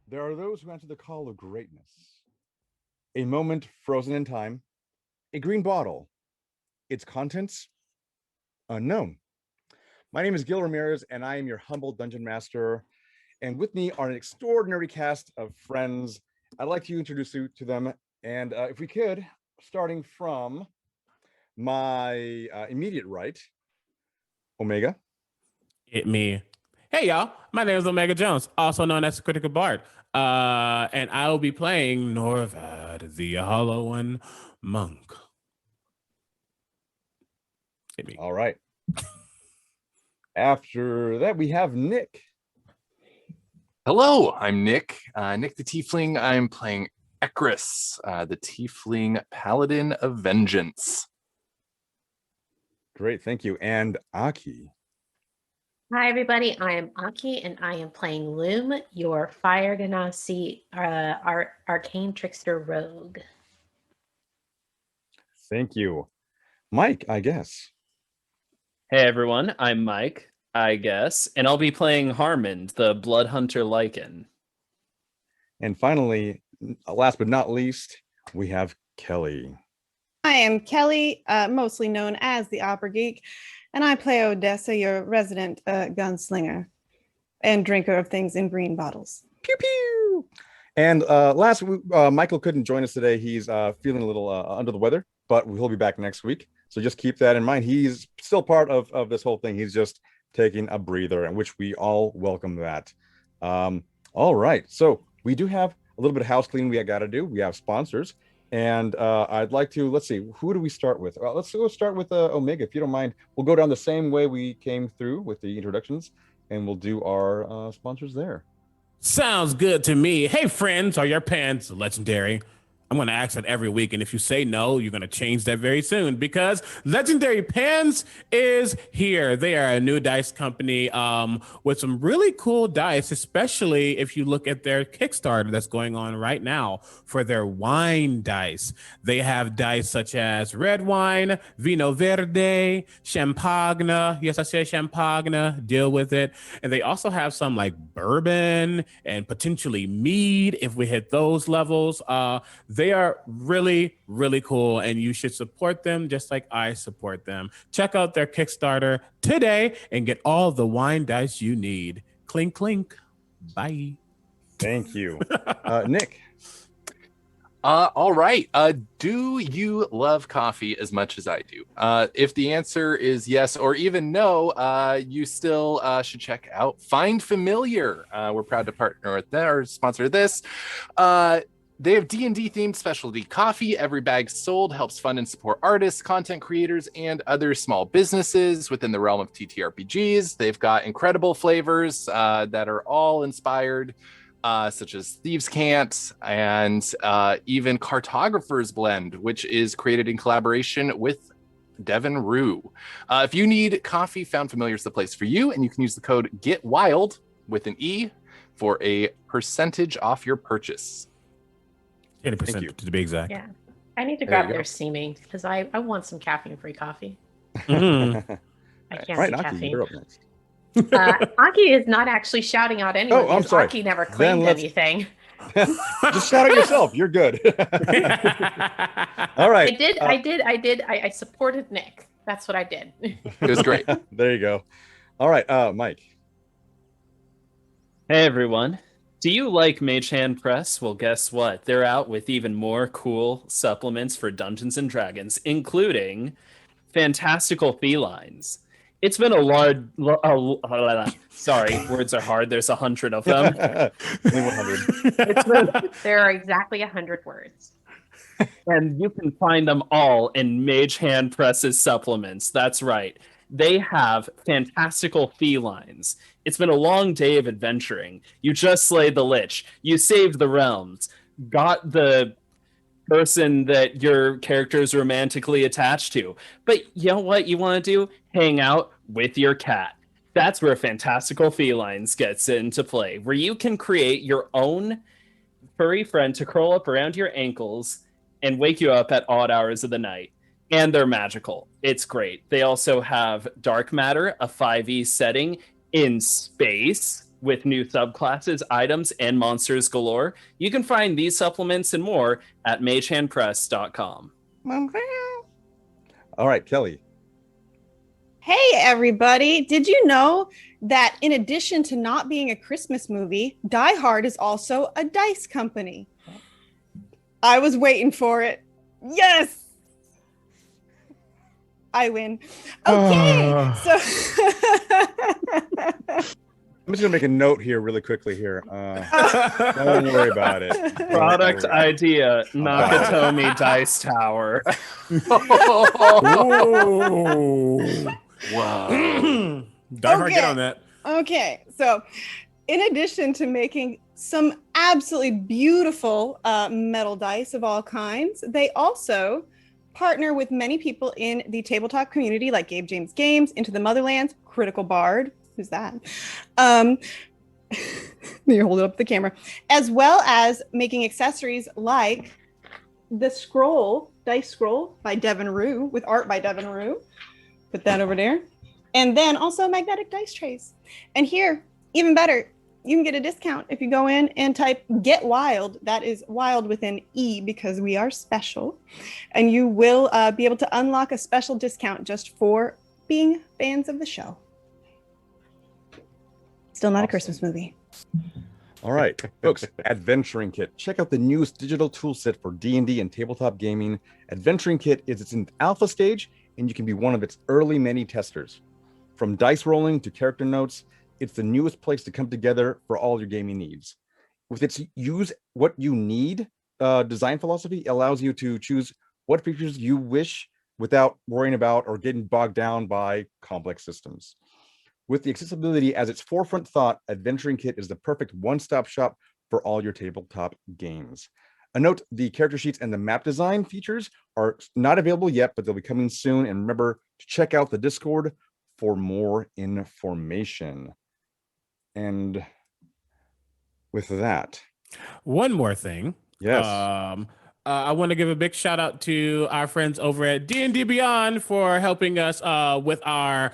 There are those who answer the call of greatness. A moment frozen in time, a green bottle, its contents unknown. My name is Gil Ramirez, and I am your humble dungeon master. And with me are an extraordinary cast of friends. I'd like to introduce you to them. And if we could, starting from my immediate right, Omega. Me. Hey, y'all. My name is Omega Jones, also known as the Critical Bard. And I will be playing Norvad, the Hollow One Monk. Hit me. All right. After that, we have Nick. Hello, I'm Nick. Nick the Tiefling. I'm playing Ekris, the Tiefling Paladin of Vengeance. Great, thank you. And Aki. Hi, everybody. I am Aki, and I am playing Loom, your Fire Ganassi arcane trickster rogue. Thank you. Mike, I guess. Hey everyone, I'm Mike, I guess, and I'll be playing Harmond, the Blood Hunter Lycan. And finally, last but not least, we have Kelli. I am Kelli, mostly known as the Opera Geek, and I play Odessa, your resident gunslinger and drinker of things in green bottles. Pew pew. And last, Michael couldn't join us today. He's feeling a little under the weather, but he'll be back next week. So just keep that in mind. He's still part of this whole thing. He's just taking a breather, and which we all welcome that. All right. So we do have a little bit of house cleaning we got to do. We have sponsors. And I'd like to, let's see, who do we start with? Let's go start with Omega, if you don't mind. We'll go down the same way we came through with the introductions, and we'll do our sponsors there. Sounds good to me. Hey, friends, are your pants legendary? I'm going to ask that every week, and if you say no, you're going to change that very soon, because Legendary Pens is here. They are a new dice company with some really cool dice, especially if you look at their Kickstarter that's going on right now for their wine dice. They have dice such as red wine, vino verde, champagne. Yes, I said champagne. Deal with it. And they also have some like bourbon and potentially mead if we hit those levels. They are really, really cool, and you should support them just like I support them. Check out their Kickstarter today and get all the wine dice you need. Clink, clink. Bye. Thank you. Nick. All right. Do you love coffee as much as I do? If the answer is yes or even no, you still should check out Find Familiar. We're proud to partner with them or sponsor this. They have D&D themed specialty coffee. Every bag sold helps fund and support artists, content creators, and other small businesses within the realm of TTRPGs. They've got incredible flavors that are all inspired, such as Thieves' Cant and even Cartographer's Blend, which is created in collaboration with Devin Rue. If you need coffee, Found Familiar is the place for you, and you can use the code GETWILD with an E for a percentage off your purchase. 80% to be exact. Yeah. I need to grab their steaming because I want some caffeine-free coffee. Mm-hmm. I can't Right, see Aki, caffeine. you're up next. Aki is not actually shouting out anyone. Oh, I'm sorry. Aki never claimed anything. Just shout at yourself. You're good. All right. I supported Nick. That's what I did. It was great. There you go. All right, Mike. Hey everyone. Do you like Mage Hand Press? Well, guess what? They're out with even more cool supplements for Dungeons and Dragons, including fantastical felines. It's been a sorry, words are hard. There's 100 of them. Only 100. There are exactly 100 words. And you can find them all in Mage Hand Press's supplements. That's right. They have fantastical felines. It's been a long day of adventuring. You just slayed the Lich. You saved the realms. Got the person that your character is romantically attached to. But you know what you want to do? Hang out with your cat. That's where fantastical felines gets into play, where you can create your own furry friend to curl up around your ankles and wake you up at odd hours of the night. And they're magical. It's great. They also have Dark Matter, a 5e setting in space. with new subclasses, items, and monsters galore. You can find these supplements and more at magehandpress.com. All right, Kelli. Hey, everybody. Did you know that in addition to not being a Christmas movie, Die Hard is also a dice company? I was waiting for it. Yes. I win. Okay. So I'm just gonna make a note here really quickly here. Don't worry about it. Product idea, Nakatomi Dice Tower. Wow. Die Hard, get on that. Okay, so in addition to making some absolutely beautiful metal dice of all kinds, they also partner with many people in the tabletop community like Gabe James Games, Into the Motherlands, Critical Bard, who's that? You hold it up to the camera, as well as making accessories like the scroll, dice scroll by Devin Rue, with art by Devin Rue. Put that over there. And then also magnetic dice trays. And here, even better, you can get a discount if you go in and type Get Wild. That is wild with an E because we are special. And you will be able to unlock a special discount just for being fans of the show. Still not a Christmas movie. All right, folks, Adventuring Kit. Check out the newest digital tool set for D&D and tabletop gaming. Adventuring Kit is its in alpha stage, and you can be one of its early many testers. From dice rolling to character notes, it's the newest place to come together for all your gaming needs. With its use what you need design philosophy, it allows you to choose what features you wish without worrying about or getting bogged down by complex systems. With the accessibility as its forefront thought, Adventuring Kit is the perfect one-stop shop for all your tabletop games. A note, the character sheets and the map design features are not available yet, but they'll be coming soon. And remember to check out the Discord for more information. And with that, one more thing. Yes. I want to give a big shout out to our friends over at D&D Beyond for helping us with our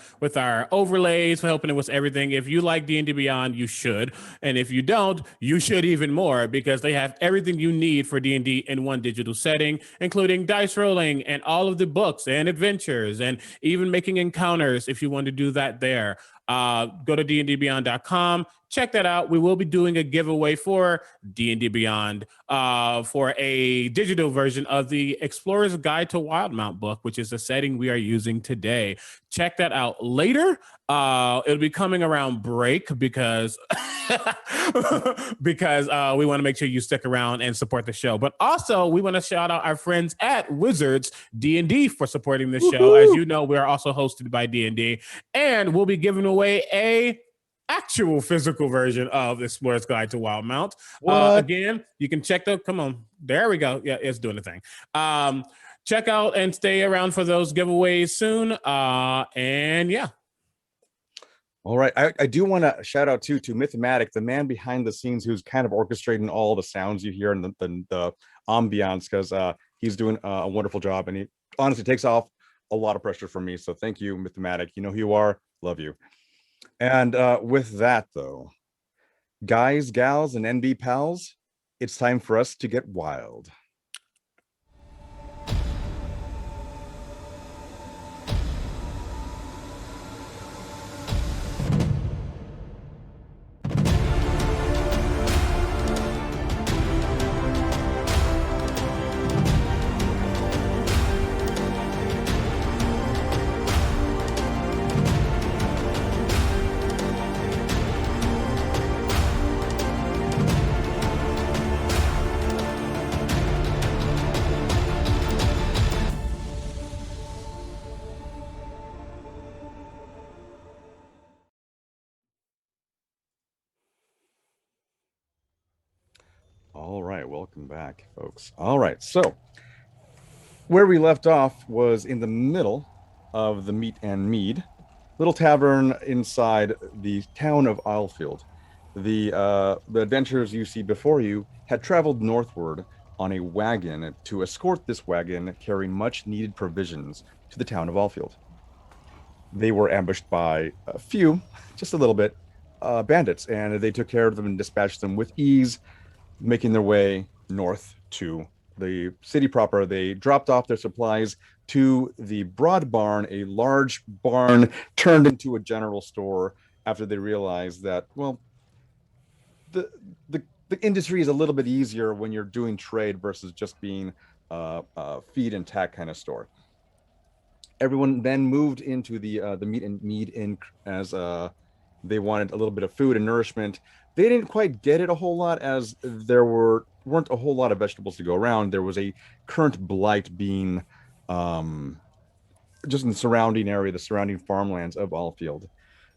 overlays, for helping us with everything. If you like D&D Beyond, you should. And if you don't, you should even more, because they have everything you need for D&D in one digital setting, including dice rolling and all of the books and adventures, and even making encounters if you want to do that there. Go to dndbeyond.com. Check that out. We will be doing a giveaway for D&D Beyond for a digital version of the Explorer's Guide to Wildemount book, which is the setting we are using today. Check that out later. It'll be coming around break because we want to make sure you stick around and support the show. But also, we want to shout out our friends at Wizards D&D for supporting the show. As you know, we are also hosted by D&D, and we'll be giving away a actual physical version of Explorer's Guide to Wildemount. Again, you can check the, come on, there we go. Yeah, it's doing the thing. Check out and stay around for those giveaways soon. And yeah. All right. I do want to shout out to Mythematic, the man behind the scenes who's kind of orchestrating all the sounds you hear and the ambiance, because he's doing a wonderful job, and he honestly takes off a lot of pressure from me. So thank you, Mythematic. You know who you are. Love you. And with that, though, guys, gals, and NB pals, it's time for us to get wild. All right, welcome back, folks. All right, so where we left off was in the middle of the Meat and Mead, little tavern inside the town of Alfield. The adventurers you see before you had traveled northward on a wagon to escort this wagon carrying much needed provisions to the town of Alfield. They were ambushed by a few, just a little bit, bandits, and they took care of them and dispatched them with ease, making their way north to the city proper. They dropped off their supplies to the Broad Barn, a large barn turned into a general store after they realized that, well, the industry is a little bit easier when you're doing trade versus just being a feed and tack kind of store. Everyone then moved into the meat and mead inn as they wanted a little bit of food and nourishment. They didn't quite get it a whole lot, as there weren't a whole lot of vegetables to go around. There was a current blight being just in the surrounding area, the surrounding farmlands of Alfield.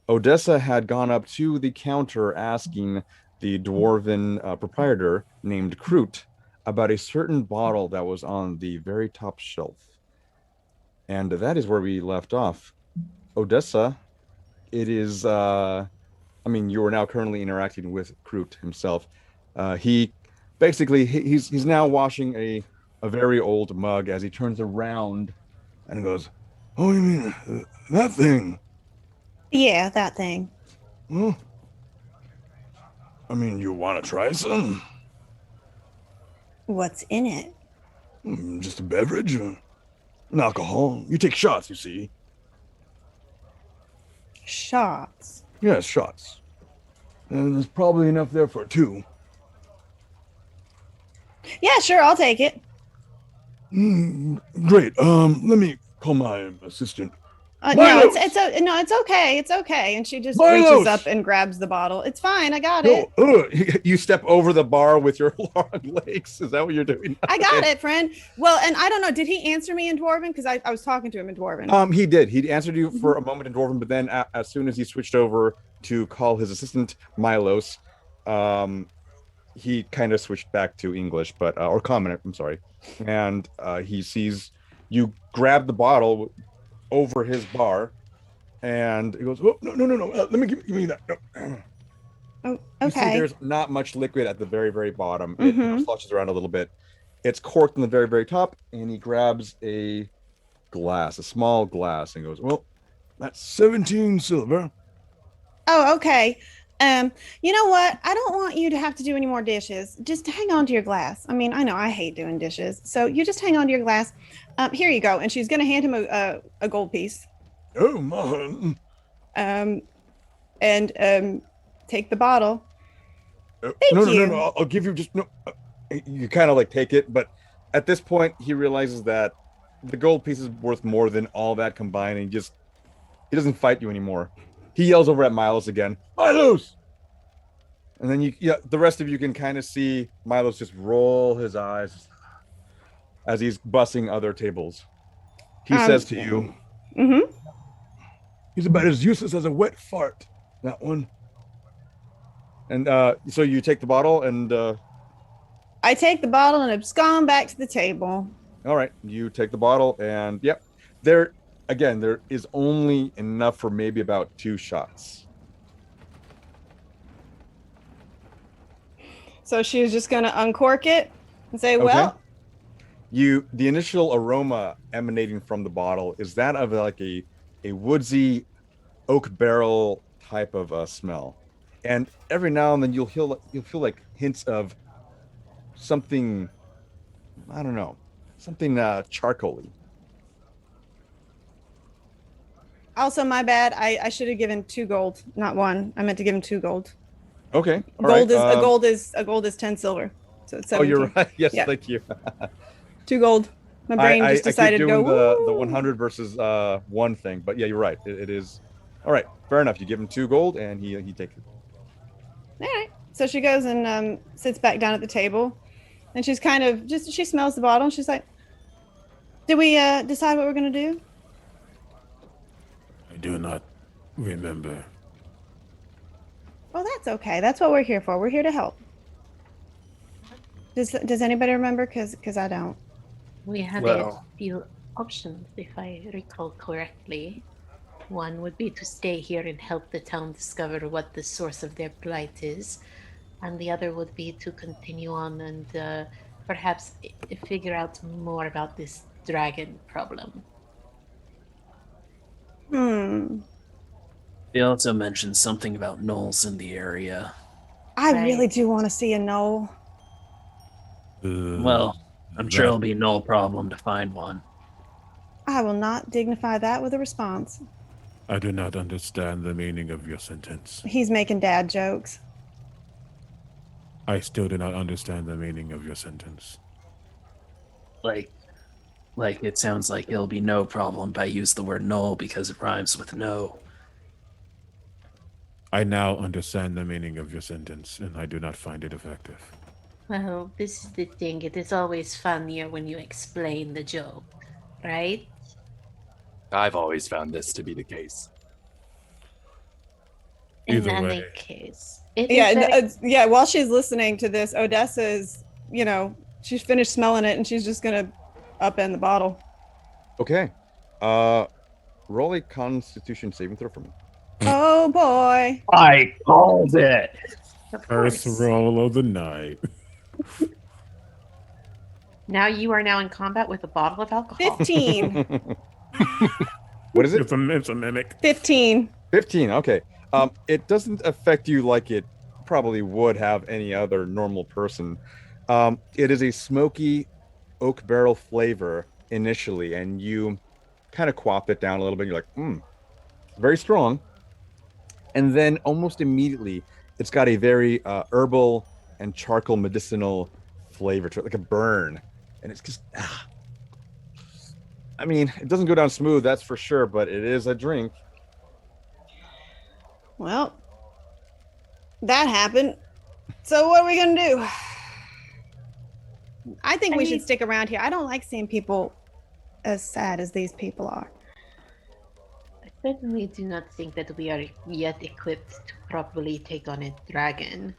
Odessa had gone up to the counter asking the dwarven proprietor named Kroot about a certain bottle that was on the very top shelf. And that is where we left off. Odessa, it is, you are now currently interacting with Kroot himself. He basically, he's now washing a very old mug as he turns around and goes, "Oh, you mean that thing?" Yeah, that thing. Well, I mean, you want to try some? What's in it? Just a beverage, an alcohol. You take shots, you see. Shots. Yes, shots. And there's probably enough there for two. Yeah, sure, I'll take it. Great. Let me call my assistant. No, it's okay. It's okay. And she just reaches up and grabs the bottle. It's fine. I got it. You step over the bar with your long legs. Is that what you're doing? I got it, friend. Well, and I don't know. Did he answer me in Dwarven? Because I was talking to him in Dwarven. He did. He answered you for a moment in Dwarven, but then as soon as he switched over to call his assistant Milos, he kind of switched back to English, or Common. I'm sorry. And he sees you grab the bottle over his bar, and he goes, "Oh, no! Let me give me that." No. Oh, You see, okay. there's not much liquid at the very, very bottom. It sloshes around a little bit. It's corked in the very, very top, and he grabs a small glass, and goes, "Well, that's 17 silver." Oh, okay. You know what? I don't want you to have to do any more dishes. Just hang on to your glass. I mean, I know I hate doing dishes, so you just hang on to your glass. Here you go. And she's gonna hand him a gold piece. Oh, man. And take the bottle. Thank No, you. I'll give you just no. You kind of like take it, but at this point, he realizes that the gold piece is worth more than all that combined, and he doesn't fight you anymore. He yells over at Milos again, "Milos!" And then the rest of you can kind of see Milos just roll his eyes as he's bussing other tables. He says to you, "He's about as useless as a wet fart, that one." And so you take the bottle and... I take the bottle and abscond back to the table. All right, you take the bottle and yep. There is only enough for maybe about 2 shots. So she was just gonna uncork it and say, "Well, the initial aroma emanating from the bottle is that of like a woodsy oak barrel type of smell, and every now and then you'll feel like hints of something, I don't know, something charcoaly." Also, my bad. I should have given 2 gold, not 1. I meant to give him 2 gold. Okay. Gold is 10 silver. So it's 17. Oh, you're right. Yes, Yeah. Thank you. 2 gold. My brain just decided I keep to doing go. the 100 versus 1 thing, but yeah, you're right. It is. All right, fair enough. You give him 2 gold, and he takes it. All right. So she goes and sits back down at the table, and she's kind of she smells the bottle, and she's like, "Did we decide what we're gonna do?" I do not remember. Well, that's okay. That's what we're here for. We're here to help. Does anybody remember? Because I don't. We had a few options, if I recall correctly. One would be to stay here and help the town discover what the source of their blight is, and the other would be to continue on and perhaps figure out more about this dragon problem. They also mentioned something about gnolls in the area. I Right. really do want to see a gnoll. Well, I'm sure it'll be no problem to find one. I will not dignify that with a response. I do not understand the meaning of your sentence. He's making dad jokes. I still do not understand the meaning of your sentence. Like it sounds like it'll be no problem if I use the word gnoll because it rhymes with no. I now understand the meaning of your sentence, and I do not find it effective. Well, this is the thing. It is always funnier when you explain the joke, right? I've always found this to be the case. In Either any way. case. It Yeah, is very- yeah. While she's listening to this, Odessa is, she's finished smelling it and she's just gonna upend the bottle. Okay. Roll a Constitution saving throw for me. Oh boy. I called it. of First course. roll of the night. Now you are now in combat with a bottle of alcohol. 15. What is it? It's a mimic. 15. 15. Okay. It doesn't affect you like it probably would have any other normal person. It is a smoky oak barrel flavor initially, and you kind of quaff it down a little bit. You're like, very strong. And then almost immediately, it's got a very herbal and charcoal medicinal flavor to it, like a burn. And it's just, I mean, it doesn't go down smooth, that's for sure, but it is a drink. Well, that happened. So what are we gonna do? I think we should stick around here. I don't like seeing people as sad as these people are. I certainly do not think that we are yet equipped to properly take on a dragon.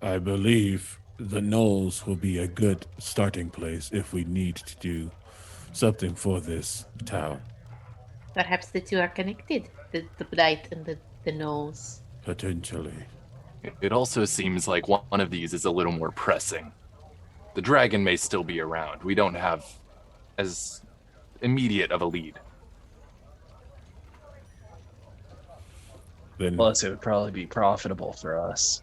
I believe the Knolls will be a good starting place if we need to do something for this town. Perhaps the two are connected, the blight and the nose. Potentially. It also seems like one of these is a little more pressing. The dragon may still be around. We don't have as immediate of a lead. Then Plus, it would probably be profitable for us.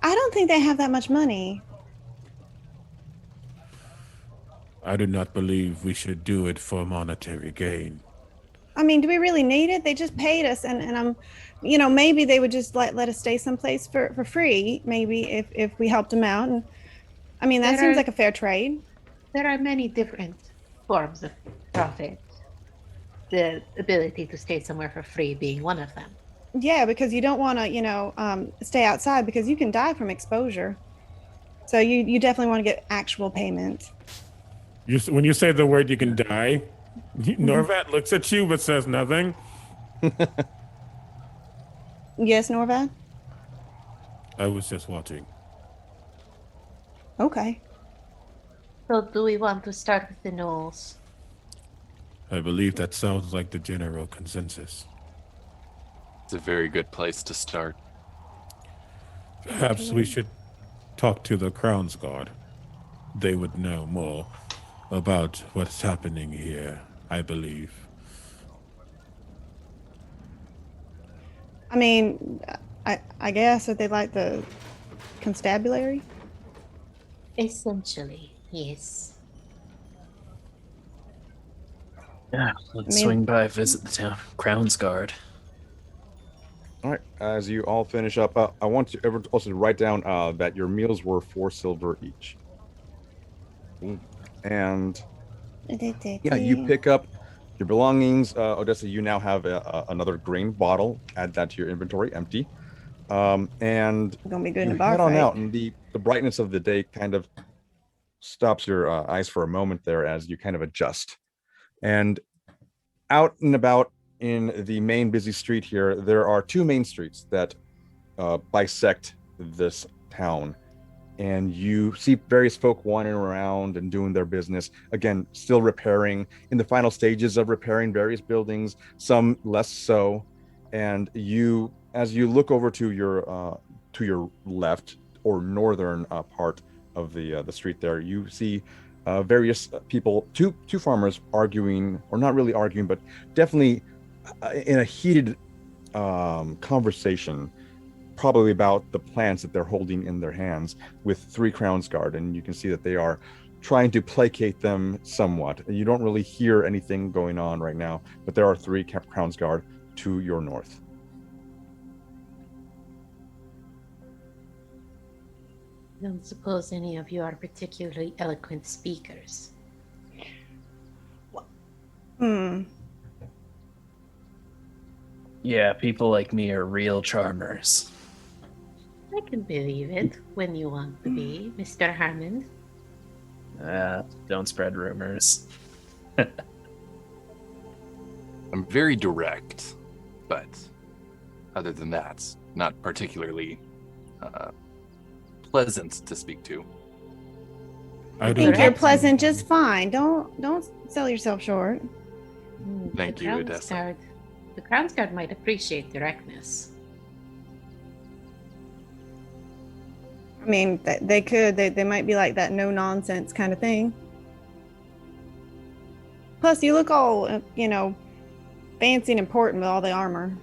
I don't think they have that much money. I do not believe we should do it for monetary gain. I mean, do we really need it? They just paid us, and I'm, maybe they would just let us stay someplace for free. Maybe if we helped them out, and I mean that seems like a fair trade. There are many different forms of profit. The ability to stay somewhere for free being one of them. Yeah, because you don't want to, stay outside because you can die from exposure. So you definitely want to get actual payment. When you say the word you can die, Norvad looks at you but says nothing. Yes, Norvad? I was just watching. Okay. So do we want to start with the gnolls? I believe that sounds like the general consensus. It's a very good place to start. Perhaps we should talk to the Crown's Guard. They would know more about what's happening here, I believe. I mean, I guess if they like the constabulary. Essentially, yes. Yeah, let's swing by, visit the town Crown's Guard. All right. As you all finish up, I want you everyone also to write down that your meals were 4 silver each. And yeah, you pick up your belongings. Odessa, you now have another grain bottle. Add that to your inventory, empty. And Gonna be good in a you bar head on fight. out, and the brightness of the day kind of stops your eyes for a moment there as you kind of adjust. And out and about in the main busy street here, there are 2 main streets that bisect this town. And you see various folk wandering around and doing their business. Again, still repairing, in the final stages of repairing various buildings, some less so. And you, as you look over to your left or northern part of the street there, you see various people, two farmers arguing, or not really arguing, but definitely in a heated conversation, probably about the plants that they're holding in their hands, with 3 Crowns Guard, and you can see that they are trying to placate them somewhat. You don't really hear anything going on right now, but there are 3 Crowns Guard to your north. I don't suppose any of you are particularly eloquent speakers. Yeah, people like me are real charmers. I can believe it when you want to be, Mr. Harmond. Don't spread rumors. I'm very direct, but other than that, not particularly pleasant to speak to. I think you're pleasant just fine. Don't sell yourself short. Thank you, Odessa. The Crowns Guard might appreciate directness. I mean, they could. They might be like that no nonsense kind of thing. Plus, you look all, fancy and important with all the armor.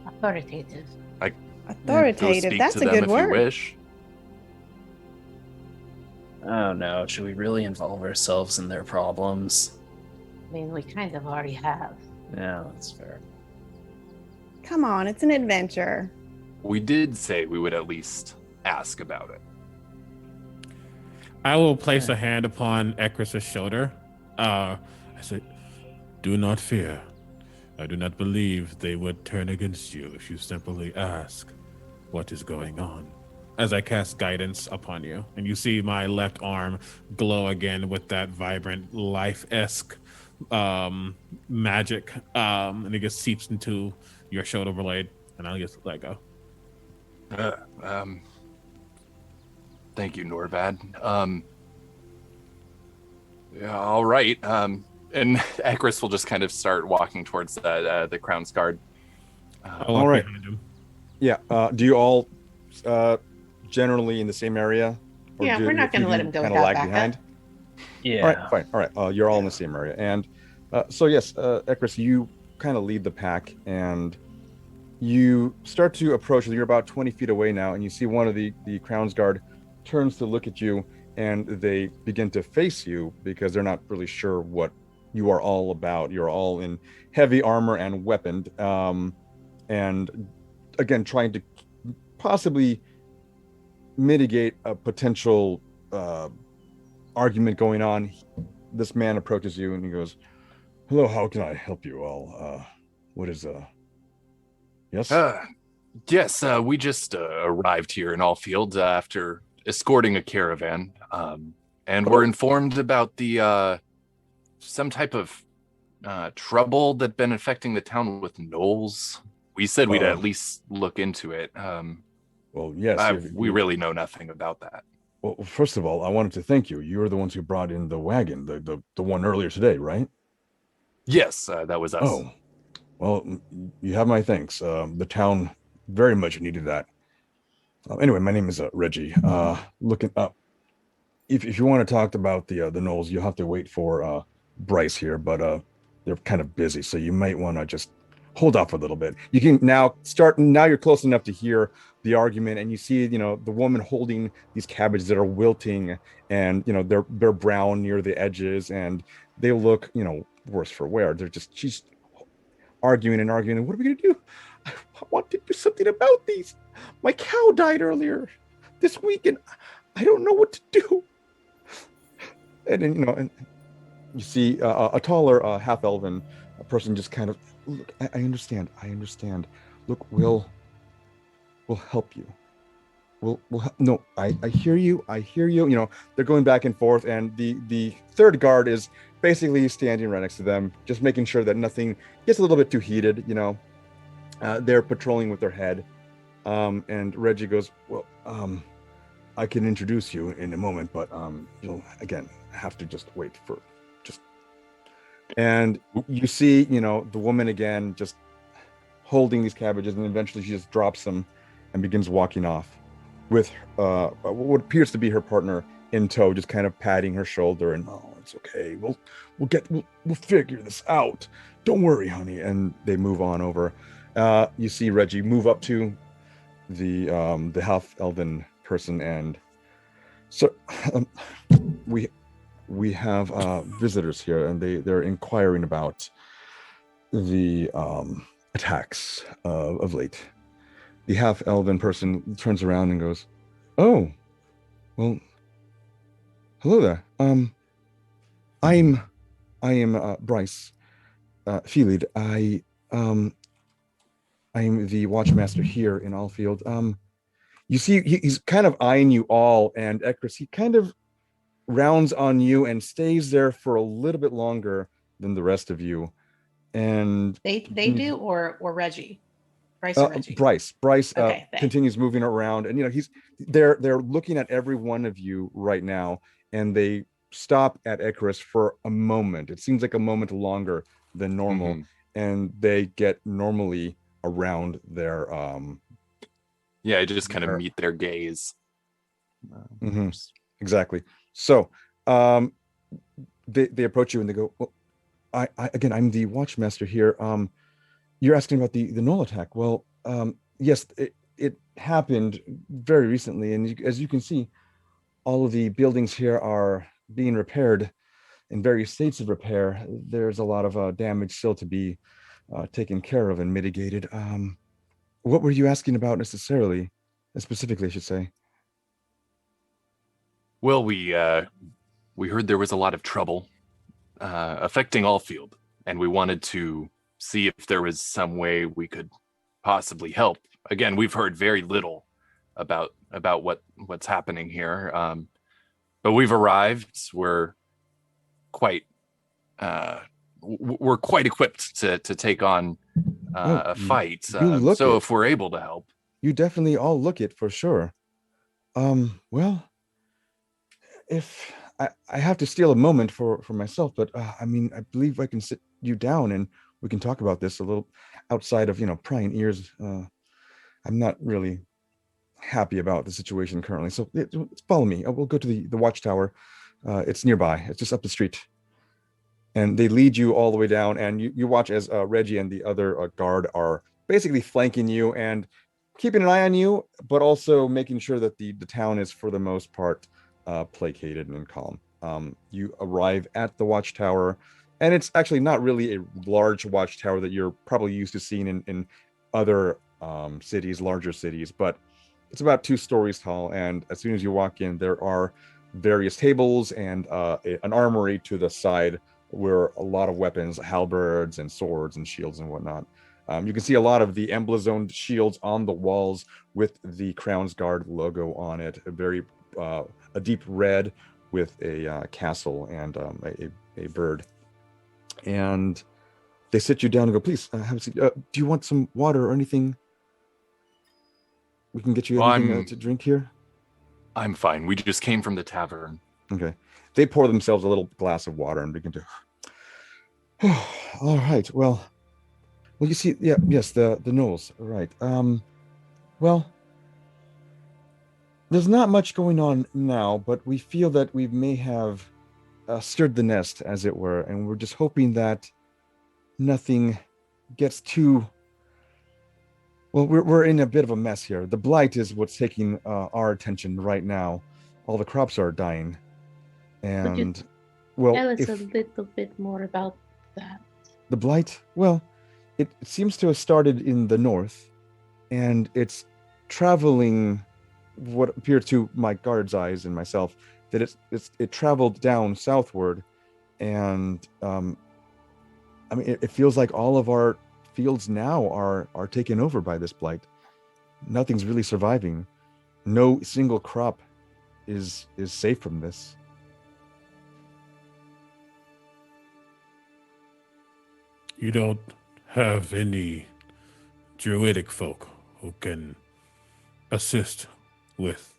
Authoritative. Authoritative. That's a good word. If you wish. Oh no, should we really involve ourselves in their problems? I mean, we kind of already have. Yeah, that's fair. Come on, it's an adventure. We did say we would at least ask about it. I will place a hand upon Ekris' shoulder. I said, do not fear. I do not believe they would turn against you if you simply ask what is going on. As I cast guidance upon you, and you see my left arm glow again with that vibrant, life-esque magic, and it just seeps into your shoulder blade, and I'll just let go. Thank you, Norvad. Yeah, all right. And Ekris will just kind of start walking towards the Crown's Guard. All right. Yeah. Do you all generally in the same area? Or yeah, we're not going to let him go kind of lag behind. Yeah. All right. Fine. All right. You're all in the same area, and so yes, Ekris, you kind of lead the pack, and you start to approach. You're about 20 feet away now, and you see one of the Crown's Guard turns to look at you, and they begin to face you because they're not really sure what you are all about. You're all in heavy armor and weaponed, and again, trying to possibly mitigate a potential argument going on. This man approaches you and he goes, "Hello, how can I help you all? What is yes? Yes, we just arrived here in Alfield after escorting a caravan, and we're informed about the some type of trouble that been affecting the town with gnolls. We said we'd at least look into it. Well, yes. We really know nothing about that. Well, first of all, I wanted to thank you. You were the ones who brought in the wagon, the one earlier today, right? Yes, that was us. Oh, well, you have my thanks. The town very much needed that. Anyway, my name is Reggie. Looking up, if you want to talk about the gnolls, you'll have to wait for Bryce here, but they're kind of busy, so you might want to just hold off a little bit. You can now start. Now you're close enough to hear the argument, and you see, the woman holding these cabbages that are wilting, and they're brown near the edges, and they look, worse for wear. She's arguing. And what are we gonna do? I want to do something about these. My cow died earlier this week, and I don't know what to do. And then, and you see a taller half-elven person just kind of, look, I understand. Look, we'll help you. We'll no, I hear you. They're going back and forth, and the third guard is basically standing right next to them, just making sure that nothing gets a little bit too heated. They're patrolling with their head, and Reggie goes, well, I can introduce you in a moment, but you'll again have to just wait for and you see, the woman again just holding these cabbages, and eventually she just drops them and begins walking off with what appears to be her partner in tow, just kind of patting her shoulder, and oh, it's okay. We'll figure this out. Don't worry, honey. And they move on over. You see Reggie move up to the half elven person, and so we have visitors here, and they're inquiring about the attacks of late. The half elven person turns around and goes, "Oh, well, hello there. I am Bryce Feelid. I am the watchmaster here in Alfield. You see, he's kind of eyeing you all, and Ekris, he kind of rounds on you and stays there for a little bit longer than the rest of you. And they do, or Reggie, Bryce or Reggie? Bryce Okay, continues moving around, and they're looking at every one of you right now, and they stop at Ekris for a moment. It seems like a moment longer than normal, and they get normally around their I just kind of meet their gaze. Exactly. So they approach you and they go, well, I'm the watchmaster here. You're asking about the Knoll attack. Well, yes, it happened very recently, and as you can see, all of the buildings here are being repaired in various states of repair. There's a lot of damage still to be taken care of and mitigated. What were you asking about specifically, I should say? Well, we heard there was a lot of trouble affecting Alfield, and we wanted to see if there was some way we could possibly help. Again, we've heard very little about what's happening here, but we've arrived. We're quite equipped to take on a fight. So if we're able to help, you definitely all look it for sure. Well, if I have to steal a moment for myself, but I believe I can sit you down and we can talk about this a little outside of prying ears. I'm not really happy about the situation currently, so follow me. We'll go to the watchtower. It's nearby. It's just up the street. And they lead you all the way down, and you watch as Reggie and the other guard are basically flanking you and keeping an eye on you, but also making sure that the town is, for the most part, placated and calm. You arrive at the watchtower, and it's actually not really a large watchtower that you're probably used to seeing in other cities, larger cities, but it's about 2 stories tall. And as soon as you walk in, there are various tables and an armory to the side where a lot of weapons, halberds and swords and shields and whatnot. You can see a lot of the emblazoned shields on the walls with the Crown's Guard logo on it, a deep red with a castle and a bird. And they sit you down and go, please have a seat. Do you want some water or anything? We can get you anything to drink here. I'm fine. We just came from the tavern. Okay. They pour themselves a little glass of water and begin to. All right. Well, you see, yes, the Knolls. Right. Well, there's not much going on now, but we feel that we may have stirred the nest, as it were, and we're just hoping that nothing gets too. Well, we're in a bit of a mess here. The blight is what's taking our attention right now. All the crops are dying, and tell us a little bit more about that. The blight? Well, it seems to have started in the north, and it's traveling. What appeared to my guard's eyes and myself that it traveled down southward, and it feels like all of our fields now are taken over by this blight. Nothing's really surviving. No single crop is safe from this. You don't have any druidic folk who can assist with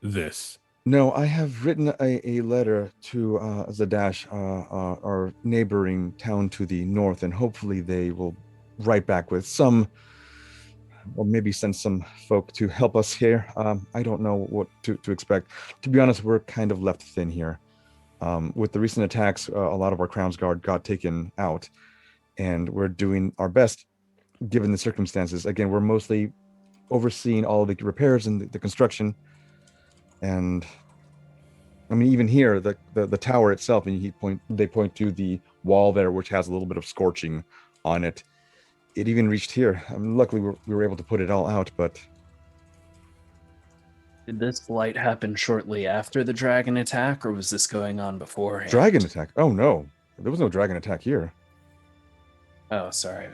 this? No, I have written a letter to Zadash, our neighboring town to the north, and hopefully they will write back with some or maybe send some folk to help us here. I don't know what to expect. To be honest, we're kind of left thin here. With the recent attacks, a lot of our Crown's Guard got taken out, and we're doing our best given the circumstances. Again, we're mostly overseeing all of the repairs and the construction. And I mean, even here, the tower itself, and they point to the wall there, which has a little bit of scorching on it. It even reached here. I mean, luckily, we were able to put it all out, but... Did this light happen shortly after the dragon attack, or was this going on beforehand? Dragon attack? Oh, no. There was no dragon attack here. Oh, sorry.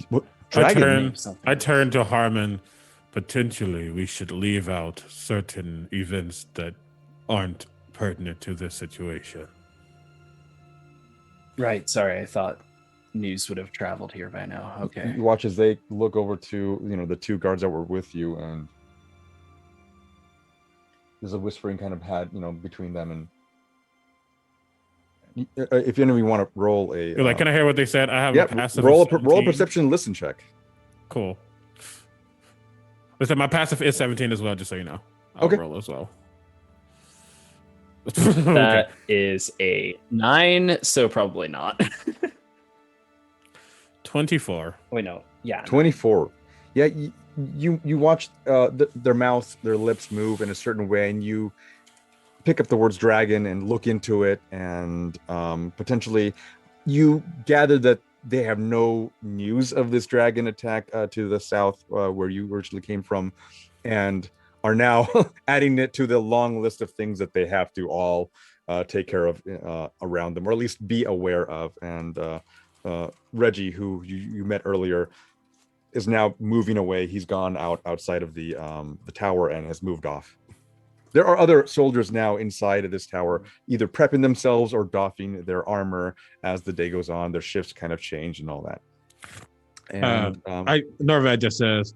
What? Dragon? I turn to Harmond. Potentially, we should leave out certain events that aren't pertinent to this situation. Right. Sorry, I thought news would have traveled here by now. Okay. You watch as they look over to, the two guards that were with you, and there's a whispering kind of had, between them. And if any of you want to roll a... You're like, can I hear what they said? I have a passive. Roll a perception listen check. Cool. Listen, my passive is 17 as well, just so you know. I'll roll as well. That is a 9, so probably not. 24. Wait, no. Yeah. 24. Yeah, you watch their mouths, their lips move in a certain way, and you pick up the words dragon and look into it, and potentially you gather that they have no news of this dragon attack to the south where you originally came from, and are now adding it to the long list of things that they have to all take care of around them, or at least be aware of. And Reggie, who you met earlier, is now moving away. He's gone outside of the tower and has moved off. There are other soldiers now inside of this tower, either prepping themselves or doffing their armor as the day goes on. Their shifts kind of change and all that. And Norvad just says,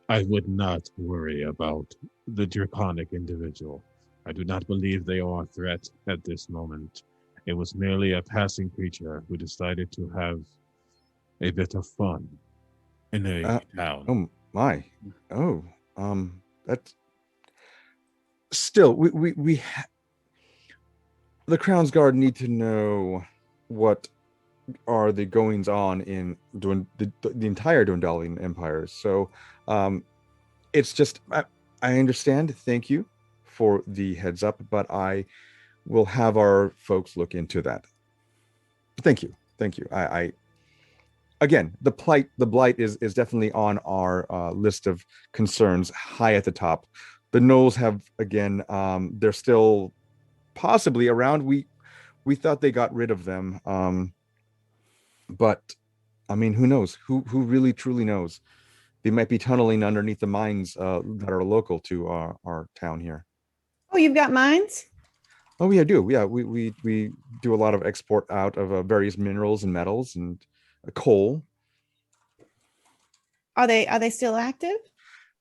I would not worry about the draconic individual. I do not believe they are a threat at this moment. It was merely a passing creature who decided to have a bit of fun in a town. Oh my! Oh, that's still we the Crown's Guard need to know what are the goings on in doing the entire Dwendalian Empire. So it's just I understand. Thank you for the heads up, but I will have our folks look into that. Thank you. I again, the blight is definitely on our list of concerns, high at the top. The gnolls have, again, they're still possibly around. We thought they got rid of them, but I mean, who knows? Who really truly knows? They might be tunneling underneath the mines that are local to our town here. Oh, you've got mines? Oh, yeah, I do. Yeah, we do a lot of export out of various minerals and metals and coal. Are they still active?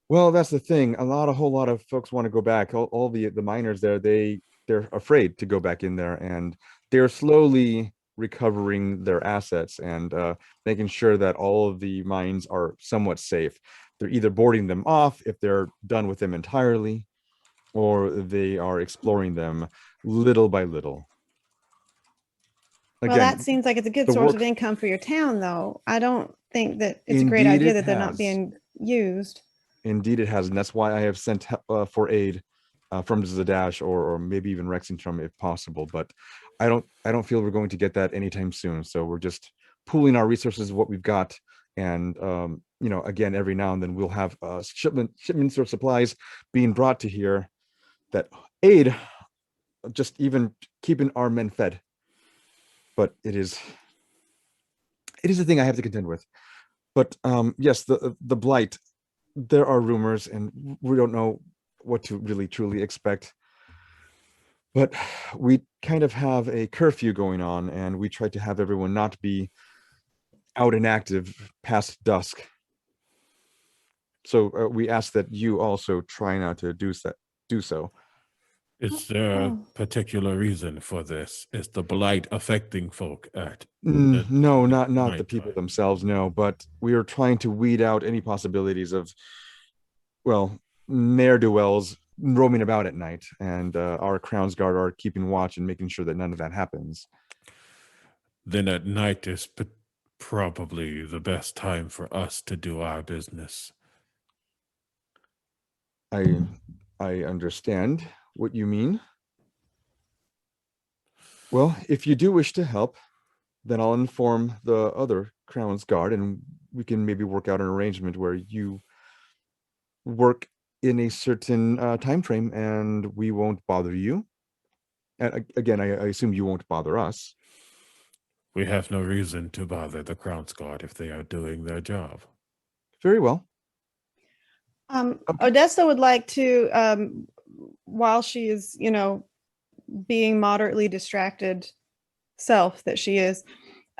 Well, that's the thing. A whole lot of folks want to go back. All the miners there, they're afraid to go back in there, and they're slowly recovering their assets and making sure that all of the mines are somewhat safe. They're either boarding them off if they're done with them entirely, or they are exploring them little by little. Again, well, that seems like it's a good source of income for your town, though. I don't think that it's a great idea that they're not being used. Indeed, it has, and that's why I have sent for aid from Zadash or maybe even Rexington if possible. But I don't feel we're going to get that anytime soon. So we're just pooling our resources of what we've got, and again, every now and then we'll have shipments of supplies being brought to here that aid just even keeping our men fed. But it is a thing I have to contend with. But yes, the blight. There are rumors, and we don't know what to really truly expect. But we kind of have a curfew going on, and we try to have everyone not be out and active past dusk. So we ask that you also try not to do so. Is there a Oh. particular reason for this? Is the blight affecting folk at No, not the nighttime? people themselves, no, but we are trying to weed out any possibilities of, well, ne'er-do-wells roaming about at night, and our Crown's Guard are keeping watch and making sure that none of that happens. Then at night is probably the best time for us to do our business. I understand what you mean. Well, if you do wish to help, then I'll inform the other Crown's Guard, and we can maybe work out an arrangement where you work in a certain time frame, and we won't bother you. And again, I assume you won't bother us. We have no reason to bother the Crown's Guard if they are doing their job. Very well. Odessa would like to, while she is, being moderately distracted self that she is,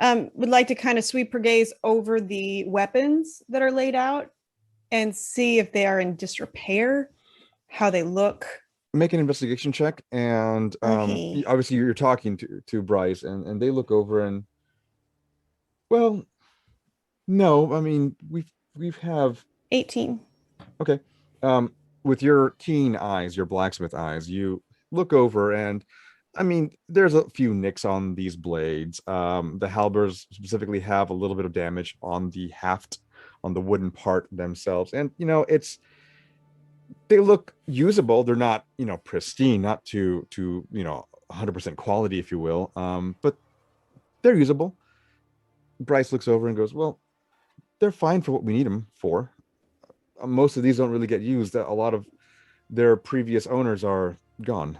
would like to kind of sweep her gaze over the weapons that are laid out and see if they are in disrepair, how they look. Make an investigation check, and Okay. obviously you're talking to Bryce, and they look over and, well, no, I mean we've have 18. Okay. With your keen eyes, your blacksmith eyes, you look over, and I mean, there's a few nicks on these blades. The halberds specifically have a little bit of damage on the haft, on the wooden part themselves, and they look usable. They're not, pristine, not to 100% quality, if you will. But they're usable. Bryce looks over and goes, "Well, they're fine for what we need them for. Most of these don't really get used. A lot of their previous owners are gone,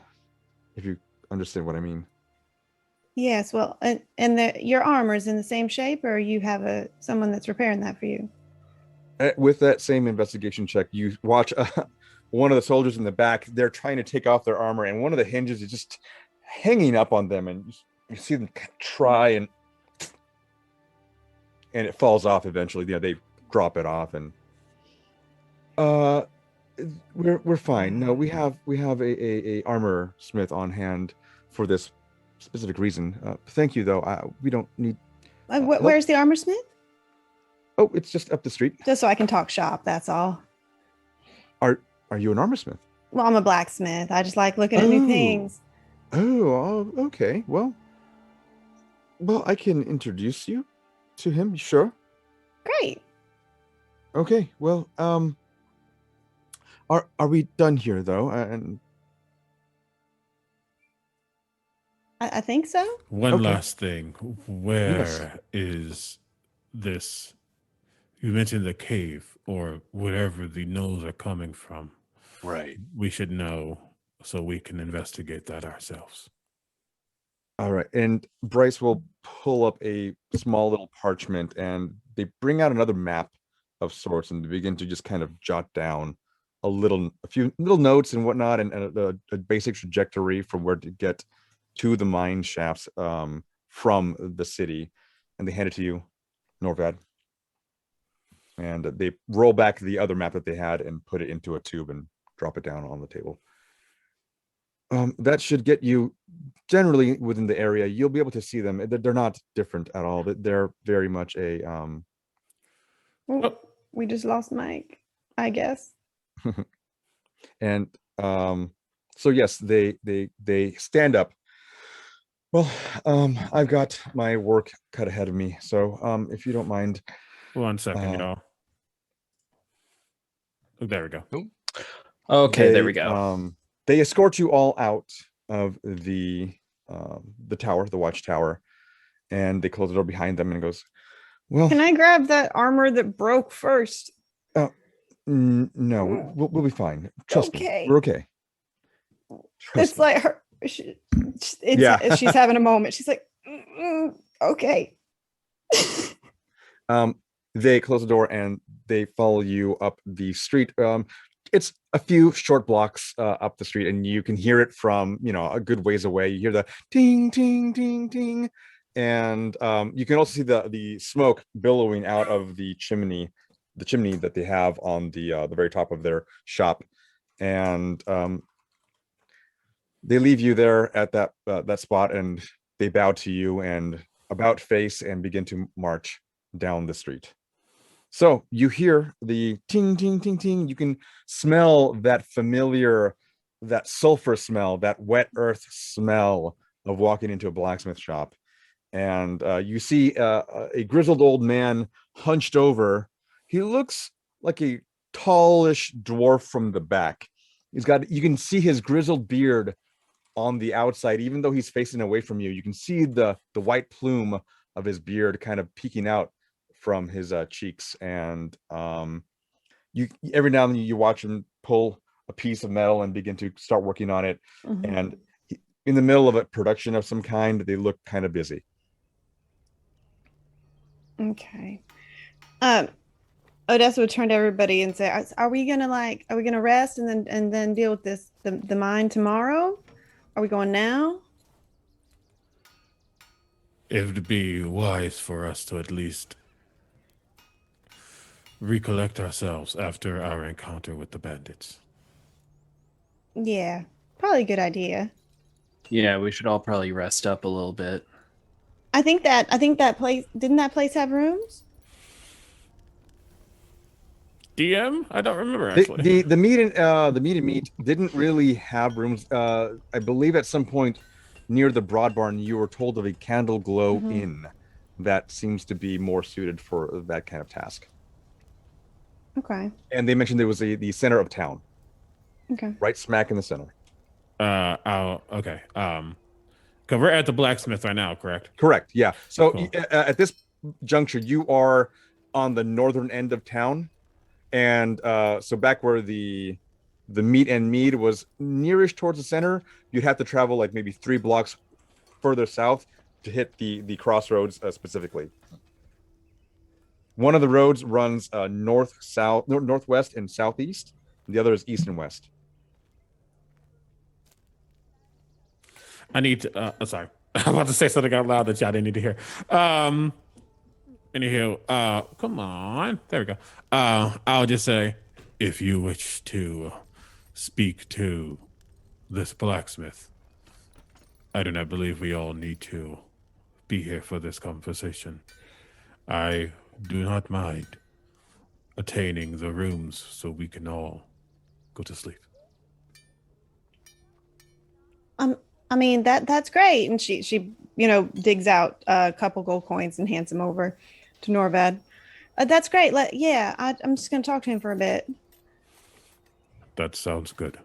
if you understand what I mean." Yes, well, and your armor's in the same shape, or you have someone that's repairing that for you? With that same investigation check, you watch one of the soldiers in the back. They're trying to take off their armor, and one of the hinges is just hanging up on them, and you see them try, and it falls off eventually. They drop it off, and we're fine. No, we have a armor smith on hand for this specific reason. Thank you, though. We don't need. Where's the armor smith? Oh, it's just up the street. Just so I can talk shop. That's all. Are you an armor smith? Well, I'm a blacksmith. I just like looking at new things. Oh, okay. Well, I can introduce you to him. Sure. Great. Okay. Well, are we done here though? And I think so. One Okay. last thing. Where is this? You mentioned the cave or wherever the gnolls are coming from. Right. We should know so we can investigate that ourselves. all right. And Bryce will pull up a small little parchment, and they bring out another map of sorts, and they begin to just kind of jot down a few little notes and whatnot, and a basic trajectory from where to get to the mine shafts from the city. And they hand it to you, Norvad. And they roll back the other map that they had and put it into a tube and drop it down on the table. That should get you generally within the area. You'll be able to see them. They're not different at all. They're very much a Oh, we just lost Mike, I guess. and so yes, they stand up. Well, I've got my work cut ahead of me, so if you don't mind. 1 second, y'all. Oh, there we go. Okay, there we go. They escort you all out of the tower, the watchtower, and they close the door behind them and goes, "Well, Can I grab that armor that broke first? No, we'll be fine. Trust Okay. me, we're okay." It's like her. Yeah. She's having a moment. She's like, okay. They close the door and they follow you up the street. It's a few short blocks up the street, and you can hear it from a good ways away. You hear the ting ting ting ting, and you can also see the smoke billowing out of the chimney that they have on the very top of their shop. And They leave you there at that spot, and they bow to you and about face and begin to march down the street. So you hear the ting, ting, ting, ting. You can smell that familiar, that sulfur smell, that wet earth smell of walking into a blacksmith shop. And you see a grizzled old man hunched over. He looks like a tallish dwarf from the back. You can see his grizzled beard on the outside, even though he's facing away from you. You can see the white plume of his beard kind of peeking out from his cheeks. And you every now and then you watch him pull a piece of metal and begin to start working on it. Mm-hmm. And in the middle of a production of some kind, they look kind of busy. Okay. Odessa would turn to everybody and say, are we gonna rest and then deal with the mine tomorrow? Are we going now? It would be wise for us to at least recollect ourselves after our encounter with the bandits. Yeah, probably a good idea. Yeah, we should all probably rest up a little bit. I think that place, didn't that place have rooms? DM? I don't remember actually. The meat and meat didn't really have rooms. I believe at some point near the Broad Barn, you were told of a Candle Glow Inn that seems to be more suited for that kind of task. Okay. And they mentioned there was the center of town. Okay. Right smack in the center. Okay. Because we're at the blacksmith right now, correct? Correct. Yeah. So cool. At this juncture, you are on the northern end of town, and so back where the meat and mead was nearish towards the center, you'd have to travel like maybe 3 blocks further south to hit the crossroads specifically. One of the roads runs northwest and southeast. The other is east and west. I need to, sorry. I'm about to say something out loud that y'all didn't need to hear. Anywho, come on. There we go. I'll just say, if you wish to speak to this blacksmith, I do not believe we all need to be here for this conversation. I do not mind attaining the rooms so we can all go to sleep. I mean, that's great. And she digs out a couple gold coins and hands them over to Norvad. That's great. I'm just going to talk to him for a bit. That sounds good.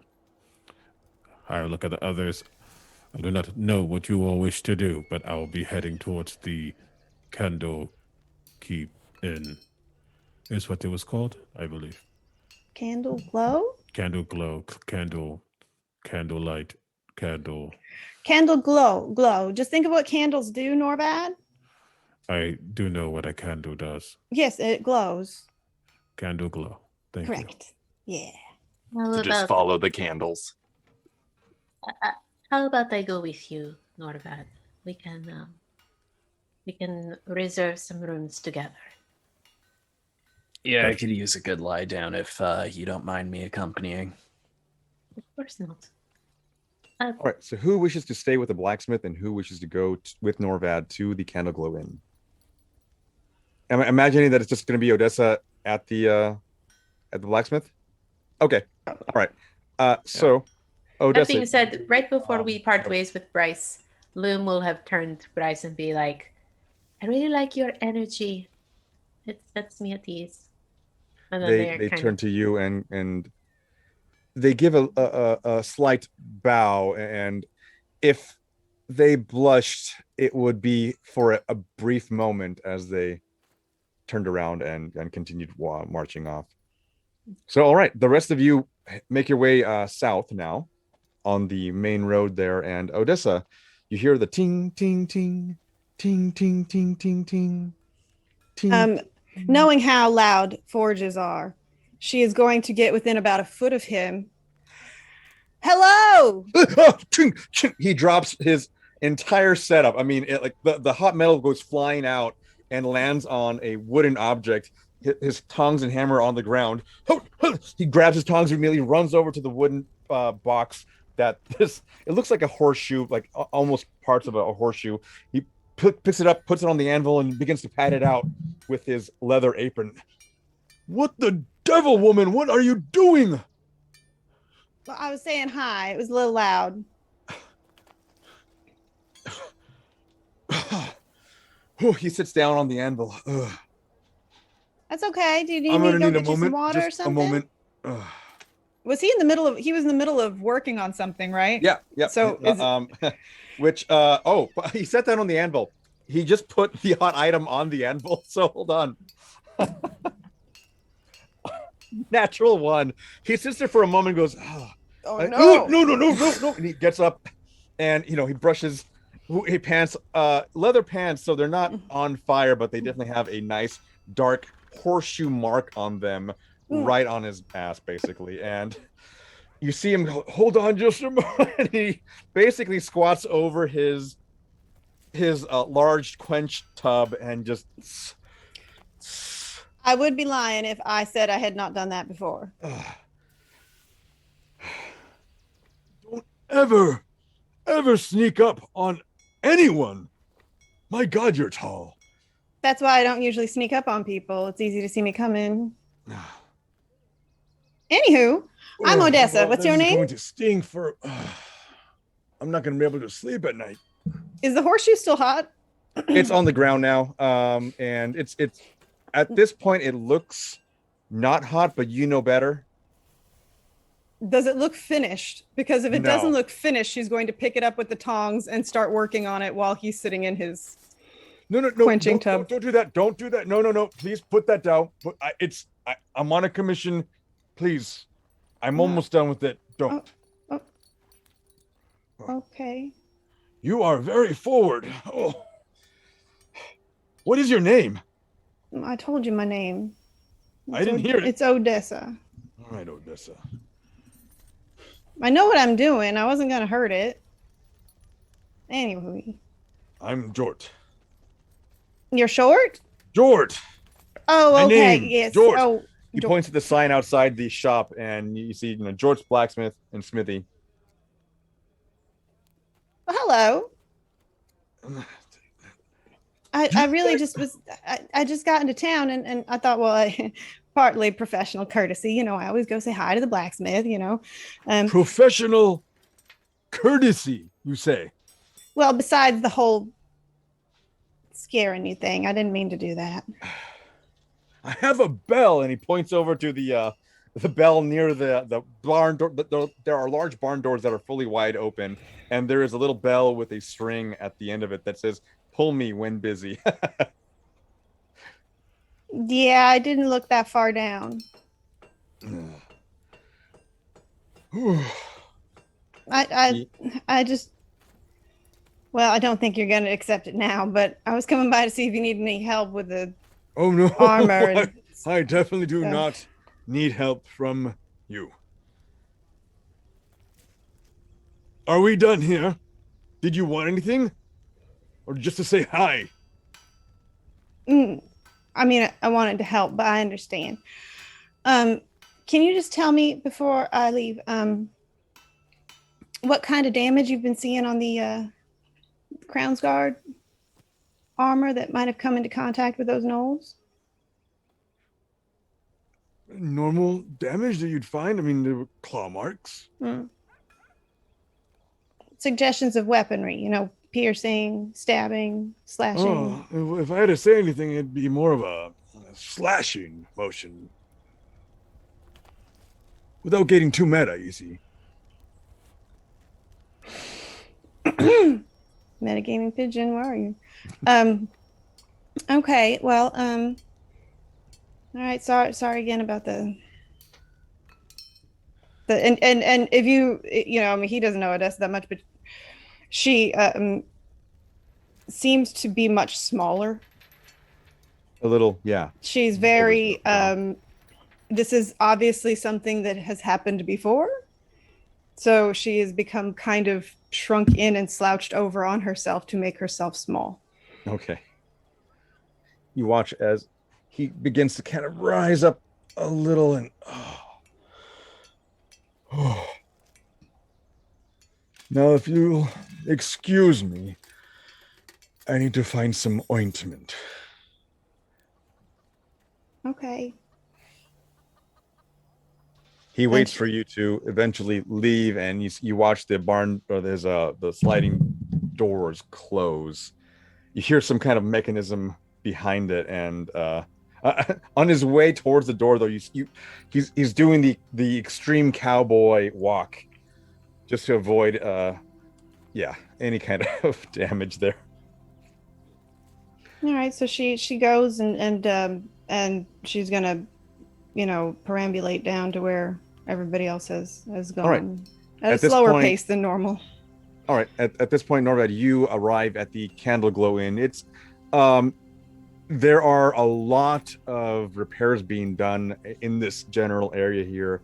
I look at the others. I do not know what you all wish to do, but I will be heading towards the Candle Keep Inn. Is what it was called, I believe. Candle Glow? Candle Glow. Candlelight. Candle glow. Just think of what candles do, Norvad. I do know what a candle does. Yes, it glows. Candle glow. Thank you. Correct. Yeah. So just follow the candles. How about I go with you, Norvad? We can reserve some rooms together. Yeah, I could use a good lie down if you don't mind me accompanying. Of course not. All right, so who wishes to stay with the blacksmith and who wishes to go with Norvad to the Candle Glow Inn? Am I imagining that it's just going to be Odessa at the blacksmith? Okay, all right. So Odessa. That being said, right before we part ways with Bryce, Loom will have turned to Bryce and be like, I really like your energy. It sets me at ease. And then they turn to you and they give a slight bow, and if they blushed, it would be for a brief moment as they turned around and continued marching off. So, all right, the rest of you make your way south now on the main road there, and Odessa, you hear the ting, ting, ting, ting, ting, ting, ting, ting, ting. Knowing how loud forges are, she is going to get within about a foot of him. Hello! He drops his entire setup. I mean, the hot metal goes flying out and lands on a wooden object. His tongs and hammer on the ground. He grabs his tongs immediately, runs over to the wooden box, that it looks like a horseshoe, like almost parts of a horseshoe. He picks it up, puts it on the anvil, and begins to pat it out with his leather apron. What the devil, woman? What are you doing? Well, I was saying hi. It was a little loud. He sits down on the anvil. That's okay. Do you need I'm me gonna to go need a get you some moment. water or Just something? a moment. Was he in the middle of? He was in the middle of working on something, right? Yeah. So which he sat down on the anvil. He just put the hot item on the anvil. So hold on. Natural one. He sits there for a moment and goes, no. And he gets up and he brushes. He pants, leather pants, so they're not on fire, but they definitely have a nice dark horseshoe mark on them, right on his ass, basically. And you see him go, hold on just a moment. He basically squats over his large quench tub and just. I would be lying if I said I had not done that before. Don't ever sneak up on anyone. My God, you're tall. That's why I don't usually sneak up on people. It's easy to see me coming. Anywho, I'm Odessa. What's your name? Going to sting for. I'm not going to be able to sleep at night. Is the horseshoe still hot? It's on the ground now, and it's at this point it looks not hot, but you know better. Does it look finished? Because if it No. doesn't look finished, she's going to pick it up with the tongs and start working on it while he's sitting in his No, quenching tub. Don't do that. Don't do that. No. Please put that down. I'm on a commission. Please. I'm almost done with it. Don't. Okay. You are very forward. Oh. What is your name? I told you my name. I didn't hear it. It's Odessa. All right, Odessa. I know what I'm doing. I wasn't going to hurt it. Anyway. I'm Jort. You're short? Jort. Oh, My okay. name, Yes. Jort. Oh, He Jort. points to the sign outside the shop, and you see, Jort's blacksmith and smithy. Well, hello. I really just was, I just got into town and I thought, well, partly professional courtesy, I always go say hi to the blacksmith, Professional courtesy, you say? Well, besides the whole scaring you thing, I didn't mean to do that. I have a bell, and he points over to the bell near the barn door. There are large barn doors that are fully wide open, and there is a little bell with a string at the end of it that says, "Pull me when busy." Yeah, I didn't look that far down. I just, well, I don't think you're going to accept it now, but I was coming by to see if you need any help with the Oh no, armor. I definitely do not need help from you. Are we done here? Did you want anything? Or just to say hi? I mean, I wanted to help, but I understand. Can you just tell me before I leave, what kind of damage you've been seeing on the Crown's Guard armor that might have come into contact with those gnolls? Normal damage that you'd find? I mean, there were claw marks. Suggestions of weaponry, piercing, stabbing, slashing. Oh, if I had to say anything, it'd be more of a slashing motion. Without getting too meta, you see. Metagaming pigeon, where are you? Okay, well, all right, sorry again about and if you I mean, he doesn't know Odessa that much, but she seems to be much smaller. A little, yeah. She's very this is obviously something that has happened before, so she has become kind of shrunk in and slouched over on herself to make herself small. Okay. You watch as he begins to kind of rise up a little, and Now, if you'll excuse me, I need to find some ointment. Okay. He waits for you to eventually leave, and you watch the barn, or there's the sliding doors close. You hear some kind of mechanism behind it, and on his way towards the door, though, he's doing the extreme cowboy walk, just to avoid any kind of damage there. All right, so she goes and she's gonna, perambulate down to where everybody else has gone. All right. At a slower pace than normal. All right. At this point, Norvad, you arrive at the Candle Glow Inn. It's there are a lot of repairs being done in this general area here.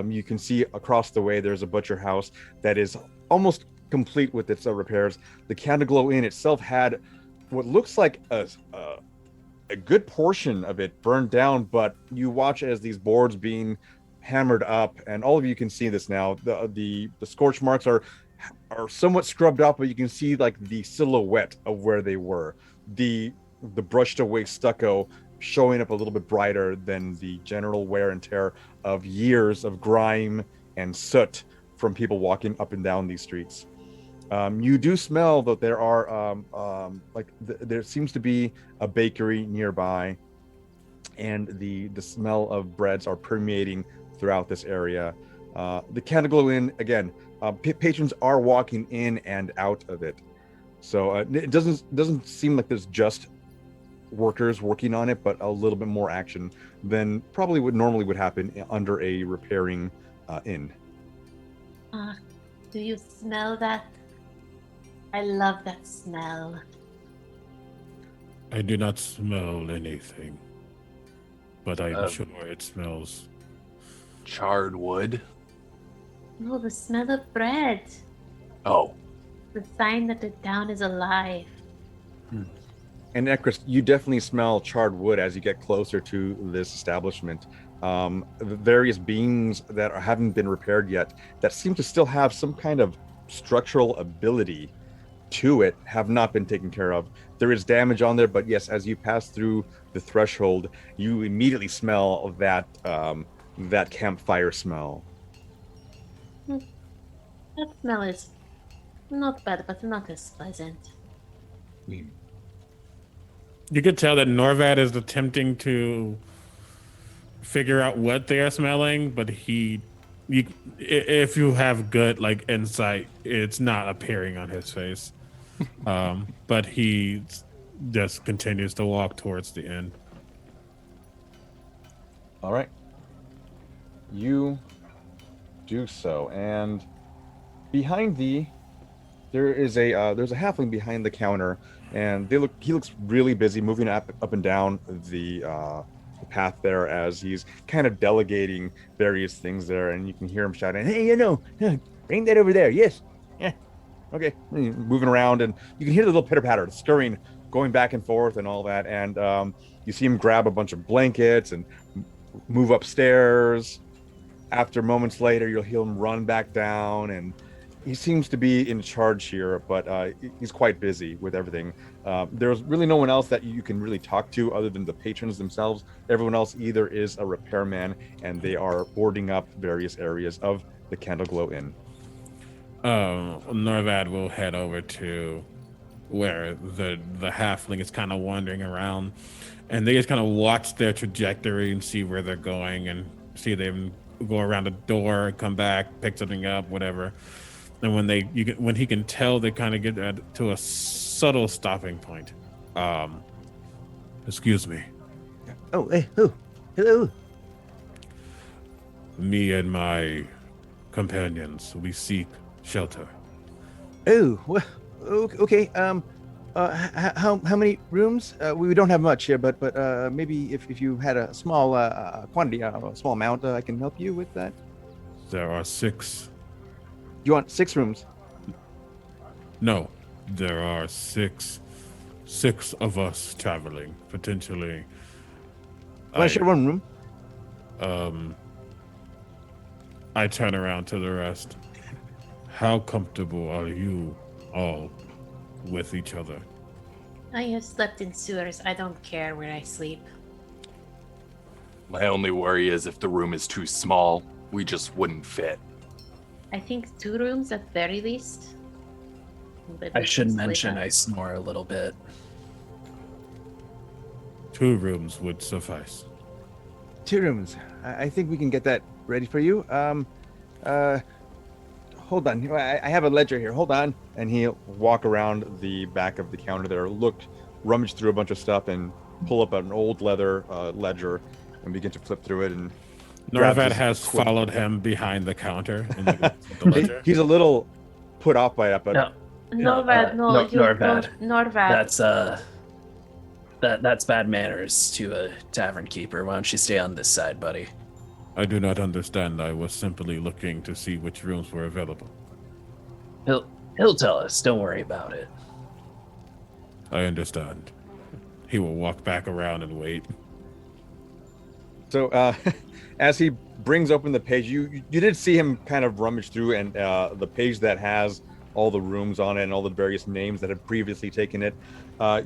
You can see across the way there's a butcher house that is almost complete with its repairs. The Candle Glow Inn itself had what looks like a good portion of it burned down, but you watch as these boards being hammered up, and all of you can see this now. The scorch marks are somewhat scrubbed up, but you can see like the silhouette of where they were. The brushed away stucco showing up a little bit brighter than the general wear and tear of years of grime and soot from people walking up and down these streets. You do smell that there are there seems to be a bakery nearby, and the smell of breads are permeating throughout this area. The Candle Glow Inn, again, patrons are walking in and out of it, so it doesn't seem like there's just workers working on it, but a little bit more action than probably would happen under a repairing inn. Do you smell that? I love that smell. I do not smell anything, but I'm sure it smells. Charred wood. No, the smell of bread. Oh. The sign that the town is alive. And Ekris, you definitely smell charred wood as you get closer to this establishment. The various beams that haven't been repaired yet, that seem to still have some kind of structural ability to it, have not been taken care of. There is damage on there, but yes, as you pass through the threshold, you immediately smell that campfire smell. That smell is not bad, but not as pleasant. You could tell that Norvad is attempting to figure out what they are smelling, but if you have good insight, it's not appearing on his face. But he just continues to walk towards the end. All right. You do so, and behind there's a halfling behind the counter, and he looks really busy moving up and down the path there as he's kind of delegating various things there, and you can hear him shouting, "Hey, bring that over there." Yes. Yeah. Okay. Moving around, and you can hear the little pitter patter, the scurrying, going back and forth and all that, and you see him grab a bunch of blankets and move upstairs. After moments later, you'll hear him run back down, and he seems to be in charge here, but he's quite busy with everything. There's really no one else that you can really talk to other than the patrons themselves. Everyone else either is a repairman, and they are boarding up various areas of the Candle Glow Inn. Norvad will head over to where the halfling is kind of wandering around, and they just kind of watch their trajectory and see where they're going, and see them go around the door, come back, pick something up, whatever. And when he can tell, they kind of get to a subtle stopping point. Excuse me. Oh, hey, hello. Me and my companions, we seek shelter. Oh, well, okay. How many rooms? We don't have much here, but maybe if you had a small quantity, a small amount, I can help you with that. There are 6. You want 6 rooms? No, there are 6 of us traveling, potentially. Want to share one room? I turn around to the rest. How comfortable are you all with each other? I have slept in sewers. I don't care where I sleep. My only worry is if the room is too small, we just wouldn't fit. I think 2 rooms at very least. But I we should can split mention up. I snore a little bit. 2 rooms would suffice. 2 rooms. I think we can get that ready for you. Hold on. I have a ledger here. Hold on. And he'll walk around the back of the counter there, rummage through a bunch of stuff, and pull up an old leather ledger and begin to flip through it. And Norvad has followed him behind the counter in the ledger. He's a little put off by that, but Norvad, Norvad. Norvad. That's bad manners to a tavern keeper. Why don't you stay on this side, buddy? I do not understand. I was simply looking to see which rooms were available. He'll tell us. Don't worry about it. I understand. He will walk back around and wait. So as he brings open the page, you did see him kind of rummage through, and the page that has all the rooms on it and all the various names that had previously taken it,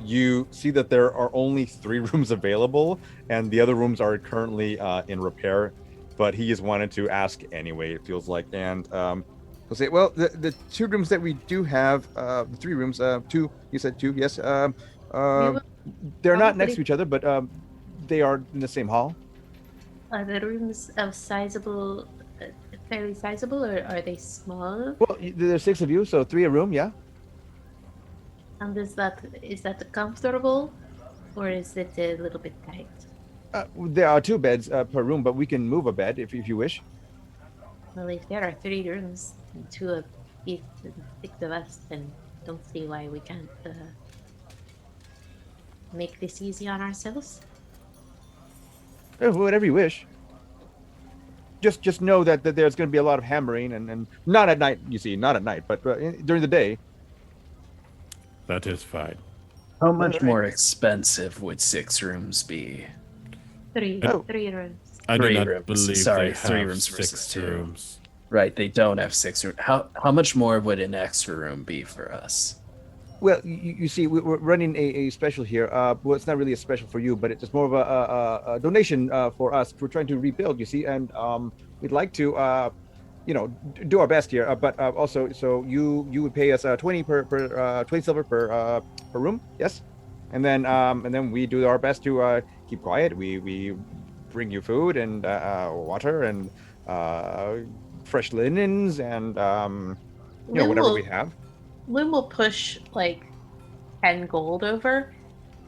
you see that there are only 3 rooms available, and the other rooms are currently in repair. But he just wanted to ask anyway, it feels like. And he'll say, well, the 2 rooms that we do have, the 3 rooms, 2, you said 2, yes. They're not next to each other, but they are in the same hall. Are the rooms of sizable, fairly sizable, or are they small? Well, there's 6 of you, so 3 a room, yeah. And is that comfortable, or is it a little bit tight? There are 2 beds per room, but we can move a bed if you wish. Well, if there are 3 rooms and 2 of each and 6 of us, then don't see why we can't make this easy on ourselves. Whatever you wish. Just know that there's going to be a lot of hammering, and not at night, you see, not at night, but during the day. That is fine. How much more expensive would 6 rooms be? 3 rooms. I do 3 not rooms. believe Sorry, they 3 have rooms versus 6 2. rooms. Right, they don't have 6 rooms. How much more would an extra room be for us? Well, you see, we're running a special here. Well, it's not really a special for you, but it's just more of a donation for us. We're trying to rebuild, you see, and we'd like to, do our best here. But also, so you would pay us 20 20 silver per room, yes, and then we do our best to keep quiet. We bring you food and water and fresh linens and whatever we have. Loom will push like 10 gold over.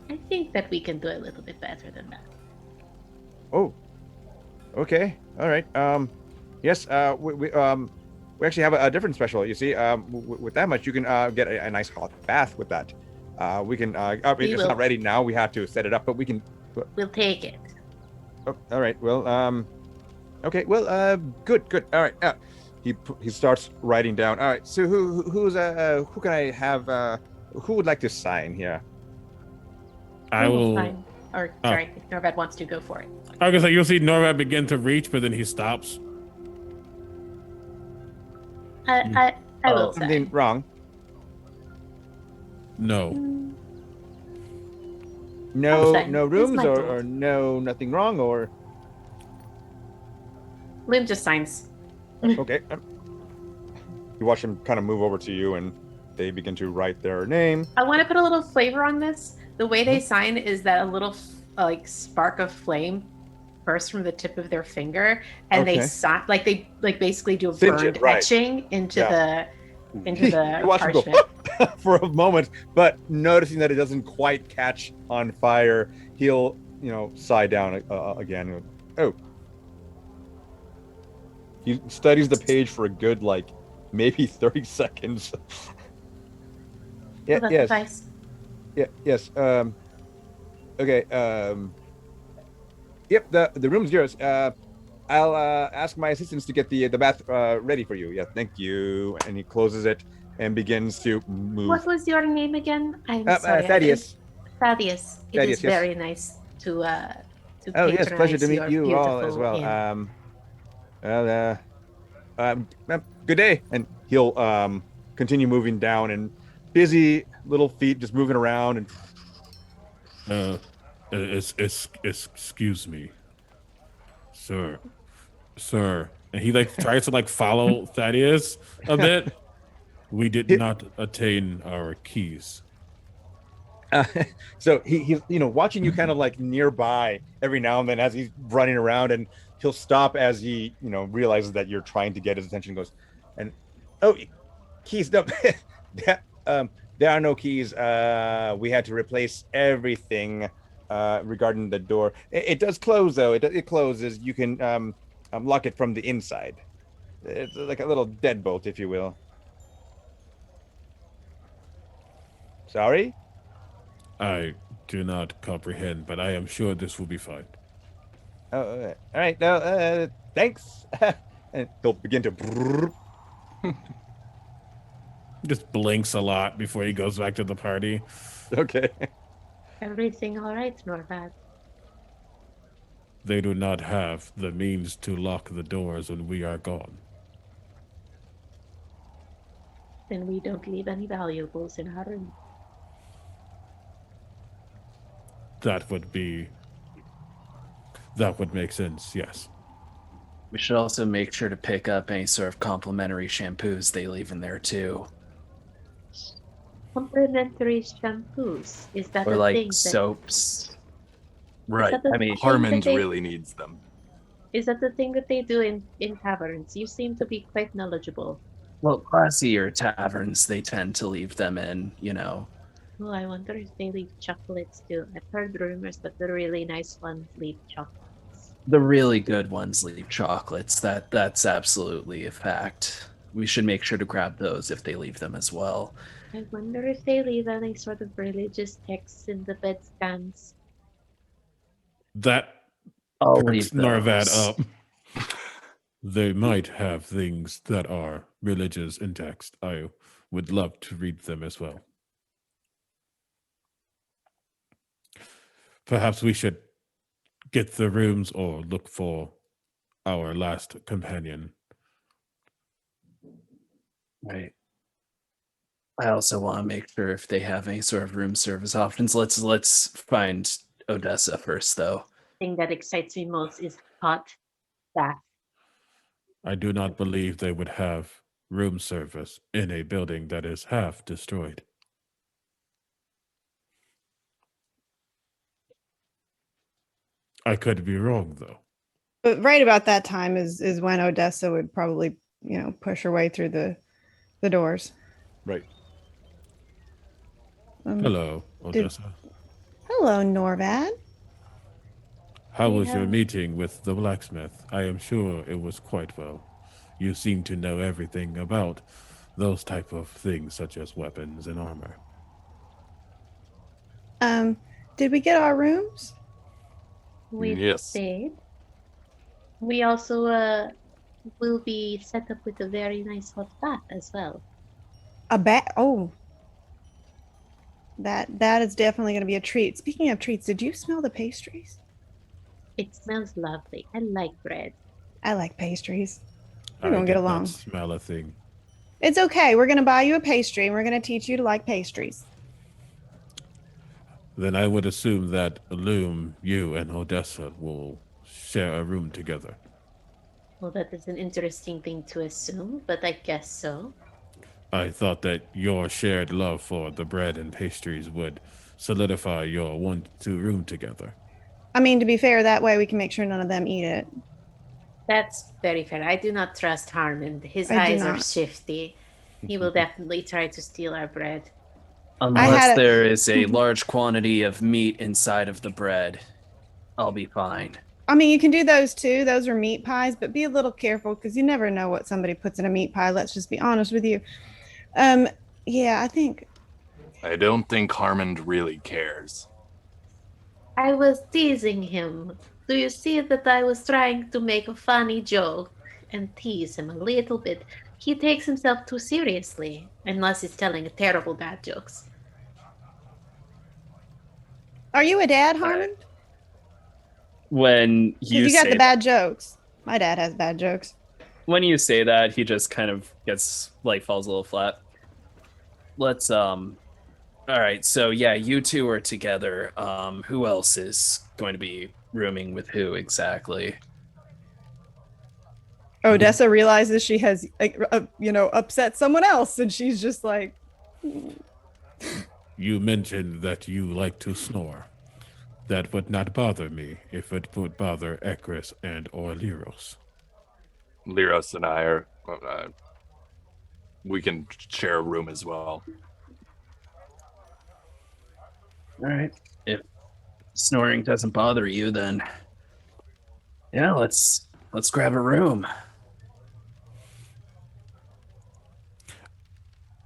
I think that we can do a little bit better than that. Oh, okay, all right. Yes, we actually have a different special. You see, with that much, you can get a nice hot bath with that. We can. It's not ready now. We have to set it up, but we can. We'll take it. Oh, all right. Well, okay. Well, good. All right. He starts writing down. All right. So who can I have? Who would like to sign here? I will. Fine. Or sorry, if Norvad wants to go for it. I guess you'll see Norvad begin to reach, but then he stops. I will say. Something wrong? No. No rooms or no nothing wrong or. Loom just signs. Okay. You watch him kind of move over to you, and they begin to write their name. I want to put a little flavor on this. The way they sign is that a little spark of flame bursts from the tip of their finger, and they sign they basically do a burned etching into the You watch him go for a moment, but noticing that it doesn't quite catch on fire, he'll sigh down again. Oh. He studies the page for a good maybe 30 seconds. Yeah, yes. Advice. Yeah. Yes. Okay. Yep. The room's yours. I'll ask my assistants to get the bath ready for you. Yeah. Thank you. And he closes it and begins to move. What was your name again? I'm sorry. Thaddeus. Thaddeus. It is very nice to. Oh yes, pleasure to meet you all as well. Inn. Good day. And he'll continue moving down, and busy little feet just moving around. And Excuse me, sir. And he like tries to like follow Thaddeus a bit. We did not attain our keys. So he's watching you kind of like nearby every now and then as he's running around, and he'll stop as he realizes that you're trying to get his attention. Goes, and keys, no, there are no keys. We had to replace everything regarding the door. It does close though. It closes. You can lock it from the inside. It's like a little deadbolt, if you will. Sorry? I do not comprehend, but I am sure this will be fine. Oh, all right. No, thanks. And he'll begin to. Just blinks a lot before he goes back to the party. Okay. Everything all right, Norvad? They do not have the means to lock the doors when we are gone. Then we don't leave any valuables in our room. That would make sense, yes. We should also make sure to pick up any sort of complimentary shampoos they leave in there too. Complimentary shampoos? Is that or a like thing? soaps. Right. I mean, Harmond really needs them. Is that the thing that they do in taverns? You seem to be quite knowledgeable. Well, classier taverns, they tend to leave them in, Well, I wonder if they leave chocolates too. I've heard rumors that the really nice ones leave chocolates. The really good ones leave chocolates. That's absolutely a fact. We should make sure to grab those if they leave them as well. I wonder if they leave any sort of religious texts in the bedstands. That I'll perks leave Norvad those. up. They might have things that are religious in text. I would love to read them as well. Perhaps we should get the rooms or look for our last companion. Right. I also want to make sure if they have any sort of room service options. Let's find Odessa first, though. The thing that excites me most is hot bath. I do not believe they would have room service in a building that is half destroyed. I could be wrong, though. But right about that time is when Odessa would probably, push her way through the doors. Right. Hello, Odessa. Hello, Norvad. How was your meeting with the blacksmith? I am sure it was quite well. You seem to know everything about those type of things, such as weapons and armor. Did we get our rooms? We Yes. did. We also will be set up with a very nice hot bath as well. A bat? Oh, that is definitely going to be a treat. Speaking of treats, did you smell the pastries? It smells lovely. I like bread. I like pastries. We're I going to get did not along. smell a thing. It's okay. We're going to buy you a pastry, and we're going to teach you to like pastries. Then I would assume that Loom, you, and Odessa will share a room together. Well, that is an interesting thing to assume, but I guess so. I thought that your shared love for the bread and pastries would solidify your 1-2 room together. I mean, to be fair, that way we can make sure none of them eat it. That's very fair. I do not trust Harmond. His I do eyes are not. shifty. He will definitely try to steal our bread. Unless there is a large quantity of meat inside of the bread, I'll be fine. I mean, you can do those too. Those are meat pies, but be a little careful because you never know what somebody puts in a meat pie. Let's just be honest with you. Yeah, I don't think Harmond really cares. I was teasing him. Do you see that I was trying to make a funny joke and tease him a little bit? He takes himself too seriously, unless he's telling terrible bad jokes. Are you a dad, Harmond? When You got say the bad jokes. My dad has bad jokes. when you say that, he just kind of gets like falls a little flat. Let's all right, so yeah, you two are together. Who else is going to be rooming with who exactly? Odessa realizes she has, upset someone else, and she's just like, You mentioned that you like to snore. That would not bother me if it would bother Ekris and or Lirros. Lirros and I are. We can share a room as well. All right. If snoring doesn't bother you, then yeah, let's grab a room.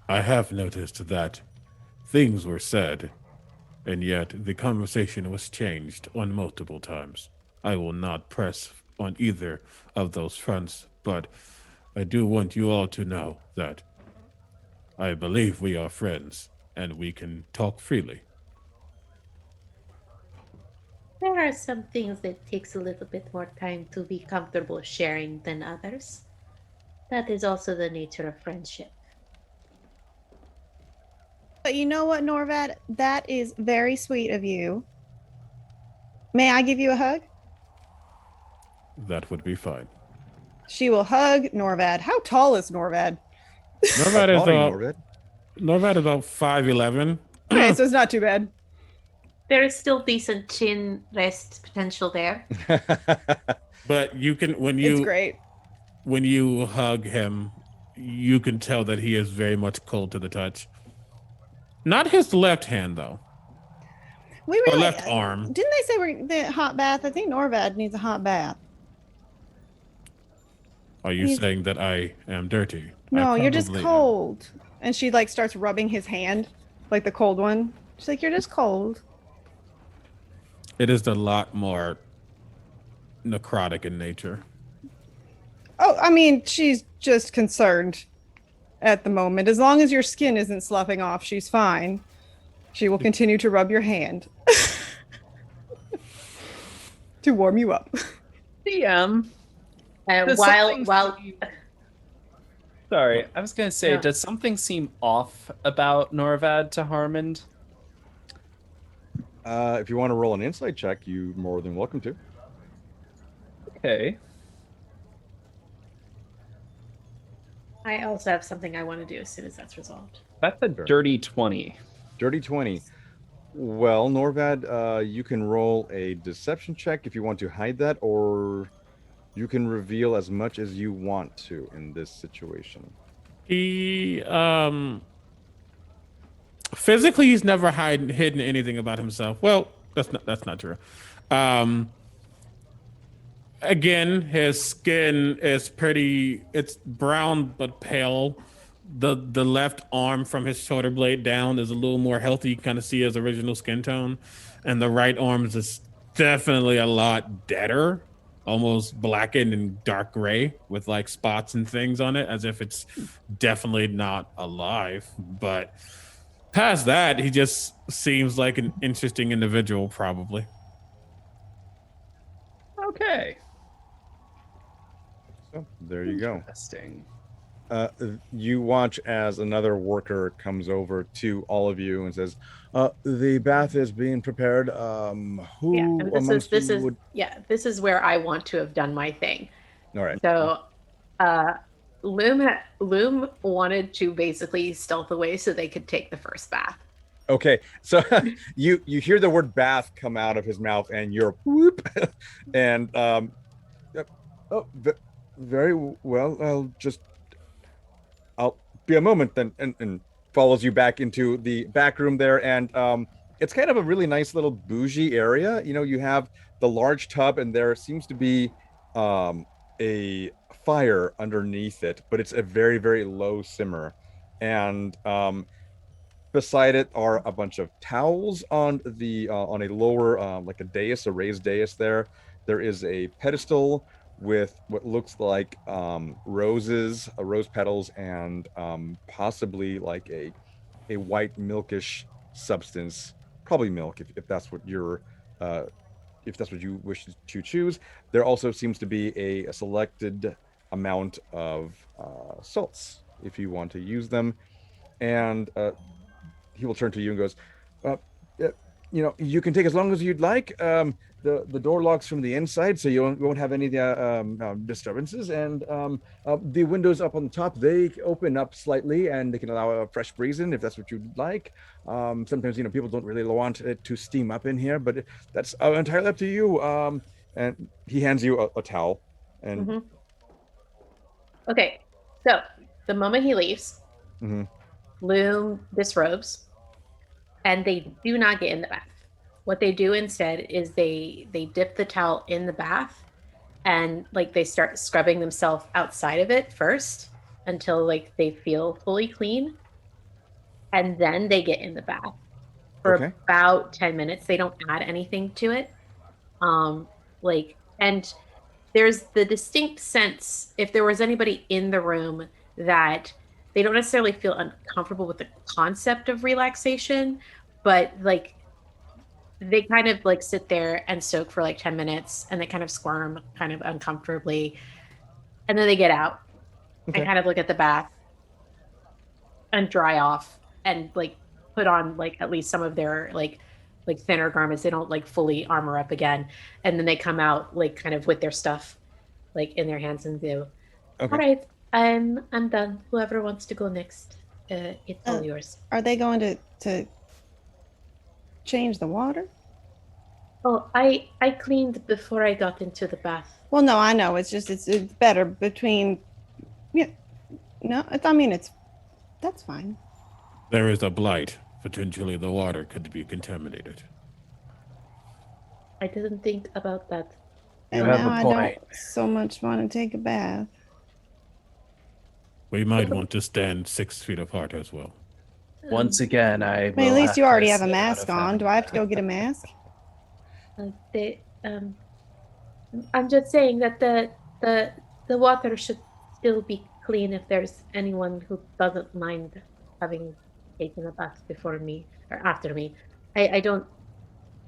I have noticed that things were said, and yet the conversation was changed on multiple times. I will not press on either of those fronts, but I do want you all to know that I believe we are friends and we can talk freely. There are some things that takes a little bit more time to be comfortable sharing than others. That is also the nature of friendship. but you know what, Norvad? That is very sweet of you. May I give you a hug? That would be fine. She will hug Norvad. How tall is Norvad? Norvad is Norvad. Norvad about 5'11". Okay, so it's not too bad. There is still decent chin rest potential there. But you can It's great. when you hug him, you can tell that he is very much cold to the touch. Not his left hand though. We Or really, left arm. Didn't they say we're the hot bath? I think Norvad needs a hot bath. Are you saying that I am dirty? No, I you're just probably am. cold. And she like starts rubbing his hand, like the cold one. She's like, you're just cold. It is a lot more necrotic in nature. Oh, I mean, she's just concerned at the moment. As long as your skin isn't sloughing off, she's fine. She will continue to rub your hand to warm you up. DM. And Does while something Sorry, I was gonna say, Yeah. does something seem off about Norvad to Harmond? If you want to roll an insight check, you're more than welcome to. Okay. I also have something I want to do as soon as that's resolved. That's a dirty 20. Dirty 20. Well, Norvad, you can roll a deception check if you want to hide that, or you can reveal as much as you want to in this situation. He physically he's never hidden anything about himself. Well, that's not true. Again, his skin is it's brown but pale. The left arm from his shoulder blade down is a little more healthy. You kind of see his original skin tone. And the right arm is definitely a lot deader, almost blackened and dark gray with like spots and things on it, as if it's definitely not alive. But past that, he just seems like an interesting individual, probably. Okay. So there you go. Interesting. You watch as another worker comes over to all of you and says, the bath is being prepared. Who Yeah, and amongst this you is would... this is where I want to have done my thing. All right. So, Loom wanted to basically stealth away so they could take the first bath. Okay, so you hear the word bath come out of his mouth, and you're whoop, and very well. I'll be a moment then, and follows you back into the back room there, and it's kind of a really nice little bougie area. You know, you have the large tub, and there seems to be a fire underneath it, but it's a very, very low simmer, and beside it are a bunch of towels on the on a lower like a dais, a raised dais. There is a pedestal with what looks like rose petals, and possibly like a white milkish substance, probably milk if that's what you're if that's what you wish to choose. There also seems to be a selected amount of salts if you want to use them. And he will turn to you and goes, you can take as long as you'd like. The door locks from the inside, so you won't have any disturbances. And the windows up on the top, they open up slightly, and they can allow a fresh breeze in if that's what you'd like. Sometimes, people don't really want it to steam up in here, but that's entirely up to you. And he hands you a towel. And Okay, so the moment he leaves, Loom disrobes, and they do not get in the bath. What they do instead is they dip the towel in the bath, and they start scrubbing themselves outside of it first until they feel fully clean, and then they get in the bath for about 10 minutes. They don't add anything to it. And there's the distinct sense, if there was anybody in the room, that they don't necessarily feel uncomfortable with the concept of relaxation, but they kind of sit there and soak for 10 minutes, and they kind of squirm kind of uncomfortably, and then they get out and kind of look at the bath and dry off and put on at least some of their thinner garments. They don't fully armor up again, and then they come out kind of with their stuff in their hands and do. All right, I'm done. Whoever wants to go next, it's all yours. Are they going to change the water? Oh, I cleaned before I got into the bath. Well, no, I know. It's just it's better between. Yeah, no, that's fine. There is a blight. Potentially, the water could be contaminated. I didn't think about that. And now I don't so much want to take a bath. We might want to stand 6 feet apart as well. Once again, at least you already have a mask on. Do I have to go get a mask? I'm just saying that the water should still be clean if there's anyone who doesn't mind having taken a bath before me or after me. I don't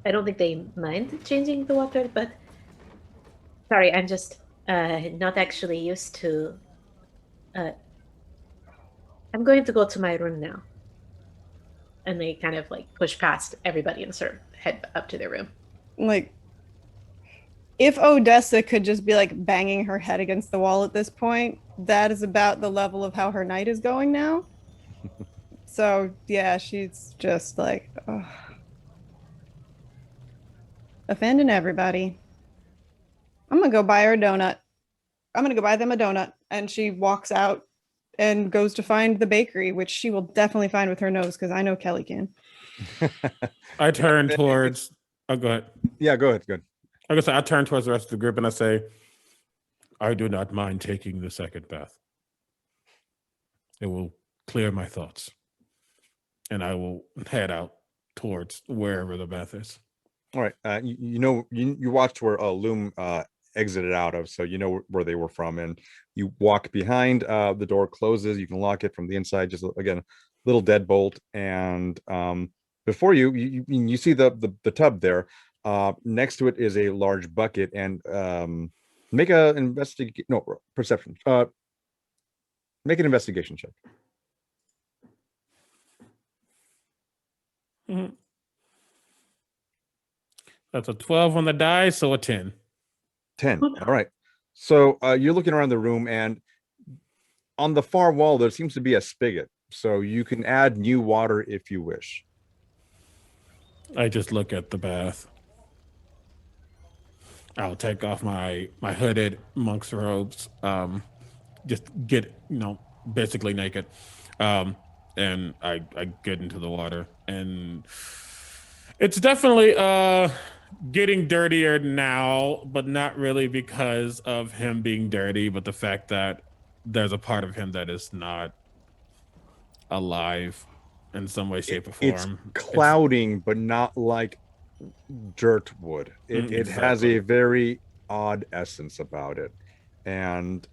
think they mind changing the water, but sorry, I'm just not actually used to. I'm going to go to my room now. And they kind of push past everybody and sort of head up to their room. If Odessa could just be banging her head against the wall at this point, that is about the level of how her night is going now. So yeah, she's just offending everybody. I'm gonna go buy her a donut. I'm gonna go buy them a donut. And she walks out and goes to find the bakery, which she will definitely find with her nose, because I know Kelli can. I turn towards. Oh, go ahead. Yeah, go ahead. Good. I guess I turn towards the rest of the group and I say, I do not mind taking the second bath. It will clear my thoughts. And I will head out towards wherever the bath is. All right. You watched where Loom exited out of, so you know where they were from, and you walk behind. The door closes. You can lock it from the inside. Just again, little deadbolt, and before you see the tub there. Next to it is a large bucket, and make an perception. Make an investigation check. Mm-hmm. That's a 12 on the die, so a 10. 10. All right. So you're looking around the room, and on the far wall there seems to be a spigot, so you can add new water if you wish. I just look at the bath. I'll take off my hooded monk's robes, just get basically naked, and I get into the water, and it's definitely getting dirtier now, but not really because of him being dirty, but the fact that there's a part of him that is not alive in some way, shape, or form. It's clouding, but not like dirt would. It has a very odd essence about it. And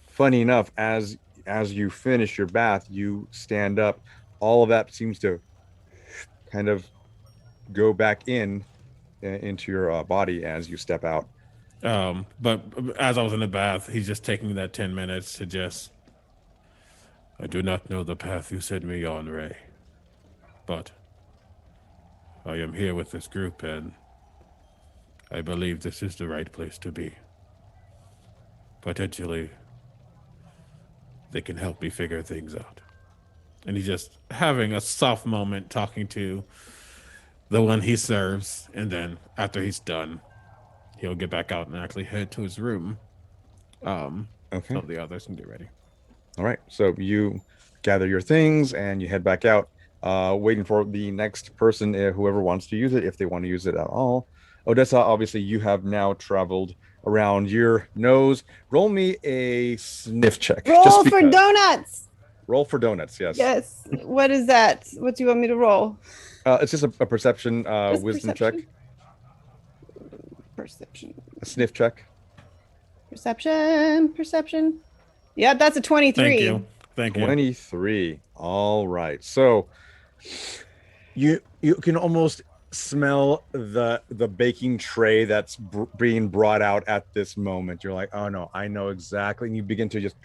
funny enough, as you finish your bath, you stand up, all of that seems to kind of go back into your body as you step out. But as I was in the bath, he's just taking that 10 minutes to just. I do not know the path you sent me on, Ray, but I am here with this group, and I believe this is the right place to be. Potentially, they can help me figure things out. And he's just having a soft moment talking to the one he serves, and then after he's done, he'll get back out and actually head to his room. Okay. So the others can get ready. All right. So you gather your things and you head back out, waiting for the next person, whoever wants to use it, if they want to use it at all. Odessa, obviously, you have now traveled around your nose. Roll me a sniff check. Roll for donuts. Roll for donuts, yes. Yes. What is that? What do you want me to roll? It's just a perception, Just wisdom perception? check. Perception. A sniff check. Perception. Yeah, that's a 23. Thank you. 23. All right. So you can almost smell the baking tray that's being brought out at this moment. You're like, oh no, I know exactly. And you begin to just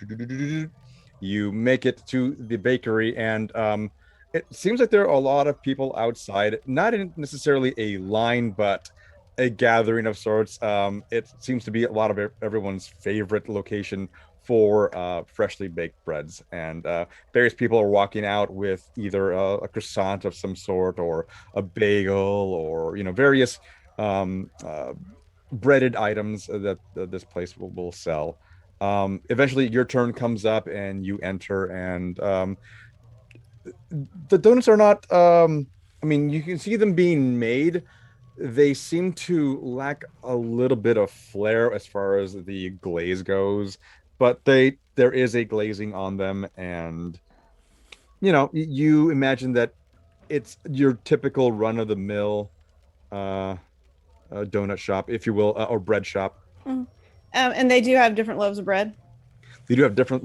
you make it to the bakery, and it seems like there are a lot of people outside, not in necessarily a line, but a gathering of sorts. It seems to be a lot of everyone's favorite location for freshly baked breads, and various people are walking out with either a croissant of some sort or a bagel, or various breaded items that this place will sell. Eventually your turn comes up and you enter, and the donuts are not you can see them being made. They seem to lack a little bit of flair as far as the glaze goes, but there is a glazing on them, and you imagine that it's your typical run-of-the-mill donut shop, if you will, or bread shop. And they do have different loaves of bread. They do have different,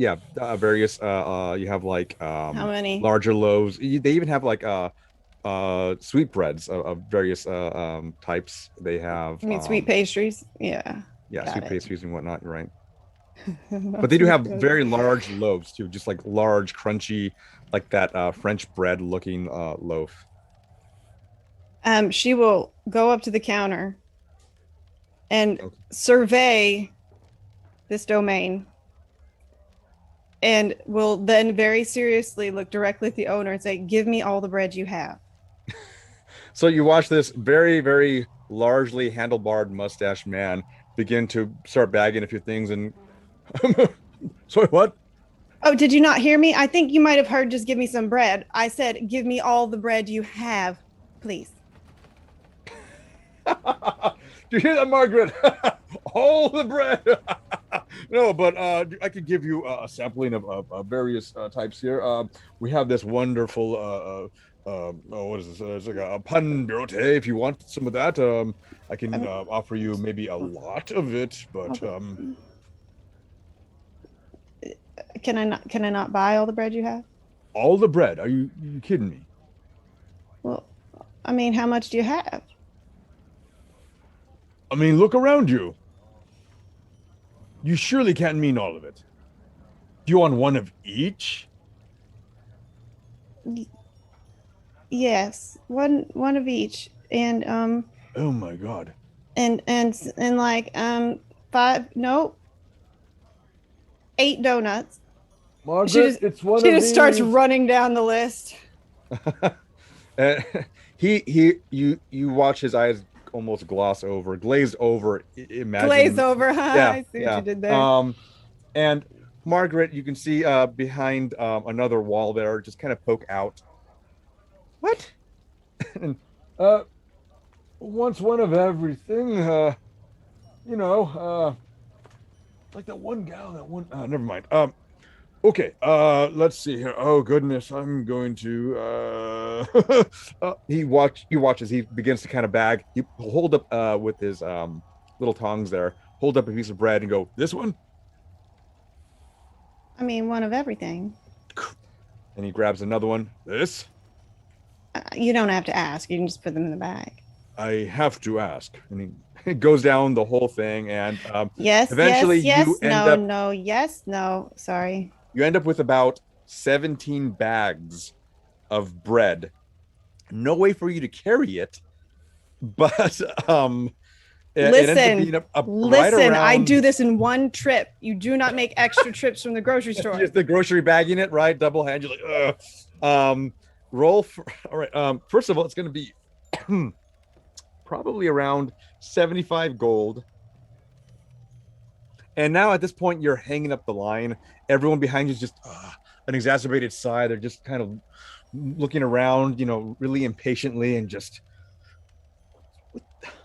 various. You have like How many? larger loaves. They even have like sweet breads of various types. They have. You mean sweet pastries? Yeah. Yeah, Got sweet it. pastries and whatnot. You're right. But they do have very large loaves too, just like large, crunchy, like that French bread looking loaf. She will go up to the counter and survey this domain, and will then very seriously look directly at the owner and say, "Give me all the bread you have." So you watch this very, very largely handlebarred mustache man begin to start bagging a few things, and sorry, what? Oh, did you not hear me? I think you might have heard, just give me some bread. I said, give me all the bread you have, please. Do you hear that, Margaret? All the bread. No, but I could give you a sampling of various types here. We have this wonderful, what is this? It's like a pan brioche. If you want some of that, I can offer you maybe a lot of it, but Can I not buy all the bread you have? all the bread? Are you kidding me? Well, I mean, how much do you have? I mean, look around you. You surely can't mean all of it. Do you want one of each? Yes, one of each, and Oh my God. and like 8 donuts. Margaret, it's one She of just starts these. running down the list. You watch his eyes almost glaze over. Imagine. Glaze over, huh? Yeah, I see yeah. what you did there. And Margaret, you can see behind another wall there, just kind of poke out. What? And, wants one of everything. Like that one gal, never mind. Okay, let's see here. Oh goodness, I'm going to you watch as he begins to kind of bag. He hold up with his little tongs there, hold up a piece of bread and go, "This one?" I mean, one of everything. And he grabs another one. "This?" You don't have to ask. You can just put them in the bag. "I have to ask." And it goes down the whole thing, and Yes, eventually yes, you yes, end no, up no, yes, no. Sorry. you end up with about 17 bags of bread. No way for you to carry it, but it ends up being right Listen, I around do this in one trip. You do not make extra trips from the grocery store. just the grocery bagging it, right? Double hand. You're like, ugh. Roll for all right. First of all, it's going to be probably around 75 gold. And now at this point, you're hanging up the line. Everyone behind you is just an exacerbated sigh. They're just kind of looking around, really impatiently, and just,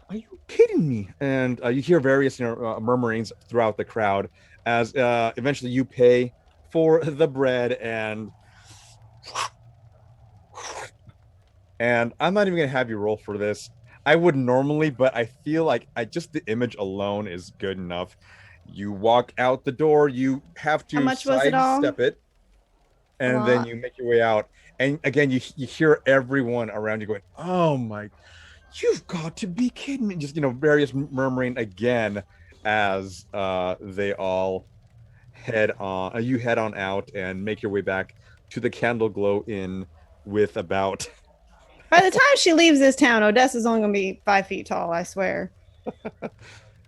are you kidding me? And you hear various murmurings throughout the crowd as eventually you pay for the bread, and I'm not even gonna have you roll for this. I would normally, but I feel like the image alone is good enough. You walk out the door, you have to How much was it all? sidestep it, and then you make your way out. And again, you hear everyone around you going, "Oh my, you've got to be kidding me!" Just various murmuring again as they all head on out and make your way back to the Candle Glow Inn with about. By the time she leaves this town, Odessa's only going to be 5 feet tall, I swear.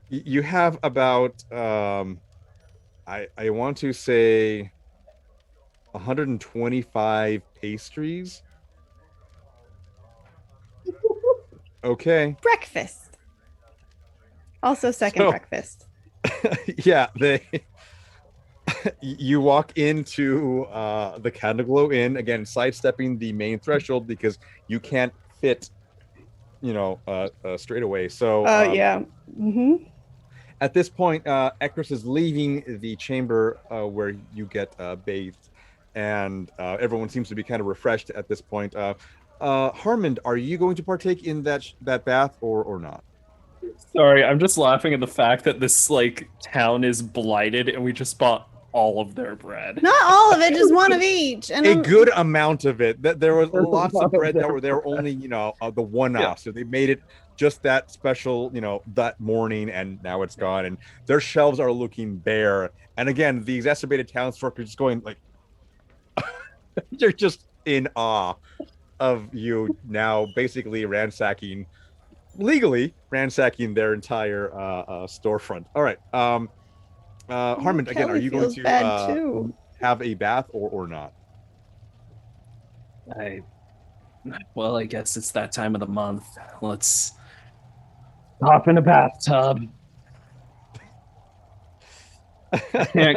You have about, I want to say 125 pastries. Okay. Breakfast. Also second breakfast. Yeah, you walk into the Candle Inn, again, sidestepping the main threshold because you can't fit, straight away. So yeah. Mm-hmm. At this point, Ekris is leaving the chamber where you get bathed, and everyone seems to be kind of refreshed at this point. Harmond, are you going to partake in that bath or not? Sorry, I'm just laughing at the fact that this town is blighted and we just bought all of their bread. Not all of it, just one of each. And a good amount of it. There was lots of bread that were only, the one-off. So they made it just that special, that morning, and now it's gone. And their shelves are looking bare. And again, the exacerbated townsfolk are just going like, they're just in awe of you now, basically legally ransacking their entire storefront. All right. Harmond, again, are you going to have a bath or not? I guess it's that time of the month. Let's hop in a bathtub.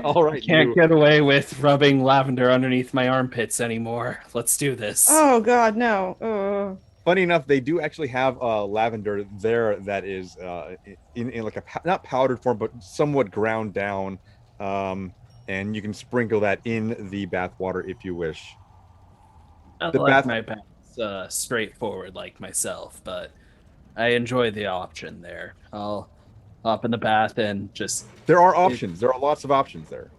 All right, can't get away with rubbing lavender underneath my armpits anymore. Let's do this. Oh God, no. Funny enough, they do actually have lavender there that is in like not powdered form, but somewhat ground down, and you can sprinkle that in the bath water if you wish. My bath's straightforward like myself, but I enjoy the option there. I'll hop in the bath and just... There are options. There are lots of options there.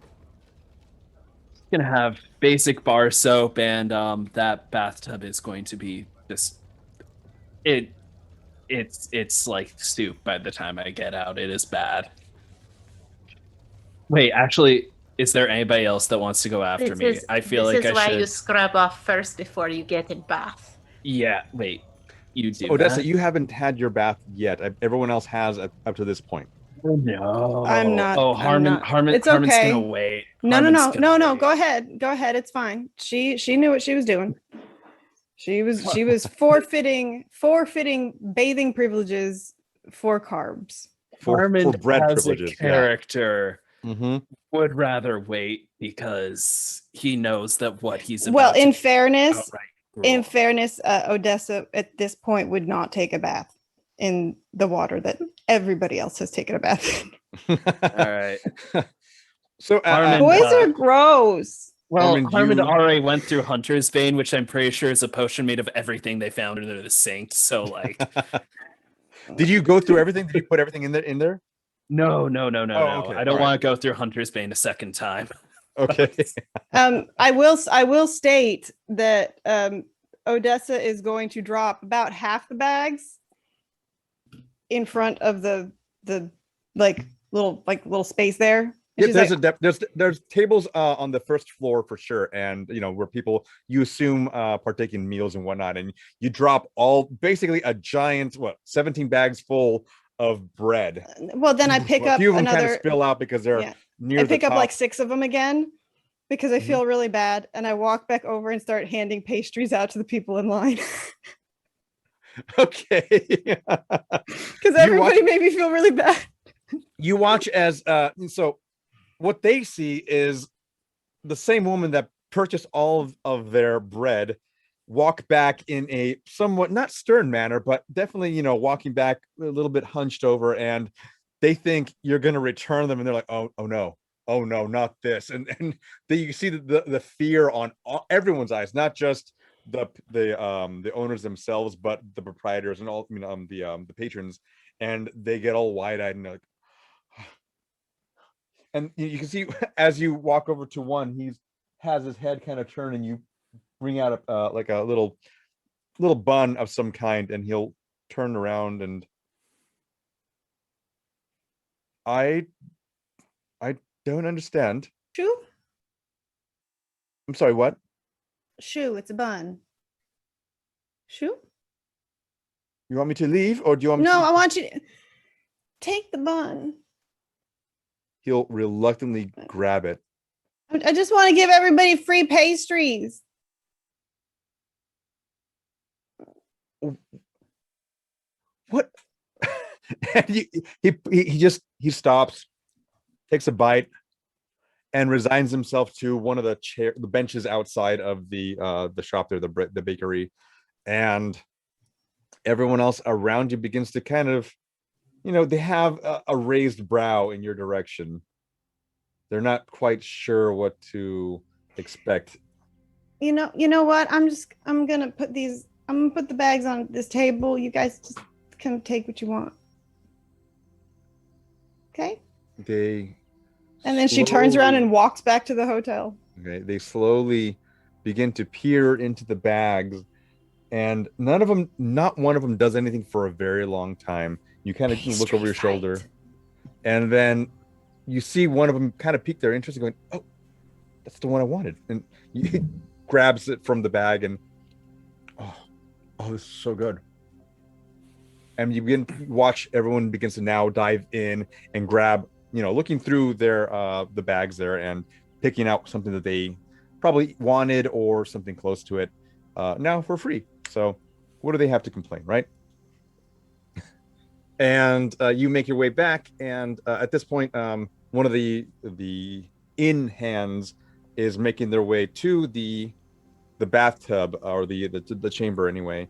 Gonna have basic bar soap, and that bathtub is going to be just... It's like soup by the time I get out. It is bad. Wait, actually, is there anybody else that wants to go after me? I feel like I should. This is why you scrub off first before you get in bath. Yeah, wait. You do. Odessa, you haven't had your bath yet. Everyone else has up to this point. No, I'm not. Oh, Harmond. It's Harmond's okay. gonna wait. No. Go ahead. It's fine. She knew what she was doing. She was forfeiting bathing privileges for carbs. Harmond for bread as privileges, a character Mm-hmm. would rather wait because he knows that what he's about. Well, in to fairness, outright Odessa at this point would not take a bath in the water that everybody else has taken a bath in. All right. So boys are gross. Well, Harmond already went through Hunter's Bane, which I'm pretty sure is a potion made of everything they found under the sink. So, like, did you go through everything? Did you put everything in there? No. Okay. I don't want to go through Hunter's Bane a second time. Okay. I will state that Odessa is going to drop about half the bags in front of the like little space there. And Yeah, she's there's like, there's tables on the first floor for sure, and where people you assume partake in meals and whatnot, and you drop basically a giant 17 bags full of bread. well, then I pick A up few of them kind of another. spill out because they're Yeah, near I the pick up top. like 6 of them again because I Mhm. feel really bad, and I walk back over and start handing pastries out to the people in line Okay. because everybody made me feel really bad. You watch as so what they see is the same woman that purchased all of their bread walk back in a somewhat not stern manner, but definitely, walking back a little bit hunched over, and they think you're going to return them, and they're like, oh no, not this. And you see the fear on everyone's eyes, not just the owners themselves, but the proprietors and all, the patrons, and they get all wide-eyed and they're like, and you can see as you walk over to one, he's has his head kind of turned, and you bring out like a little bun of some kind, and he'll turn around, and I don't understand. Shoe, I'm sorry, what? shoe, it's a bun. Shoe? You want me to leave, or do you want me No, to? I want you to take the bun. He'll reluctantly grab it. I just want to give everybody free pastries. What? And he stops, takes a bite, and resigns himself to one of the benches outside of the shop there, the bakery, and everyone else around you begins to kind of, they have a raised brow in your direction. They're not quite sure what to expect. You know what? I'm gonna put the bags on this table. You guys just kind of take what you want. Okay? And then she turns around and walks back to the hotel. Okay, they slowly begin to peer into the bags, and not one of them does anything for a very long time. You kind of look over your shoulder, and then you see one of them kind of pique their interest and going, oh, that's the one I wanted. And he grabs it from the bag, and oh, this is so good. And you begin to watch everyone begins to now dive in and grab, looking through their the bags there and picking out something that they probably wanted or something close to it now for free. So what do they have to complain, right? And you make your way back, and at this point, one of the inn hands is making their way to the bathtub, or the chamber anyway,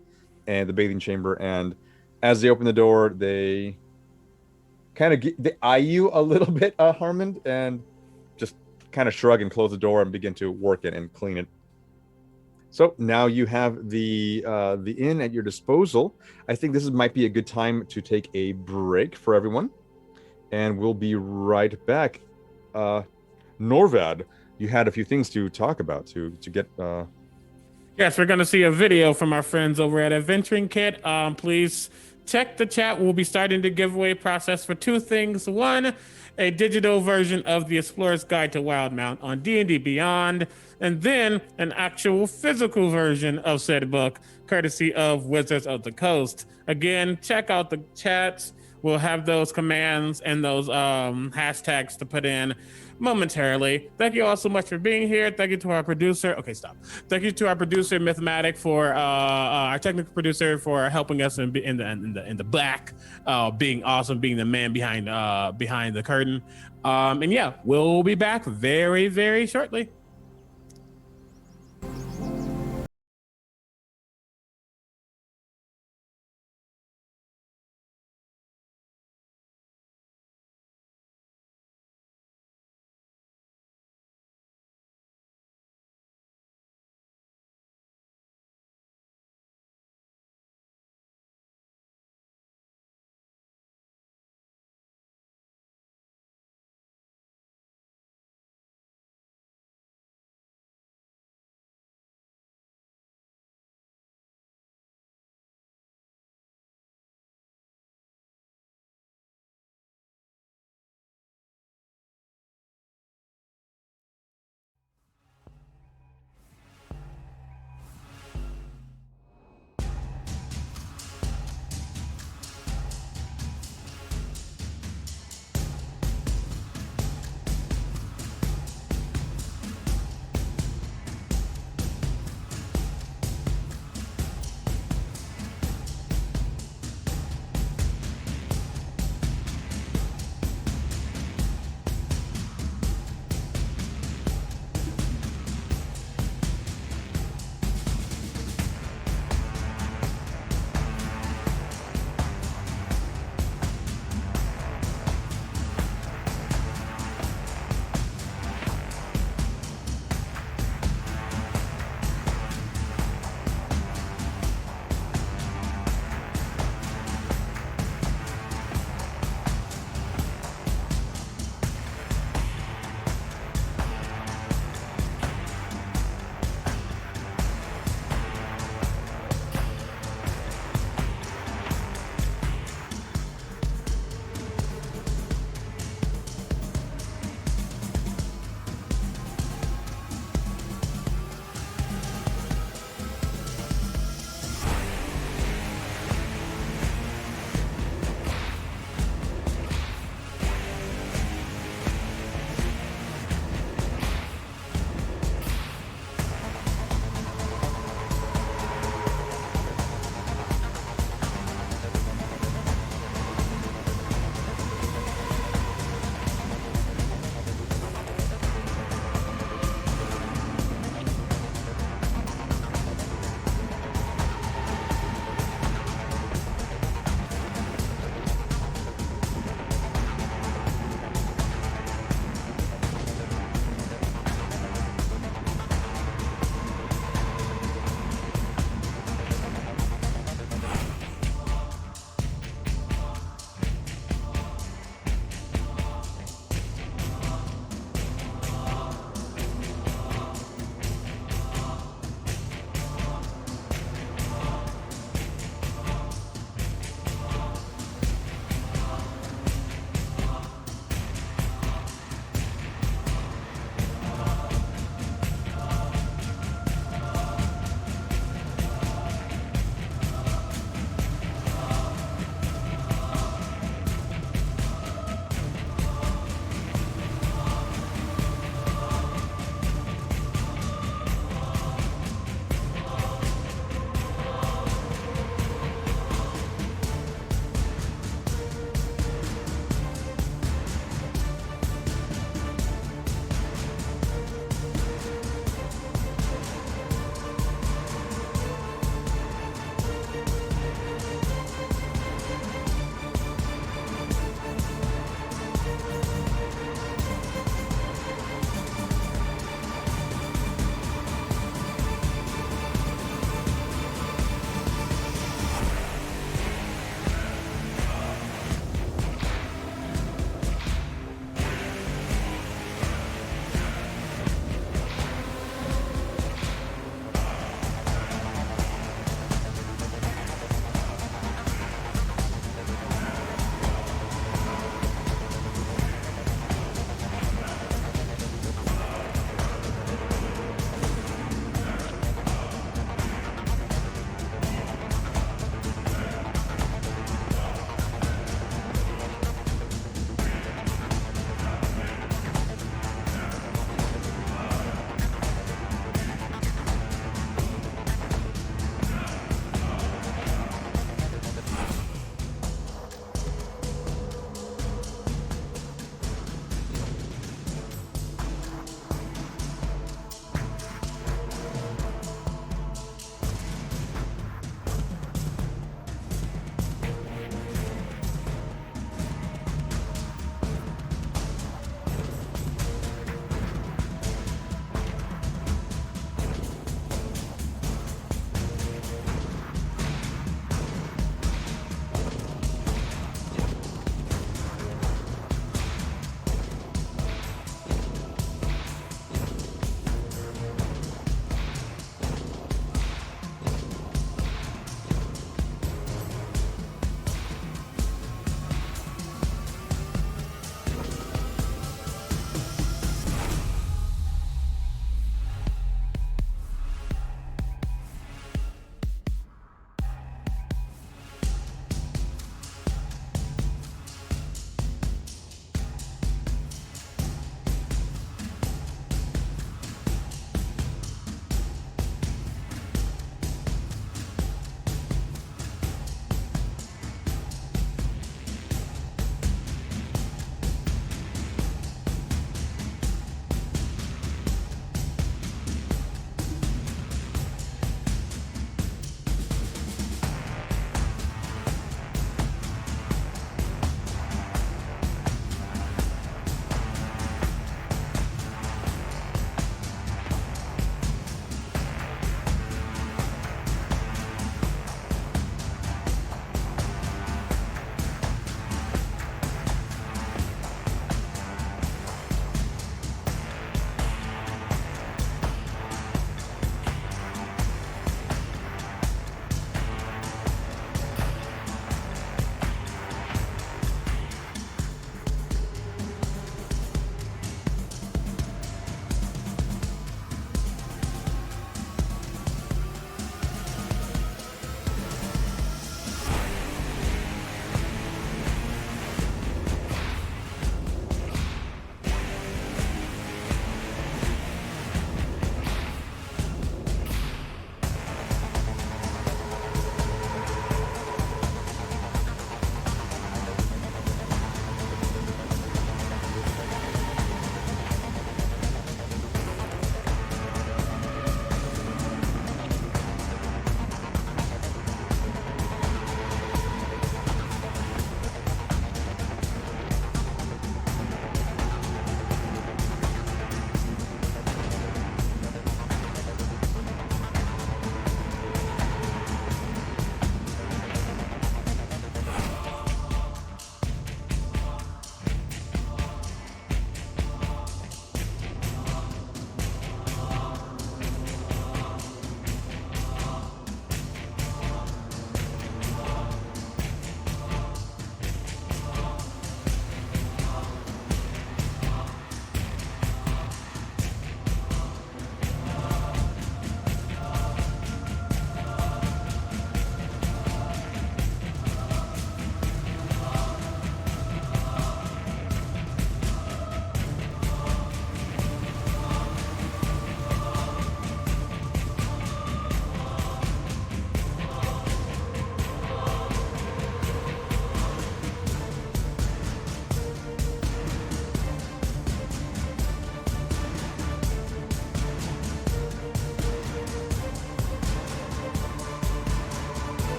and the bathing chamber. And as they open the door, they kind of they eye you a little bit, Harmond, and just kind of shrug and close the door and begin to work it and clean it. So now you have the inn at your disposal. I think this might be a good time to take a break for everyone, and we'll be right back. Norvad, you had a few things to talk about to get. Yes, we're going to see a video from our friends over at Adventuring Kit. Please check the chat. We'll be starting the giveaway process for 2 things. 1, a digital version of the Explorer's Guide to Wildemount on D&D Beyond, and then an actual physical version of said book, courtesy of Wizards of the Coast. Again, check out the chats. We'll have those commands and those hashtags to put in momentarily. Thank you all so much for being here. Thank you to our producer. Okay, stop. Thank you to our producer, Mythmatic, for our technical producer, for helping us in the back, being awesome, being the man behind the curtain. And yeah, we'll be back very, very shortly.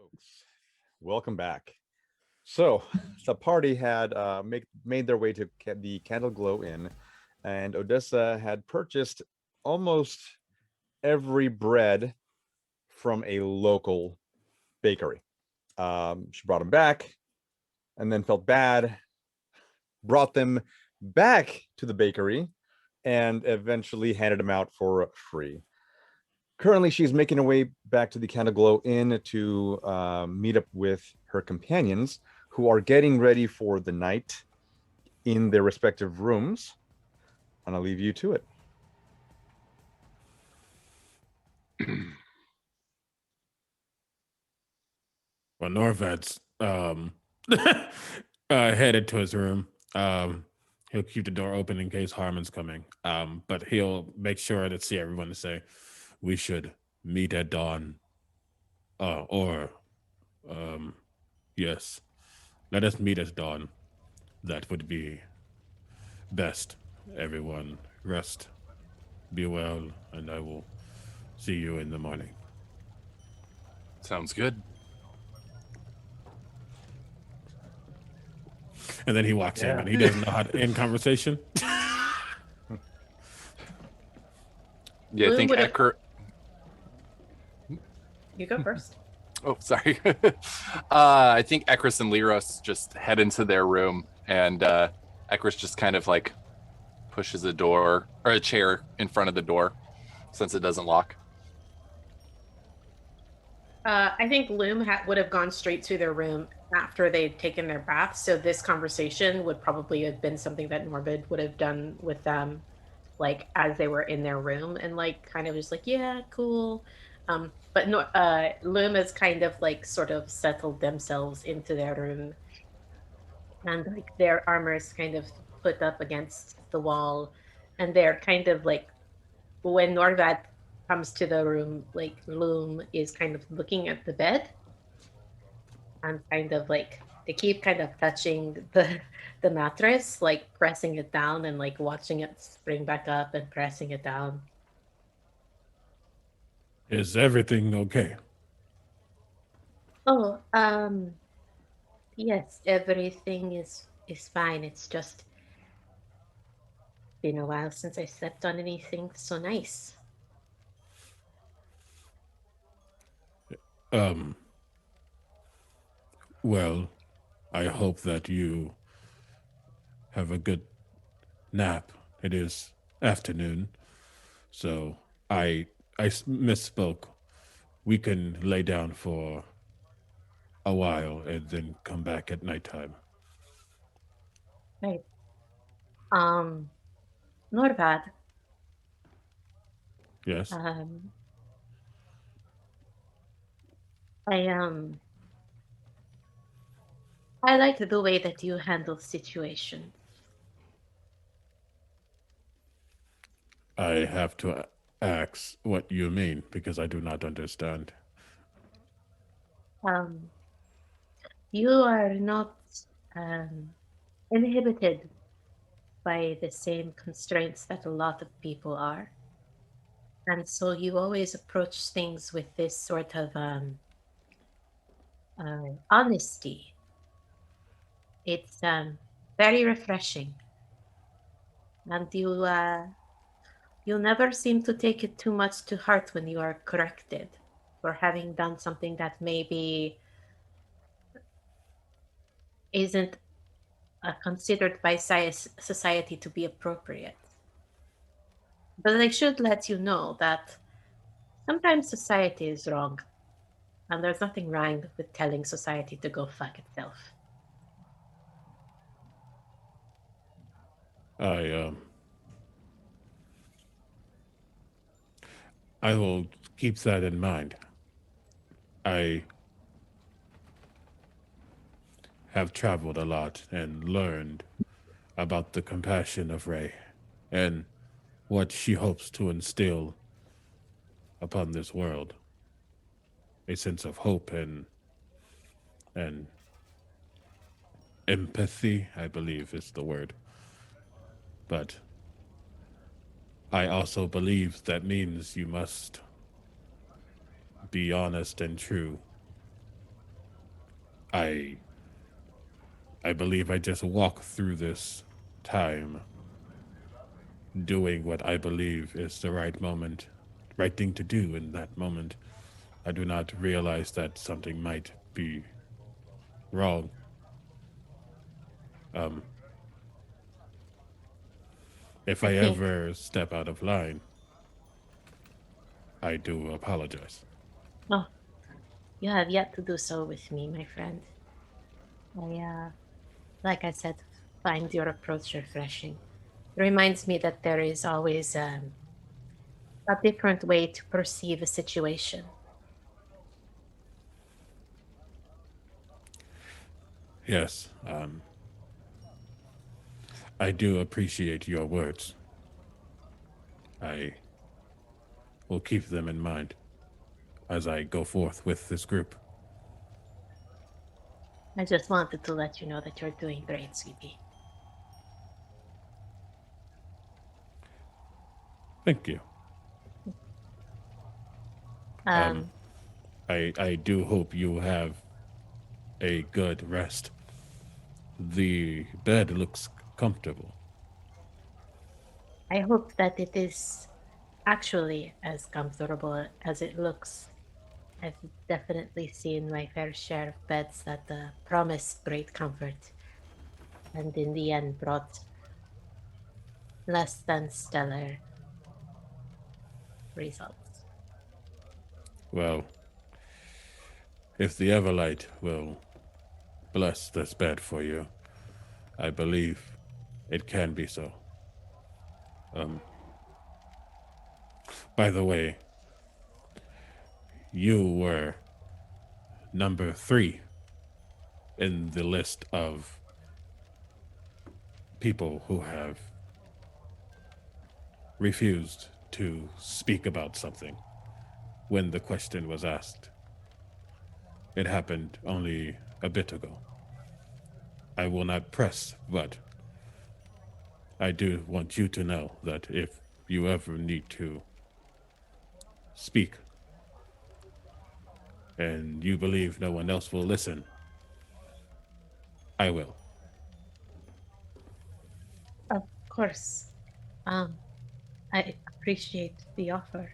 Folks, welcome back. So the party had made their way to the Candle Glow Inn, and Odessa had purchased almost every bread from a local bakery. She brought them back and then felt bad, brought them back to the bakery, and eventually handed them out for free. Currently, she's making her way back to the Candle Glow Inn to meet up with her companions, who are getting ready for the night in their respective rooms. And I'll leave you to it. Well, Norvad's headed to his room. He'll keep the door open in case Harmon's coming. But he'll make sure to see everyone to say, we should meet at dawn. Yes, let us meet at dawn. That would be best. Everyone, rest, be well, and I will see you in the morning. Sounds good. And then he walks in, and he doesn't know how to end conversation. Yeah, I think Ekris. You go first. Oh, sorry. I think Ekris and Lirros just head into their room, and Ekris just kind of like pushes a door or a chair in front of the door since it doesn't lock. I think Loom would have gone straight to their room after they'd taken their bath. So this conversation would probably have been something that Norvad would have done with them, like as they were in their room, and like kind of just like, yeah, cool. But no, Loom has kind of like sort of settled themselves into their room, and like their armor is kind of put up against the wall, and they're kind of like, when Norvad comes to the room, like Loom is kind of looking at the bed, and kind of like they keep kind of touching the mattress, like pressing it down and like watching it spring back up and pressing it down. Is everything okay? Oh, yes, everything is fine. It's just been a while since I slept on anything so nice. Well, I hope that you have a good nap. It is afternoon, so I misspoke. We can lay down for a while and then come back at nighttime. Right. Norvad. Yes. I like the way that you handle situations. I have to ask what you mean because I do not understand. You are not inhibited by the same constraints that a lot of people are. And so you always approach things with this sort of honesty. It's very refreshing. And you never seem to take it too much to heart when you are corrected for having done something that maybe isn't considered by society to be appropriate. But I should let you know that sometimes society is wrong, and there's nothing wrong with telling society to go fuck itself. I will keep that in mind. I have traveled a lot and learned about the compassion of Ray and what she hopes to instill upon this world. A sense of hope and empathy, I believe is the word. But I also believe that means you must be honest and true I believe I just walk through this time doing what I believe is the right thing to do in that moment. I do not realize that something might be wrong. If I I think- ever step out of line, I do apologize. Oh, you have yet to do so with me, my friend. Like I said, find your approach refreshing. It reminds me that there is always a different way to perceive a situation. Yes, I do appreciate your words. I will keep them in mind as I go forth with this group. I just wanted to let you know that you're doing great, sweetie. Thank you. I do hope you have a good rest. The bed looks comfortable. I hope that it is actually as comfortable as it looks. I've definitely seen my fair share of beds that promised great comfort and in the end brought less than stellar results. Well, if the Everlight will bless this bed for you, I believe it can be so. By the way, you were number 3 in the list of people who have refused to speak about something when the question was asked. It happened only a bit ago. I will not press, but I do want you to know that if you ever need to speak and you believe no one else will listen, I will. Of course. I appreciate the offer.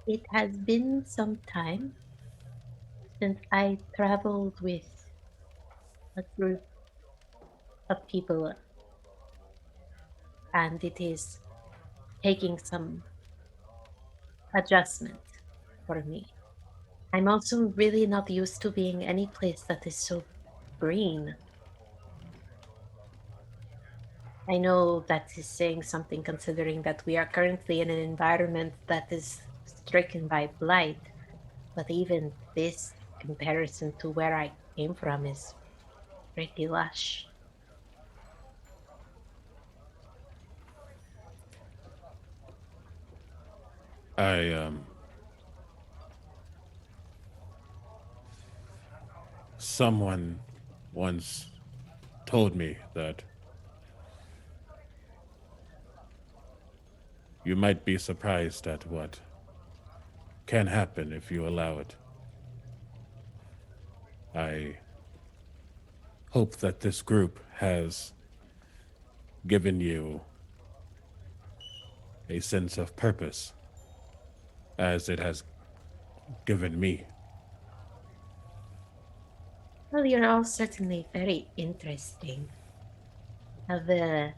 It has been some time since I traveled with a group of people, and it is taking some adjustment for me. I'm also really not used to being any place that is so green. I know that is saying something considering that we are currently in an environment that is stricken by blight, but even this comparison to where I came from is pretty lush. Someone once told me that you might be surprised at what can happen if you allow it. I hope that this group has given you a sense of purpose as it has given me. Well, you're all certainly very interesting. Have the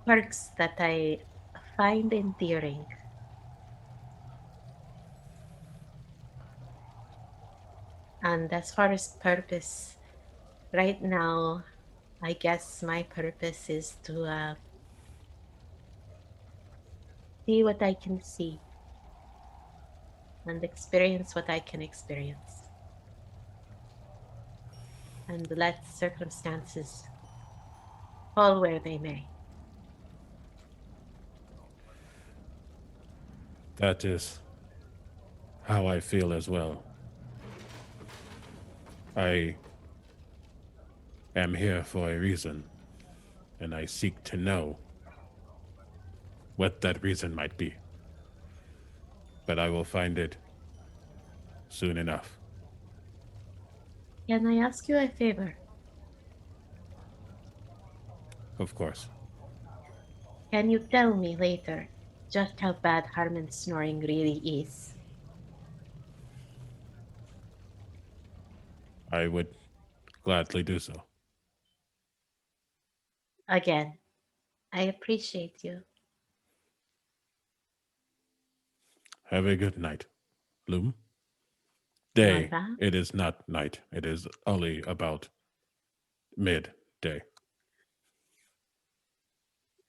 quirks that I find endearing. And as far as purpose, right now, I guess my purpose is to see what I can see and experience what I can experience. And let circumstances fall where they may. That is how I feel as well. I am here for a reason, and I seek to know what that reason might be. but I will find it soon enough. Can I ask you a favor? Of course. Can you tell me later just how bad Harmond's snoring really is? I would gladly do so. Again, I appreciate you. Have a good night, Loom. Day. Norvad? It is not night. It is only about midday.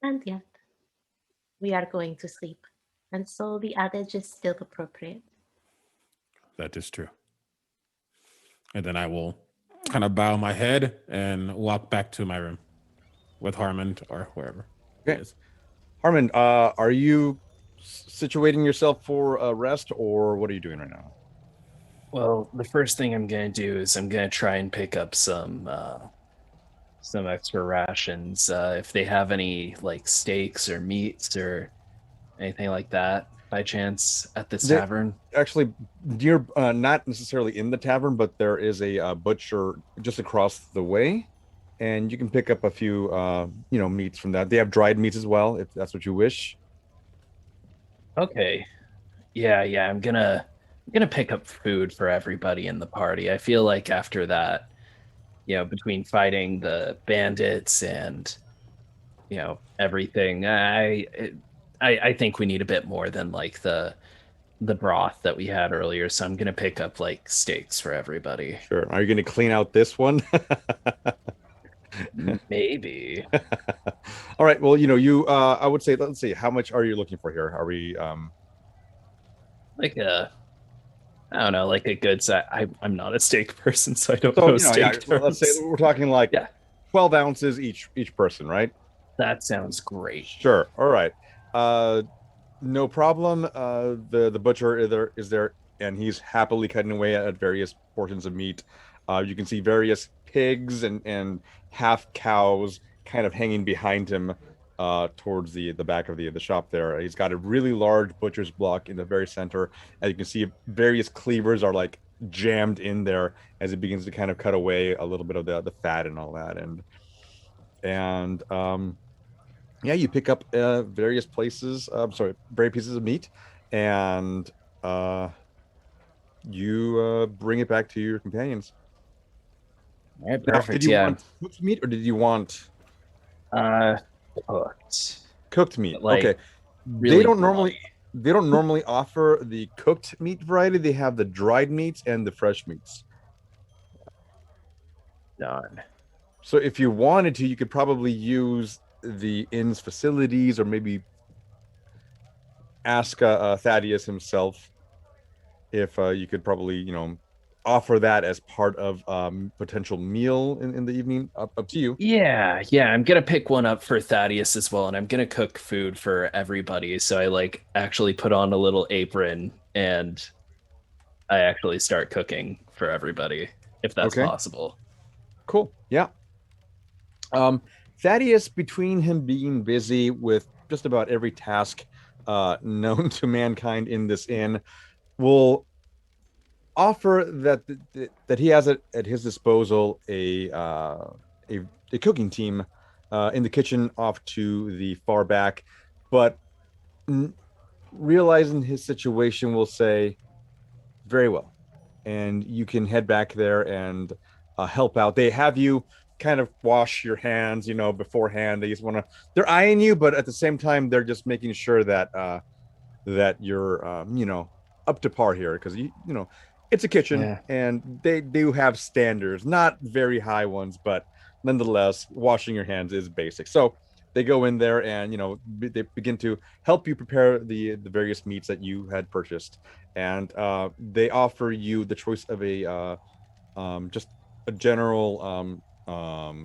And yet, we are going to sleep, and so the adage is still appropriate. That is true. And then I will kind of bow my head and walk back to my room with Harmond or wherever. Okay. It is. Harmond, are you situating yourself for rest, or what are you doing right now? Well, the first thing I'm gonna do is I'm gonna try and pick up some extra rations. If they have any like steaks or meats or anything like that by chance at this tavern. Actually, near, not necessarily in the tavern, but there is a butcher just across the way, and you can pick up a few, meats from that. They have dried meats as well, if that's what you wish. Okay. Yeah, I'm gonna pick up food for everybody in the party. I feel like after that, between fighting the bandits and everything, I think we need a bit more than like the broth that we had earlier. So I'm gonna pick up like steaks for everybody. Sure. Are you going to clean out this one? Maybe. All right. Well, I would say, let's see, how much are you looking for here? Are we I don't know, like a good size. I'm not a steak person, so I don't know steak terms. Let's say we're talking 12 ounces each person, right? That sounds great. Sure. All right. No problem. The butcher is there, and he's happily cutting away at various portions of meat. You can see various pigs and half cows kind of hanging behind him towards the back of the shop there. He's got a really large butcher's block in the very center. As you can see, various cleavers are like jammed in there as it begins to kind of cut away a little bit of the fat and all that. And you pick up various pieces of meat, and you bring it back to your companions. All right, Now, perfect. did you want cooked meat, or did you want cooked meat? Okay. Really they don't normally offer the cooked meat variety. They have the dried meats and the fresh meats. Done. So if you wanted to, you could probably use the inn's facilities, or maybe ask Thaddeus himself if you could probably offer that as part of potential meal in the evening. Up to you. Yeah, I'm gonna pick one up for Thaddeus as well, and I'm gonna cook food for everybody. So I actually put on a little apron and I actually start cooking for everybody, if that's possible. Cool. Yeah. Thaddeus, between him being busy with just about every task known to mankind in this inn, will offer that he has at his disposal a cooking team in the kitchen off to the far back, but realizing his situation, will say, very well, and you can head back there and help out. They have you kind of wash your hands beforehand. They just they're eyeing you, but at the same time they're just making sure that you're up to par here, because it's a kitchen, and they do have standards, not very high ones, but nonetheless, washing your hands is basic. So they go in there and they begin to help you prepare the various meats that you had purchased, and they offer you the choice of just a general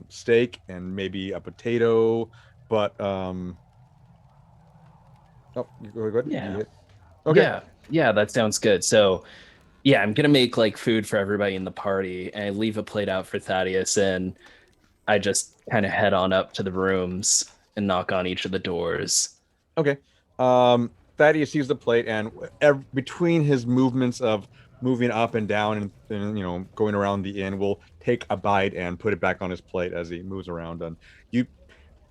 steak and maybe a potato, but go ahead. Okay. Yeah, that sounds good. So I'm gonna make food for everybody in the party, and I leave a plate out for Thaddeus, and I just kind of head on up to the rooms and knock on each of the doors. Okay. Thaddeus sees the plate, and between his movements of moving up and down and going around the inn, will take a bite and put it back on his plate as he moves around. And you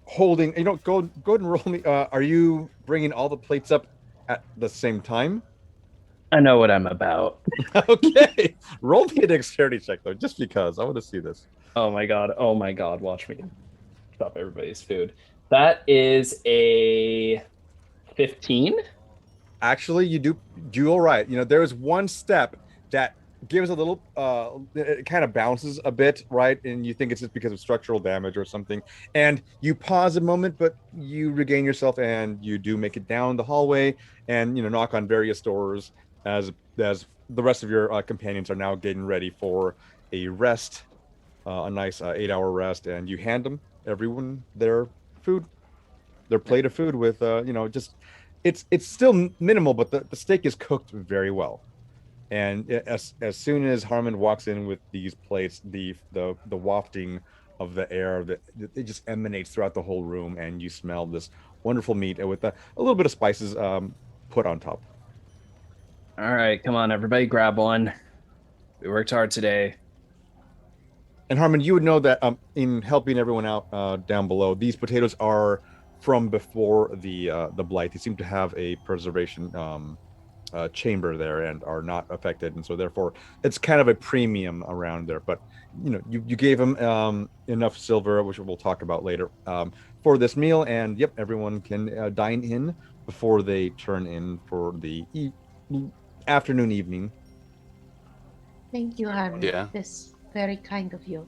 holding, go ahead and roll me. Are you bringing all the plates up at the same time? I know what I'm about. Okay, roll me a dexterity check though, just because I want to see this. Oh my god! Watch me stop everybody's food. That is a 15. Actually, you do all right. There's one step that gives a little it kind of bounces a bit, right? And you think it's just because of structural damage or something. And you pause a moment, but you regain yourself and you do make it down the hallway and knock on various doors as the rest of your companions are now getting ready for a rest, a nice 8-hour rest, and you hand them everyone their food, their plate of food with just it's still minimal, but the steak is cooked very well. And as soon as Harmond walks in with these plates, the wafting of the air that it just emanates throughout the whole room, and you smell this wonderful meat with a little bit of spices put on top. All right, come on, everybody, grab one. We worked hard today. And Harmond, you would know that in helping everyone out down below, these potatoes are from before the blight. They seem to have a preservation chamber there and are not affected, and so therefore it's kind of a premium around there. But you gave them enough silver, which we'll talk about later, for this meal, and yep, everyone can dine in before they turn in for the afternoon, evening. Thank you, Harmond. Yeah. That's very kind of you.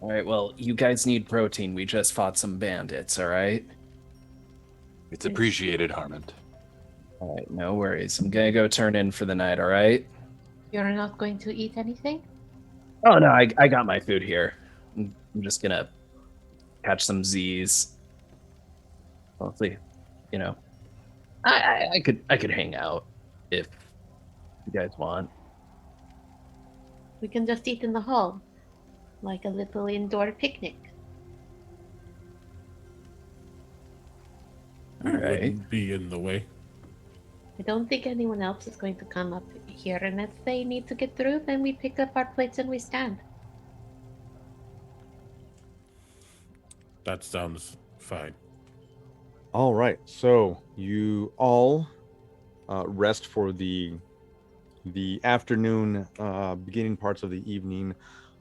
All right, well, you guys need protein. We just fought some bandits, all right? It's appreciated, Harmond. All right, no worries. I'm gonna go turn in for the night, all right? You're not going to eat anything? Oh, no, I got my food here. I'm just gonna catch some Z's. Hopefully, I could hang out if you guys want. We can just eat in the hall, like a little indoor picnic. All right. Wouldn't be in the way. I don't think anyone else is going to come up here, and if they need to get through, then we pick up our plates and we stand. That sounds fine. All right, so you all rest for the afternoon, beginning parts of the evening.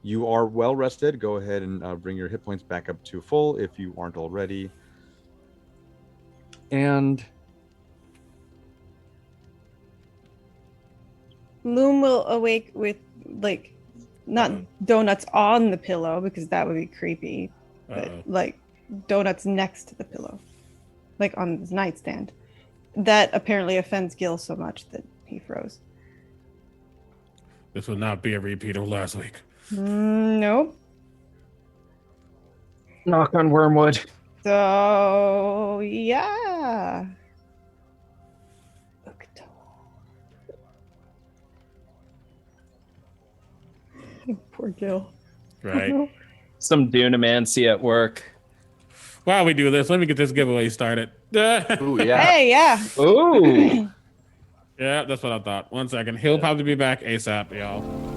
You are well rested. Go ahead and bring your hit points back up to full if you aren't already. And Loom will awake with not donuts on the pillow because that would be creepy, but donuts next to the pillow, like on his nightstand. That apparently offends Gil so much that he froze. This will not be a repeat of last week. Nope. Knock on wormwood. So yeah. Poor Gil. Right. Some dunamancy at work. While we do this, let me get this giveaway started. Ooh, yeah. Hey, yeah. Ooh. Yeah, that's what I thought. 1 second. He'll probably be back ASAP, y'all.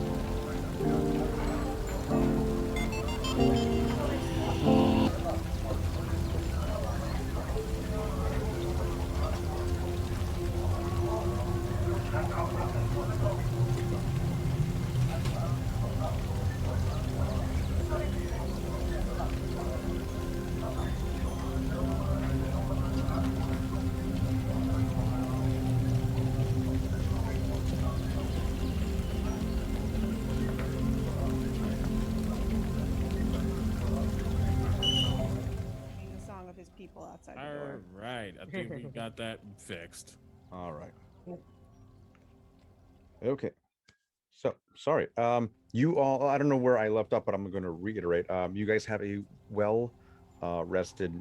People outside the All door. right. I think we got that fixed. all right. Okay. So sorry. You all, I don't know where I left off, but I'm going to reiterate. You guys have a well rested,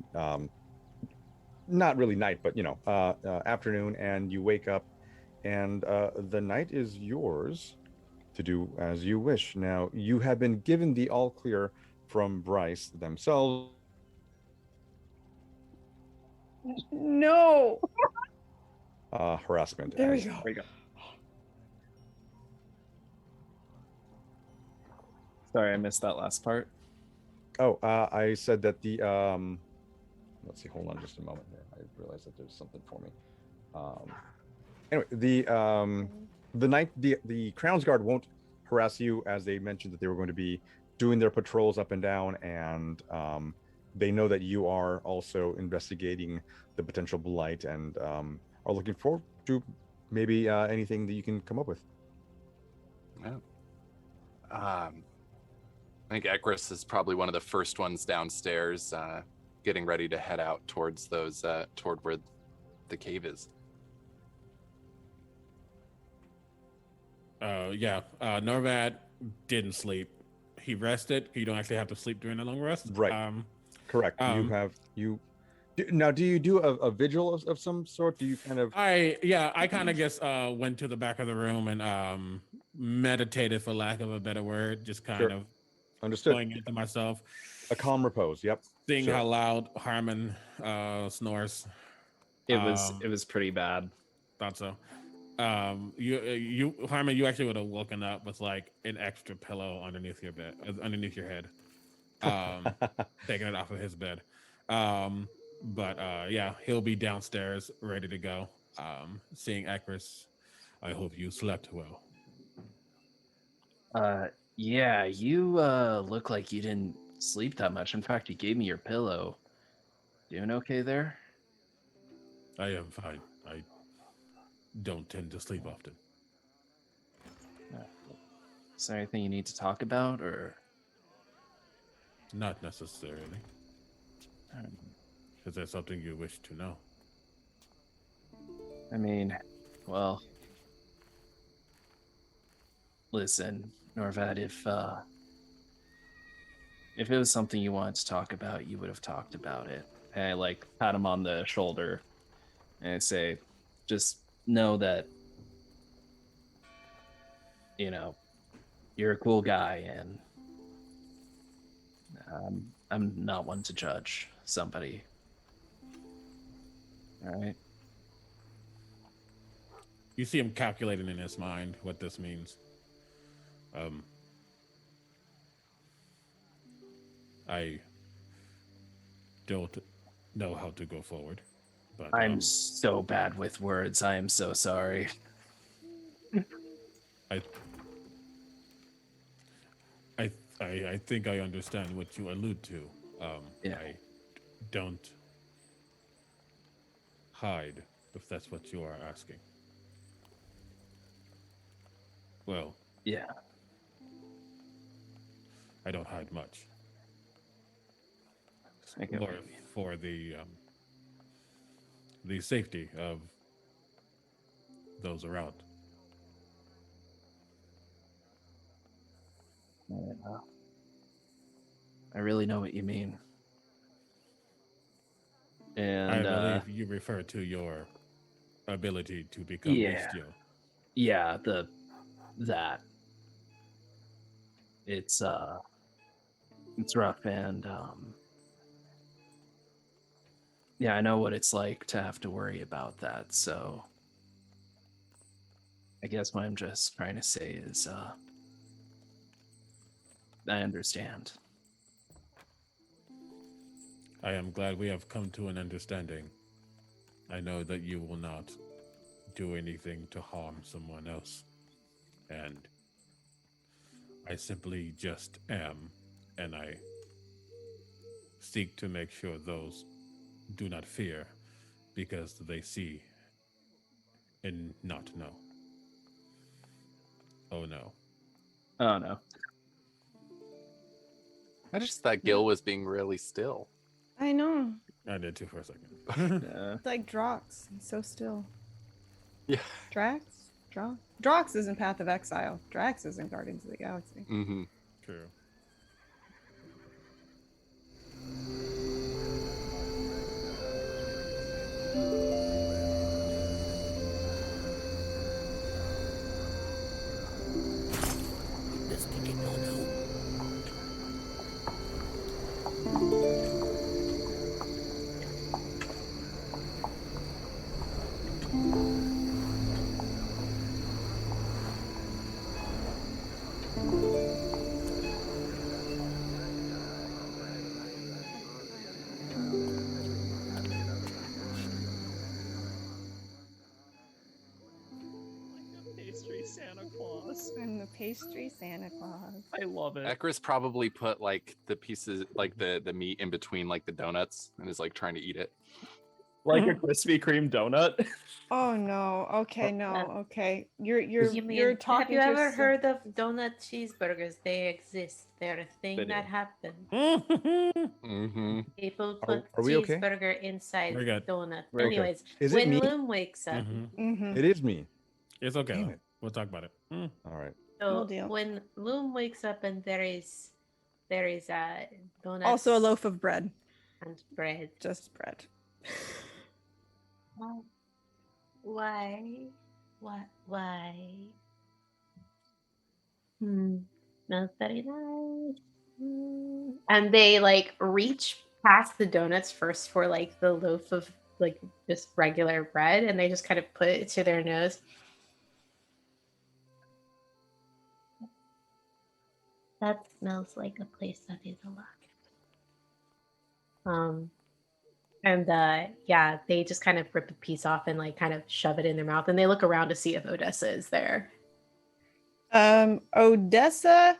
not really night, but afternoon, and you wake up, and the night is yours to do as you wish. Now, you have been given the all clear from Bryce themselves. No. harassment. There we as- go. There you go. Sorry, I missed that last part. Oh, I said that the let's see, hold on just a moment here. I realized that there's something for me. Anyway, the Crown's Guard won't harass you, as they mentioned that they were going to be doing their patrols up and down, and they know that you are also investigating the potential blight and are looking forward to maybe anything that you can come up with. Yeah. I think Ekris is probably one of the first ones downstairs, getting ready to head out towards those, toward where the cave is. Norvad didn't sleep. He rested. You don't actually have to sleep during a long rest. Right. Correct. Now, do you do a vigil of some sort? Do you kind of? I kind of just went to the back of the room and meditated, for lack of a better word, just kind of understood going into myself. A calm repose. Yep. Seeing how loud Harmond snores. It was pretty bad. Thought so. You Harmond, you actually would have woken up with like an extra pillow underneath your bed, underneath your head, taking it off of his bed. But he'll be downstairs ready to go. Seeing Ekris, I hope you slept well. Yeah, you look like you didn't sleep that much. In fact, you gave me your pillow. Doing okay there? I am fine. I don't tend to sleep often. Is there anything you need to talk about, or? Not necessarily. Is there something you wish to know? I mean, well, listen, Norvad, if it was something you wanted to talk about, you would have talked about it. And I like pat him on the shoulder and I say, just know that, you know, you're a cool guy, and I'm not one to judge somebody. All right. You see him calculating in his mind what this means. I don't know how to go forward, but I'm so bad with words. I am so sorry. I think I understand what you allude to. I don't hide, if that's what you are asking. Well, yeah, I don't hide much. Or for the safety of those around. I really know what you mean. And I believe you refer to your ability to become bestial. Yeah, that. It's rough, and I know what it's like to have to worry about that, so I guess what I'm just trying to say is I understand. I am glad we have come to an understanding. I know that you will not do anything to harm someone else. And I simply just am, and I seek to make sure those do not fear because they see and not know. Oh no. Oh no. I just thought Gil was being really still. I know. I did too for a second. It's like Drox. He's so still. Yeah. Drax? Drox is in Path of Exile. Drax is in Guardians of the Galaxy. Mm-hmm. True. pastry Santa Claus. I'm the pastry Santa Claus. I love it. Ekris probably put like the pieces, like the meat in between like the donuts, and is like trying to eat it. Like a Krispy Kreme donut. Oh no. Okay, no. Okay. You're talking. Have you to ever yourself. heard of donut cheeseburgers? They exist. They're a thing They do. that happened. Mm-hmm. People put are we okay? cheeseburger inside We're good. donut. We're okay. Anyways, Is it when me? Loom wakes up, Mhm. It is me. It's okay. Damn it. We'll talk about it. All right. No so deal. when Loom wakes up and there is donuts, Also a loaf of bread. and bread. Just bread. Why? Why? Smells very nice. And they like reach past the donuts first for like the loaf of like just regular bread, and they just kind of put it to their nose. That smells like a place that is alive. And yeah, they just kind of rip a piece off and like kind of shove it in their mouth, and they look around to see if Odessa is there. Odessa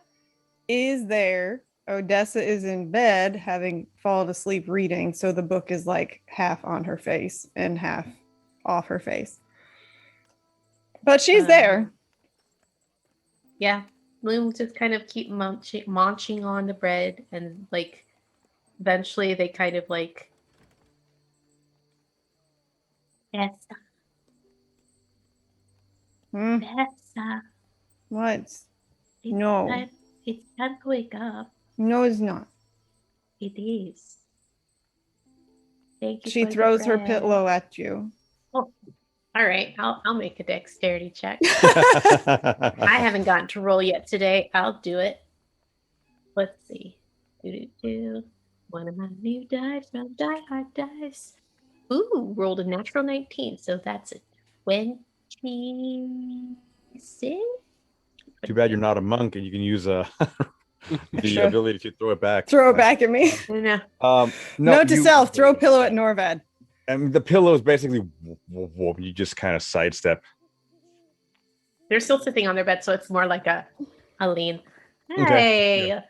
is there. Odessa is in bed, having fallen asleep reading, so the book is like half on her face and half off her face. But she's there. Yeah, Loom just kind of keep munching on the bread, and like eventually they kind of like, Odessa, Odessa, What? it's No. it's time to wake up. No, it's not. It is. Thank you. She for the throws her bread. pillow at you. Oh, all right. I'll make a dexterity check. I haven't gotten to roll yet today. I'll do it. Let's see. One of my new dice, my die hard dice. Ooh, rolled a natural 19, so that's a 26. Too bad you're not a monk and you can use the Sure. ability to throw it back. Throw it back at me. No. Note to self, throw a pillow at Norvad. And the pillow is basically you just kind of sidestep. They're still sitting on their bed, so it's more like a lean. Hey, Okay,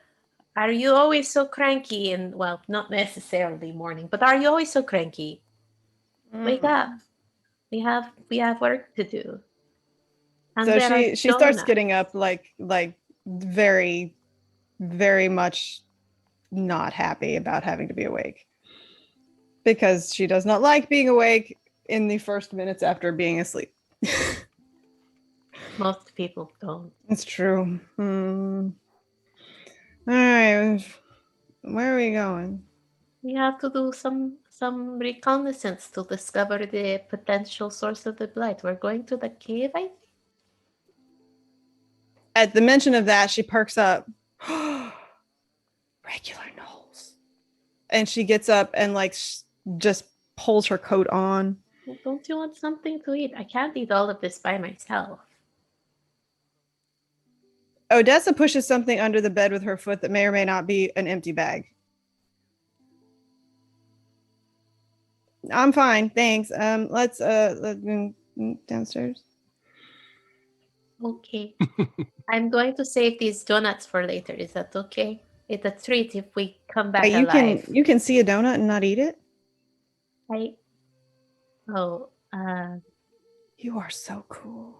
are you always so cranky? And well, not necessarily morning, but are you always so cranky? Wake up. We have work to do. And So there are she starts donuts. getting up like very, very much not happy about having to be awake. Because she does not like being awake in the first minutes after being asleep. Most people don't. It's true. All right. Where are we going? We have to do some reconnaissance to discover the potential source of the blight. We're going to the cave, I think. At the mention of that, she perks up. Regular gnolls. And she gets up and like just pulls her coat on. Well, don't you want something to eat? I can't eat all of this by myself. Odessa pushes something under the bed with her foot that may or may not be an empty bag. I'm fine, thanks. Let's downstairs. Okay. I'm going to save these donuts for later. Is that okay? It's a treat if we come back Wait, alive. you can see a donut and not eat it? You are so cool.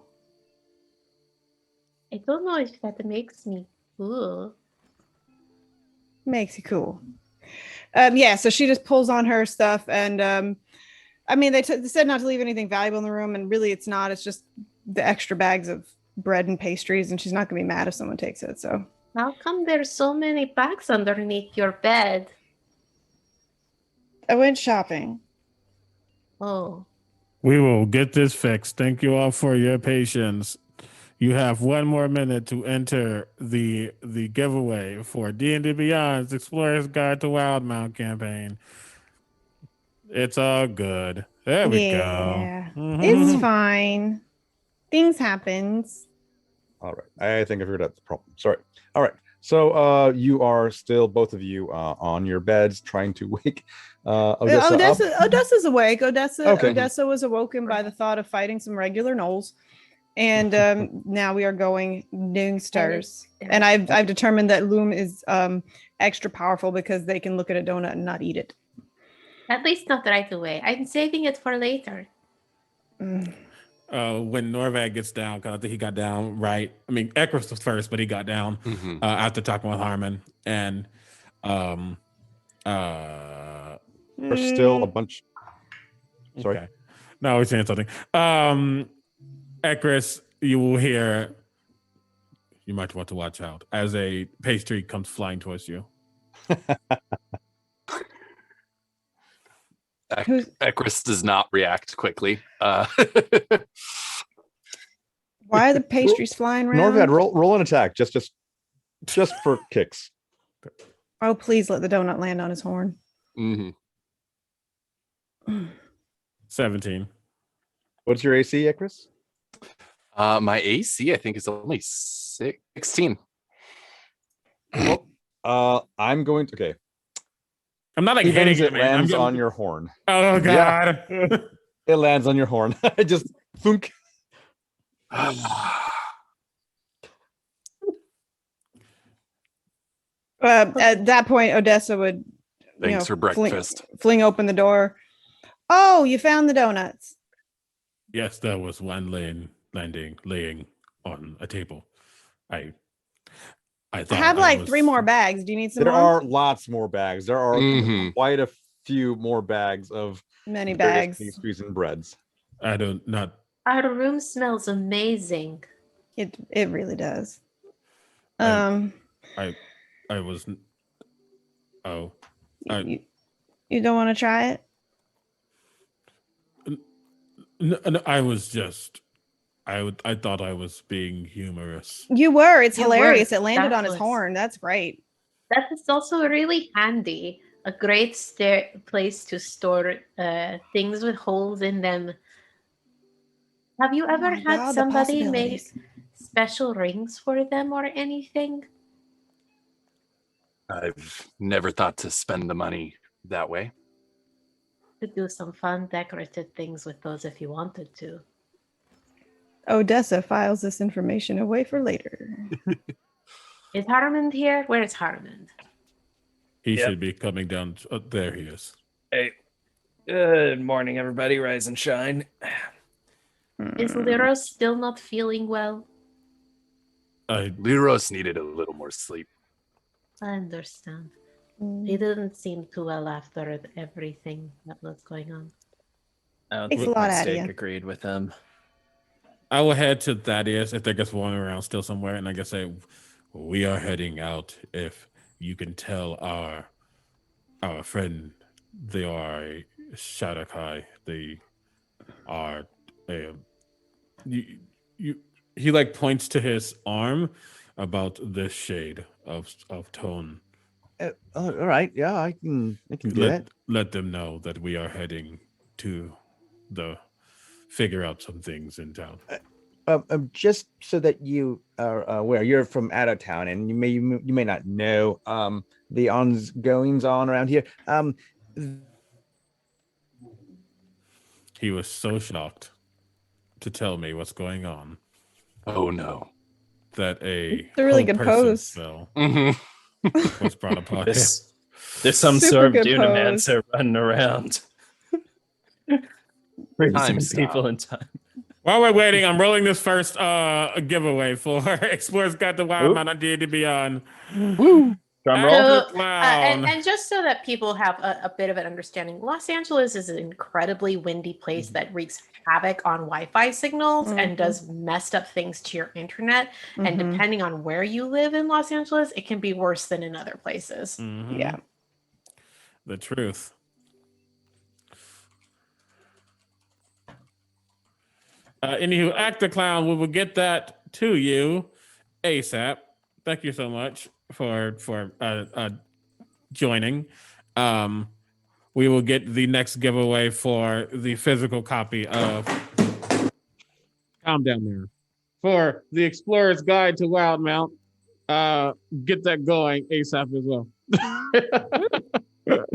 I don't know if that makes me cool. Makes you cool. Yeah, so she just pulls on her stuff, and I mean, they said not to leave anything valuable in the room, and really it's not. It's just the extra bags of bread and pastries, and she's not gonna be mad if someone takes it. So How come there's so many bags underneath your bed? I went shopping. Oh. We will get this fixed. Thank you all for your patience. You have 1 more minute to enter the giveaway for D&D Beyond's Explorer's Guide to Wildemount campaign. It's all good. There we go. Mhm. It's fine. Things happens. All right. I think I figured out the problem. Sorry. All right. So you are still, both of you, on your beds trying to wake Odessa up. Odessa's awake. Okay. Odessa was awoken by the thought of fighting some regular gnolls. And now we are going noon stars. And I've determined that Loom is extra powerful because they can look at a donut and not eat it. At least not right away. I'm saving it for later. When Norvad gets down, because I think he got down right. I mean, Ekris was first, but he got down after talking with Harmond. And there's still a bunch. Sorry. Okay. No, we're saying something. Ekris, you will hear, you might want to watch out as a pastry comes flying towards you. Ekris does not react quickly. Why are the pastries flying around? Norvad, roll an attack, just for kicks. Oh, please let the donut land on his horn. 17. What's your AC, Ekris? My AC, I think, is only 16. Well, I'm going to. Okay. I'm not like hitting it. Lands on your horn. Oh God! Yeah. It lands on your horn. It just thunk. At that point, Odessa would Thanks for breakfast. Fling open the door. Oh, you found the donuts. Yes, there was one laying on a table. I thought I have like 3 more bags. Do you need some There more? are lots more bags. There are quite a few more bags of many bags. Pastries and breads. I don't not. Our room smells amazing. It really does. I was. Oh. You don't want to try it? No, I was just. I thought I was being humorous. You were. It's You hilarious. were. It landed That on his was- horn. That's great. That is also really handy. A great place to store things with holes in them. Have you ever my had God, the somebody make possibilities. special rings for them or anything? I've never thought to spend the money that way. Could do some fun decorative things with those if you wanted to. Odessa files this information away for later. Is Harmond here? Where is Harmond? He Yep. should be coming down. There he is. Hey, good morning, everybody. Rise and shine. Is Lirros still not feeling well? Lirros needed a little more sleep. I understand. He didn't seem too well after everything that was going on. I don't Takes think a lot my out of steak you. agreed with him. I will head to Thaddeus if there gets one around still somewhere, and I guess say we are heading out. If you can tell our friend, they are Shadakai. They are he like points to his arm about this shade of tone. All right, yeah, I can do that. Let them know that we are heading to figure out some things in town. Just so that you are aware, you're from out of town, and you may not know the ongoings on around here. He was so shocked to tell me what's going on Oh no. that It's a really whole good person pose. spell Mm-hmm. was brought upon him. There's some Super sort of good Dunamancer running around. Raising Time stop. people in time. While we're waiting, I'm rolling this first giveaway for Explorers Guide to Wildemount on D&D Beyond. Woo! Drum roll. After So, clown. and just so that people have a bit of an understanding, Los Angeles is an incredibly windy place that wreaks havoc on Wi-Fi signals and does messed up things to your internet. And Mhm. depending on where you live in Los Angeles, it can be worse than in other places. Mhm. Yeah. The truth. Anywho, Act the Clown, we will get that to you ASAP. Thank you so much for joining. We will get the next giveaway for the physical copy of Calm Down There for the Explorer's Guide to Wildemount. Get that going ASAP as well. That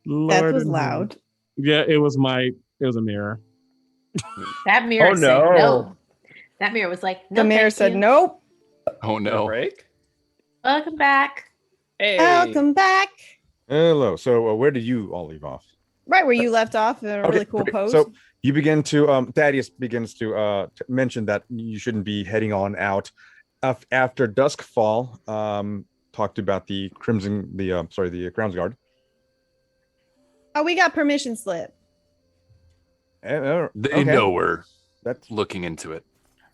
Lord was in loud. heaven. Yeah, it was a mirror. That mirror Oh, said no. no. That mirror was like, no, The mirror thank said, you. nope. Oh no. Break. Welcome back. Hey. Welcome back. Hello. So where did you all leave off? Right where you left off in a really cool great. pose. So you begin to Thaddeus begins to mention that you shouldn't be heading on out after dusk fall. Talked about the the Crown's Guard. Oh, we got permission slip. They Okay. know we're That's looking into it.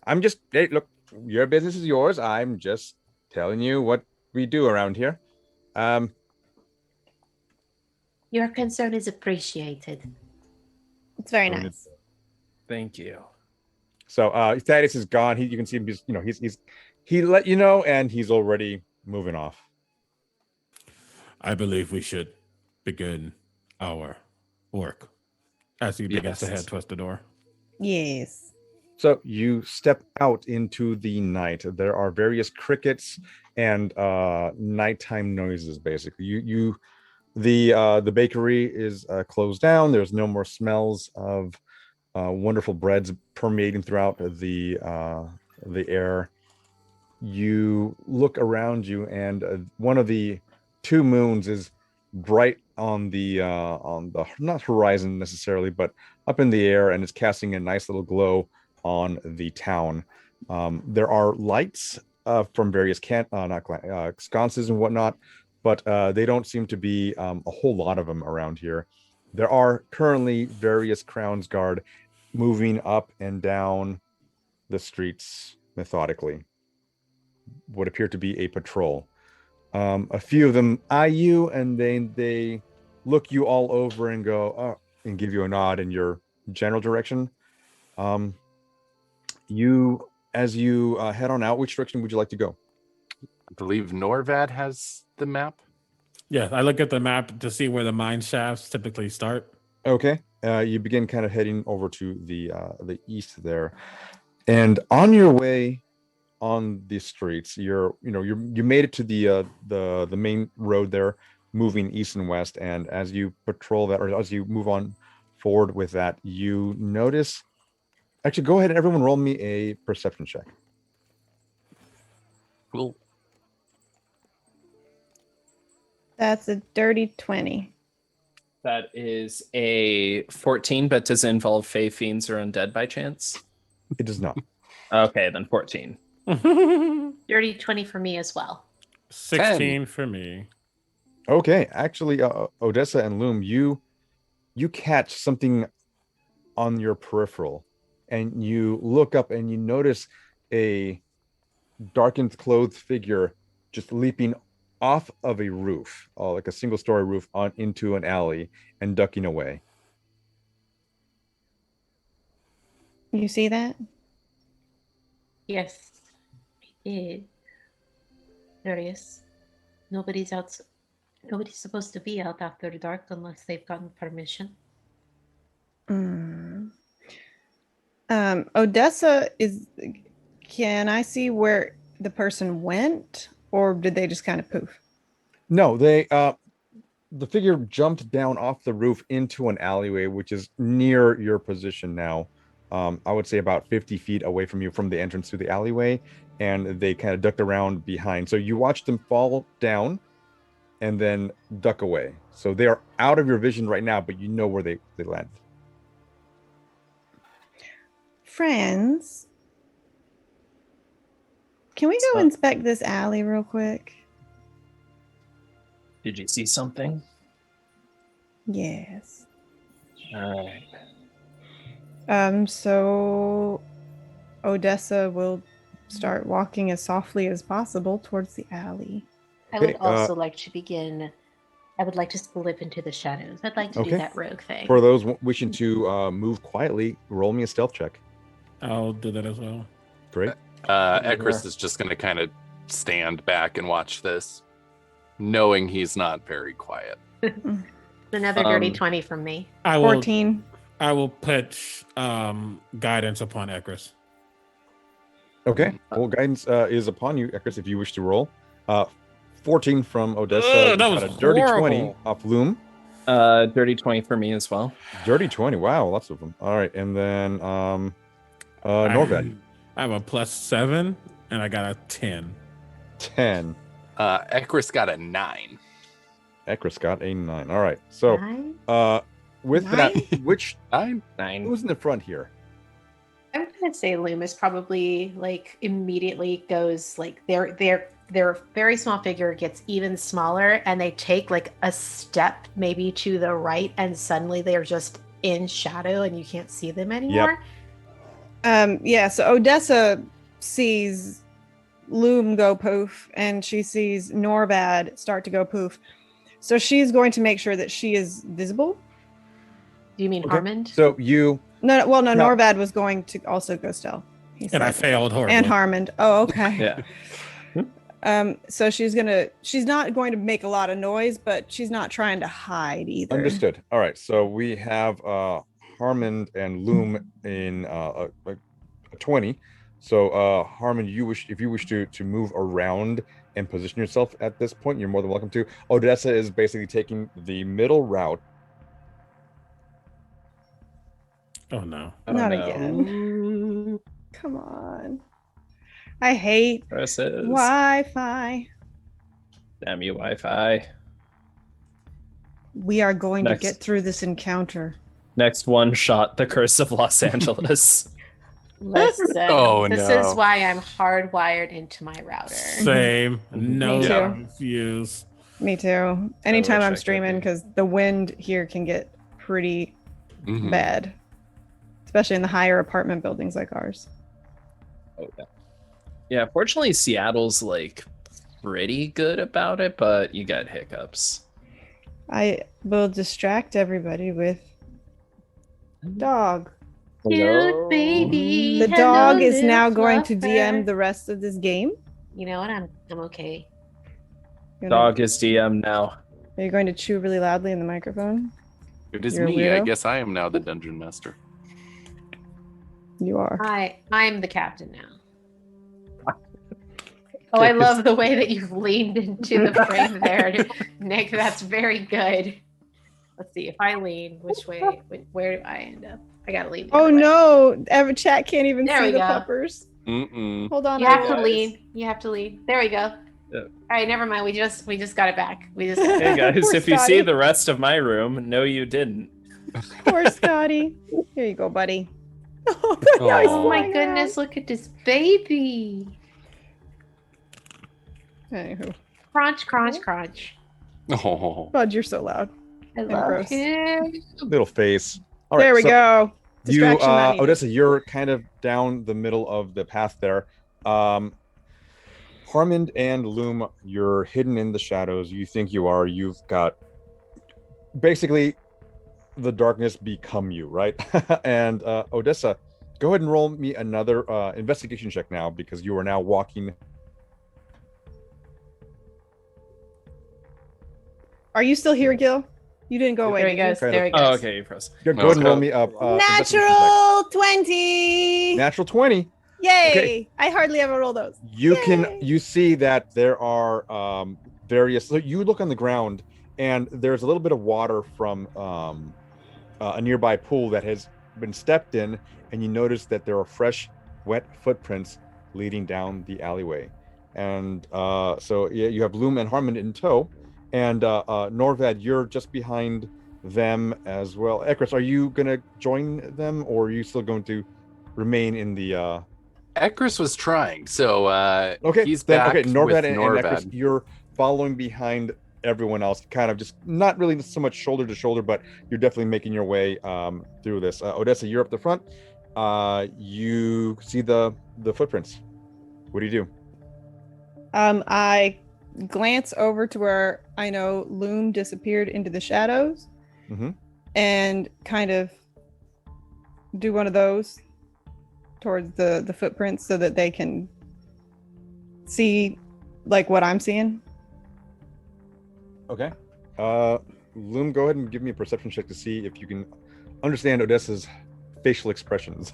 I'm just hey, look, your business is yours. I'm just telling you what we do around here. Your concern is appreciated. It's very Oh, nice. Thank you. So Thaddeus is gone. You can see him. He let you know, and he's already moving off. I believe we should begin our work as he begins to Yes. head towards the door. Yes. So you step out into the night. There are various crickets and nighttime noises. Basically, the bakery is closed down. There's no more smells of wonderful breads permeating throughout the air. You look around you, and one of the two moons is bright on the not horizon necessarily, but up in the air, and it's casting a nice little glow on the town. There are lights from various sconces and whatnot, but they don't seem to be a whole lot of them around here. There are currently various Crown's Guard moving up and down the streets methodically. Would appear to be a patrol. A few of them eye you, and then they look you all over and go, oh, and give you a nod in your general direction. As you head on out, which direction would you like to go? I believe Norvad has the map. Yeah, I look at the map to see where the mine shafts typically start. Okay. You begin kind of heading over to the east there, and on your way on the streets, you made it to the main road there, moving east and west. And as you patrol that, or as you move on forward with that, you notice. Actually, go ahead and everyone roll me a perception check. Cool. That's a dirty 20. That is a 14, but does it involve Fey Fiends or Undead by chance? It does not. Okay, then 14. Dirty 20 for me as well. 16 for me. Okay, actually, Odessa and Loom, you catch something on your peripheral, and you look up and you notice a darkened clothed figure just leaping off of a roof, like a single-story roof, on into an alley and ducking away. You see that? Yes, I did. Curious. Nobody's supposed to be out after dark unless they've gotten permission. Odessa can I see where the person went, or did they just kind of poof? No, the figure jumped down off the roof into an alleyway, which is near your position now. I would say about 50 feet away from you from the entrance to the alleyway, and they kind of ducked around behind. So you watched them fall down and then duck away. So they are out of your vision right now, but you know where they landed. Friends, can we go inspect this alley real quick? Did you see something? Yes. All right. So Odessa will start walking as softly as possible towards the alley. I would also like to begin. I would like to slip into the shadows. I'd like to do that rogue thing. For those wishing to move quietly, roll me a stealth check. I'll do that as well. Great. Ekris is just going to kind of stand back and watch this, knowing he's not very quiet. Another dirty 20 from me. 14. I will pitch guidance upon Ekris. Okay. Well, guidance is upon you, Ekris, if you wish to roll. 14 from Odessa. That was a dirty horrible. 20 off Loom. Dirty 20 for me as well. Dirty 20. Wow, lots of them. All right, and then Norvad. I have a +7, and I got a 10. 10. Ekris got a 9. Ekris got a 9. All right. So, Nine? with that, which 9. who's in the front here? I'm gonna say Loomis probably like immediately goes like their very small figure gets even smaller, and they take like a step maybe to the right, and suddenly they're just in shadow and you can't see them anymore. Yeah, so Odessa sees Loom go poof, and she sees Norvad start to go poof. So she's going to make sure that she is visible. Do you mean Okay. Harmond? So you No, No. Norvad was going to also go stealth. He And I said. failed horribly. And Harmond. Oh, okay. Yeah. So she's not going to make a lot of noise, but she's not trying to hide either. understood. All right. So we have Harmond and Loom in a 20. So Harmond, if you wish to move around and position yourself at this point, you're more than welcome to. Odessa is basically taking the middle route. Oh no. Not again. Come on. I hate Versus. Wi-Fi. Damn you, Wi-Fi. We are going Next. to get through this encounter. Next one shot, The Curse of Los Angeles. Listen, Oh, this no. is why I'm hardwired into my router. Same. No Me too. fuse. Me too. Anytime wish I I'm could streaming, be. because the wind here can get pretty Mhm. bad, especially in the higher apartment buildings like ours. Oh, yeah. Yeah, fortunately, Seattle's like pretty good about it, but you got hiccups. I will distract everybody with dog. Cute baby. The hello, dog is little now going to fluffer. DM the rest of this game. You know what? I'm okay. You're gonna- Dog is DM now. Are you going to chew really loudly in the microphone? It is You're a me. I weirdo? guess I am now the dungeon master. You are. I'm the captain now. Oh, I love the way that you've leaned into the frame there, Nick. That's very good. Let's see if I lean. Which way? Where do I end up? I gotta lean. the Oh other way. no! Every chat can't even There see we the go. puppers. Mm-mm. Hold on. You have to guys. lean. You have to lean. There we go. Yeah. All right, never mind. We just got it back. We just. Hey guys, Poor if you see Scotty. the rest of my room, no, you didn't. Poor Scotty. Here you go, buddy. Oh, Aw. Oh my goodness! Look at this baby. Anywho, Crunch, crunch, crunch. Oh. Bud, you're so loud. I And love gross. it. Little face. All right. There we so go. You, Distraction not needed. Odessa, you're kind of down the middle of the path there. Harmond and Loom, you're hidden in the shadows. You think you are. You've got basically the darkness become you, right? And Odessa, go ahead and roll me another investigation check now, because you are now walking. Are you still here, Gil? You didn't go away. There he did you? goes. Kind There he goes. Oh, okay, you press. Go ahead and roll me up. Natural 20. Natural 20. Yay! Okay. I hardly ever roll those. You Yay. see that there are various. So you look on the ground, and there's a little bit of water from a nearby pool that has been stepped in, and you notice that there are fresh, wet footprints leading down the alleyway. And so yeah, you have Loom and Harmond in tow, and Norvad, you're just behind them as well. Ekris, are you gonna join them, or are you still going to remain in the? Ekris was trying, so Okay, he's then, back okay, Norvad with and Norvad. Ekris, you're following behind everyone else, kind of just not really so much shoulder to shoulder, but you're definitely making your way through this. Odessa, you're up the front. You see the footprints. What do you do? I glance over to where I know Loom disappeared into the shadows, Mm-hmm. and kind of do one of those towards the footprints so that they can see like what I'm seeing. Okay. Loom, go ahead and give me a perception check to see if you can understand Odessa's facial expressions.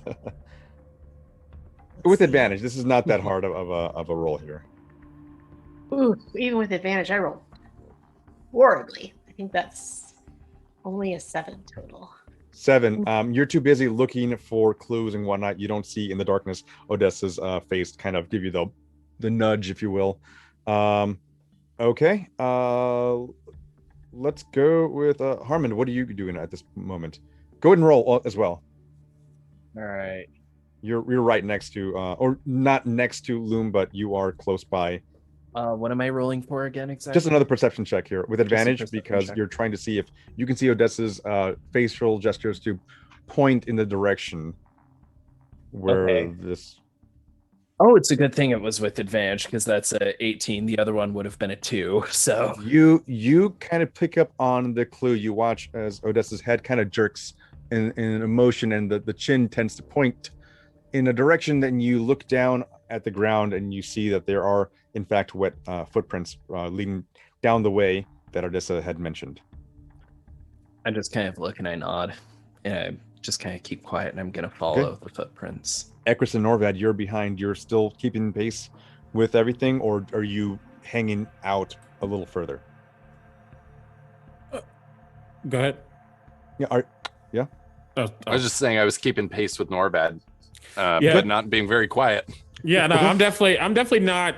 With advantage. This is not that hard of a roll here. Ooh, even with advantage, I rolled horribly. I think that's only a 7 total. 7. You're too busy looking for clues and whatnot. You don't see in the darkness Odessa's face kind of give you the nudge, if you will. Okay. Let's go with Harmond. What are you doing at this moment? Go ahead and roll as well. All right. You're right next to, or not next to Loom, but you are close by. What am I rolling for again exactly? Just another perception check here with advantage because check. you're trying to see if you can see Odessa's facial gestures to point in the direction where this. Oh, it's a good thing it was with advantage because that's a 18. The other one would have been a 2. So you kind of pick up on the clue. You watch as Odessa's head kind of jerks in emotion, and the chin tends to point in a direction. Then you look down at the ground and you see that there are in fact wet footprints leading down the way that Odessa had mentioned. I just kind of look and I nod, and I just kind of keep quiet, and I'm gonna follow the footprints. Ekris and Norvad, you're behind. You're still keeping pace with everything, or are you hanging out a little further? Go ahead. Yeah. I was just saying I was keeping pace with Norvad, but not being very quiet. Yeah, no, I'm definitely not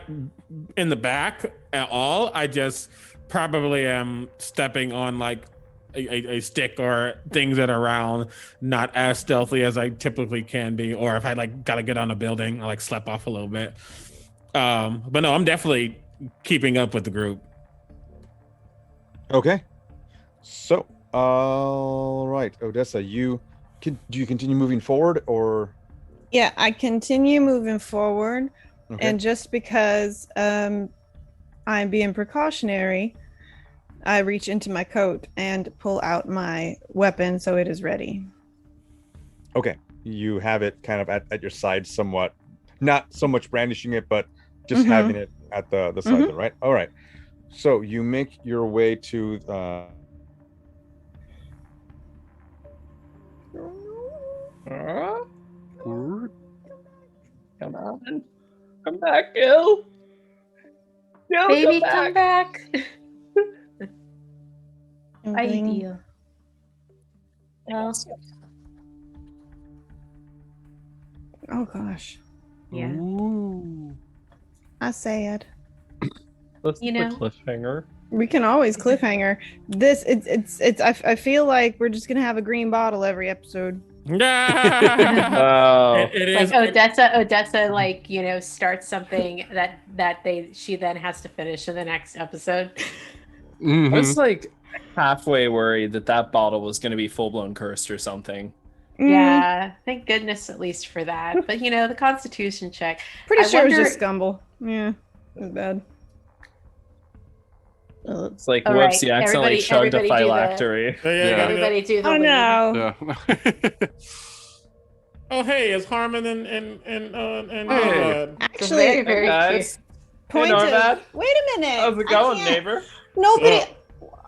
in the back at all. I just probably am stepping on like a stick or things that are around, not as stealthy as I typically can be. Or if I like gotta get on a building, I like slip off a little bit. But no, I'm definitely keeping up with the group. Okay. So, all right, Odessa, do you continue moving forward or? Yeah, I continue moving forward, and just because I'm being precautionary, I reach into my coat and pull out my weapon so it is ready. Okay, you have it kind of at your side somewhat, not so much brandishing it, but just having it at the side, right? All right, so you make your way to Come on. Come back, Gil. Gil, Baby, come back. Something. Ideal. Well, Oh gosh, yeah. Ooh. I said That's You the know. cliffhanger. we can always cliffhanger. This it's. I feel like we're just gonna have a green bottle every episode. Oh. It is. Like Odessa, like starts something that she then has to finish in the next episode. I was like halfway worried that bottle was going to be full-blown cursed or something. Yeah, thank goodness at least for that. But the Constitution check. Pretty I sure it wonder- was just Scumble. Yeah, it was bad. It's like, All whoops, right, he accidentally chugged a everybody do the- phylactery. Everybody do the Oh lead. no! Yeah. Oh hey, it's Harmond and Hey. Actually, Very, very Guys, point hey, of. Norvad. Wait a minute. How's it I going, can't- neighbor? Nobody.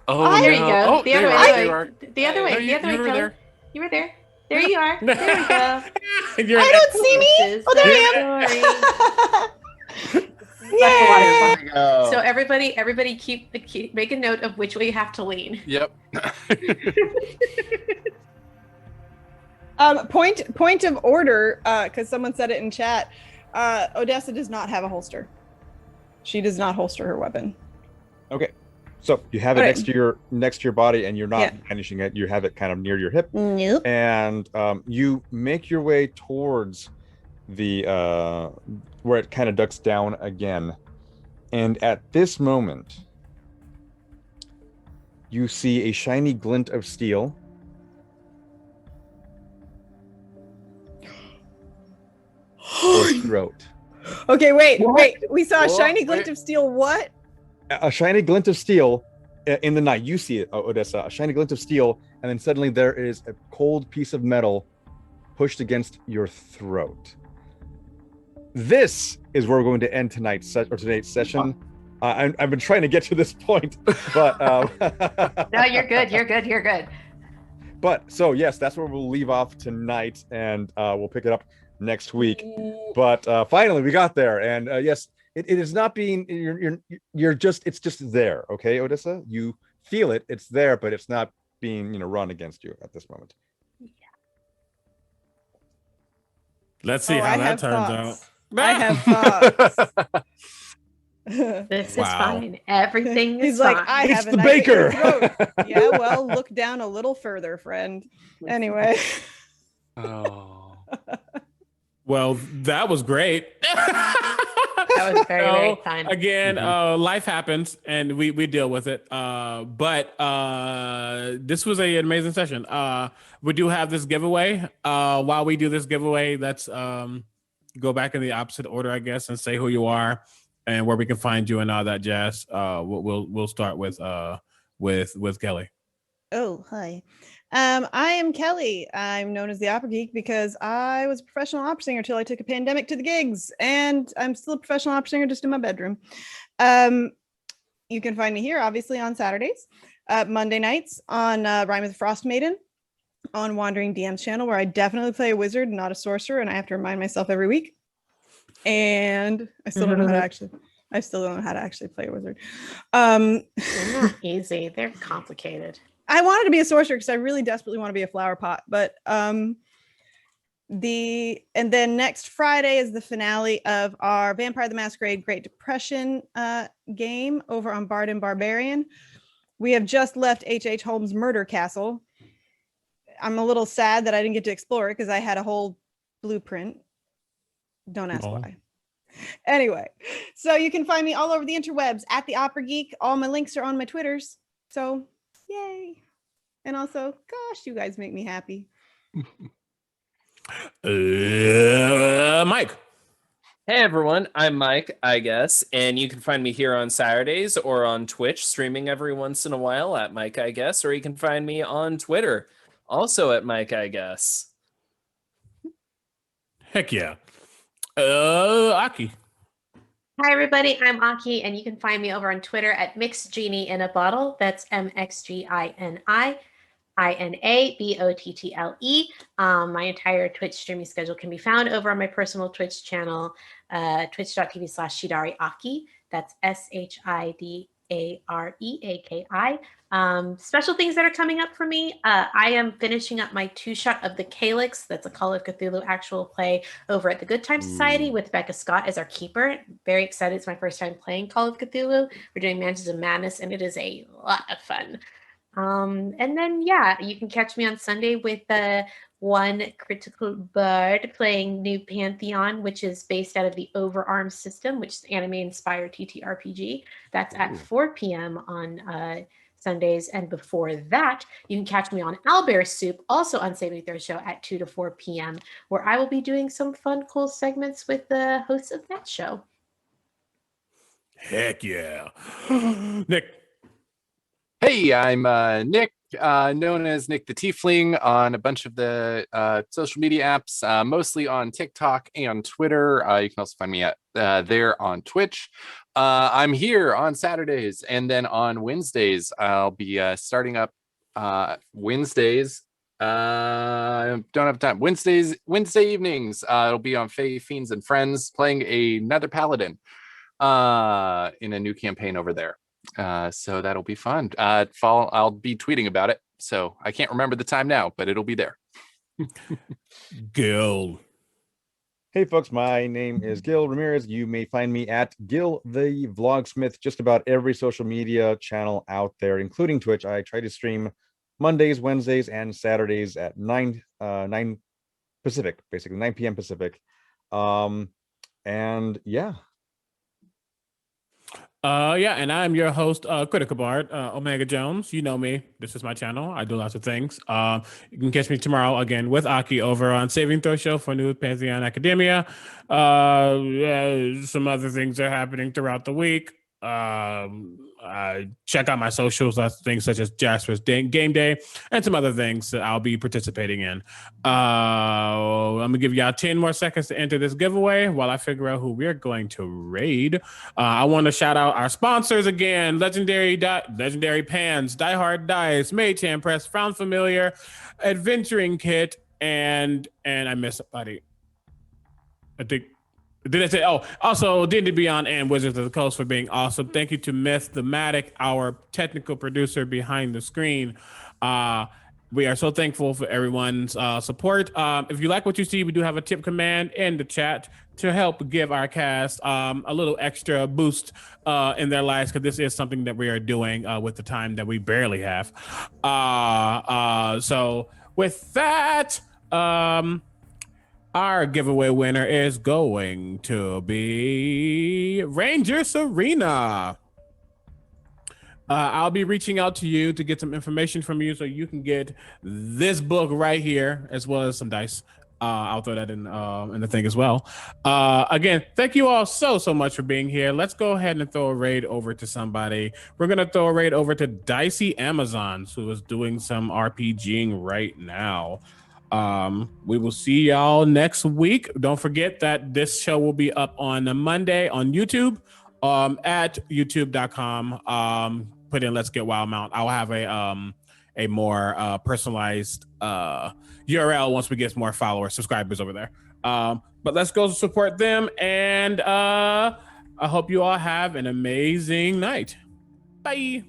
Oh, There you no. go. Oh, The other there way. you are. The other way. No, The you other way. were Kelli. there. You were there. There you are. There we go. You're I don't see me. This is Oh, there the I am. story. Yay! Oh. So everybody keep make a note of which way you have to lean. Yep. Point of order, because someone said it in chat. Odessa does not have a holster. She does not holster her weapon. Okay, so you have it All right. next to your body, and you're not Yeah. brandishing it. You have it kind of near your hip, Nope. and you make your way towards the where it kind of ducks down again. And at this moment, you see a shiny glint of steel. Or throat. Okay, wait. We saw a What? shiny glint Wait. of steel. What? A shiny glint of steel in the night. You see it, Odessa. A shiny glint of steel, and then suddenly there is a cold piece of metal pushed against your throat. This is where we're going to end today's session. I've been trying to get to this point, but No, you're good. You're good. You're good. but so yes, that's where we'll leave off tonight, and we'll pick it up next week. But finally, we got there, and yes, it is not being. You're just. It's just there. Okay, Odessa, you feel it. It's there, but it's not being run against you at this moment. Let's see how that turns out. I have thoughts. This is Wow. fine. Everything is He's like, fine. I It's have a the knife in your baker. throat. Yeah, well, look down a little further, friend. Anyway. Oh. Well, that was great. That was very, very fun. Again, life happens and we deal with it. But this was an amazing session. We do have this giveaway. While we do this giveaway, let's go back in the opposite order, I guess, and say who you are and where we can find you and all that jazz. We'll start with Kelli. Oh, hi. I am Kelli. I'm known as the Opera Geek because I was a professional opera singer until I took a pandemic to the gigs, and I'm still a professional opera singer just in my bedroom. You can find me here, obviously, on Saturdays, Monday nights on Rhyme with the Frost Maiden, on Wandering DM's channel, where I definitely play a wizard, not a sorcerer, and I have to remind myself every week. And I still don't know how to actually. I still don't know how to actually play a wizard. They're not easy. They're complicated. I wanted to be a sorcerer because I really desperately want to be a flower pot, but and then next Friday is the finale of our Vampire the Masquerade Great Depression game over on Bard and Barbarian. We have just left H.H. Holmes' Murder Castle. I'm a little sad that I didn't get to explore it because I had a whole blueprint. Don't ask why. Anyway, so you can find me all over the interwebs at the Opera Geek. All my links are on my Twitters. So yay. And also, gosh, you guys make me happy. Mike. Hey everyone, I'm Mike, I guess, and you can find me here on Saturdays or on Twitch, streaming every once in a while at Mike, I guess, or you can find me on Twitter, also at Mike, I guess. Heck yeah. Aki. Hi, everybody. I'm Aki, and you can find me over on Twitter at MixGenie in a Bottle. That's MXGINIINABOTTLE. My entire Twitch streaming schedule can be found over on my personal Twitch channel, twitch.tv/ShidariAki. That's SHIDAREAKI. Special things that are coming up for me. I am finishing up my 2-shot of the Calyx. That's a Call of Cthulhu actual play over at the Good Time Society with Becca Scott as our keeper. Very excited. It's my first time playing Call of Cthulhu. We're doing Mansions of Madness, and it is a lot of fun. And then, yeah, you can catch me on Sunday with one critical bard playing New Pantheon, which is based out of the Overarm system, which is anime-inspired TTRPG. That's at 4 p.m. on Sundays. And before that, you can catch me on Owlbear Soup, also on Saving Throw Show at 2 to 4 p.m., where I will be doing some fun, cool segments with the hosts of that show. Heck yeah. Nick. Hey, I'm Nick, known as Nick the Tiefling on a bunch of the social media apps, mostly on TikTok and Twitter. You can also find me at there on Twitch. I'm here on Saturdays, and then on Wednesdays, I'll be starting up Wednesdays. Don't have time. Wednesday evenings. It'll be on Fae, Fiends, and Friends, playing another paladin in a new campaign over there. So that'll be fun. I'll be tweeting about it. So I can't remember the time now, but it'll be there. Gil. Hey folks, my name is Gil Ramirez. You may find me at Gil the Vlogsmith, just about every social media channel out there, including Twitch. I try to stream Mondays, Wednesdays, and Saturdays at 9 Pacific, basically 9 p.m. Pacific. And yeah. And I'm your host, Critical Bard, Omega Jones. You know me. This is my channel. I do lots of things. You can catch me tomorrow again with Aki over on Saving Throw Show for New Pantheon Academia. Some other things are happening throughout the week. Check out my socials, things such as Jasper's Game Day and some other things that I'll be participating in. I'm gonna give y'all 10 more seconds to enter this giveaway while I figure out who we're going to raid. I want to shout out our sponsors again: Legendary Pans, Die Hard Dice, Mage Hand Press, Found Familiar, Adventuring Kit, and I missed somebody. I think. Did I say? Oh, also D&D Beyond and Wizards of the Coast for being awesome. Thank you to Myth Thematic, our technical producer behind the screen. We are so thankful for everyone's support. If you like what you see, we do have a tip command in the chat to help give our cast a little extra boost in their lives, because this is something that we are doing with the time that we barely have. So with that, our giveaway winner is going to be Ranger Serena. I'll be reaching out to you to get some information from you so you can get this book right here, as well as some dice. I'll throw that in the thing as well. Again, thank you all so much for being here. Let's go ahead and throw a raid over to somebody. We're going to throw a raid over to Dicey Amazons, who is doing some RPGing right now. We will see y'all next week. Don't forget that this show will be up on a Monday on YouTube at youtube.com. Put in Let's Get Wildemount. I'll have a more personalized URL once we get more followers, subscribers over there. But let's go support them, and I hope you all have an amazing night. Bye.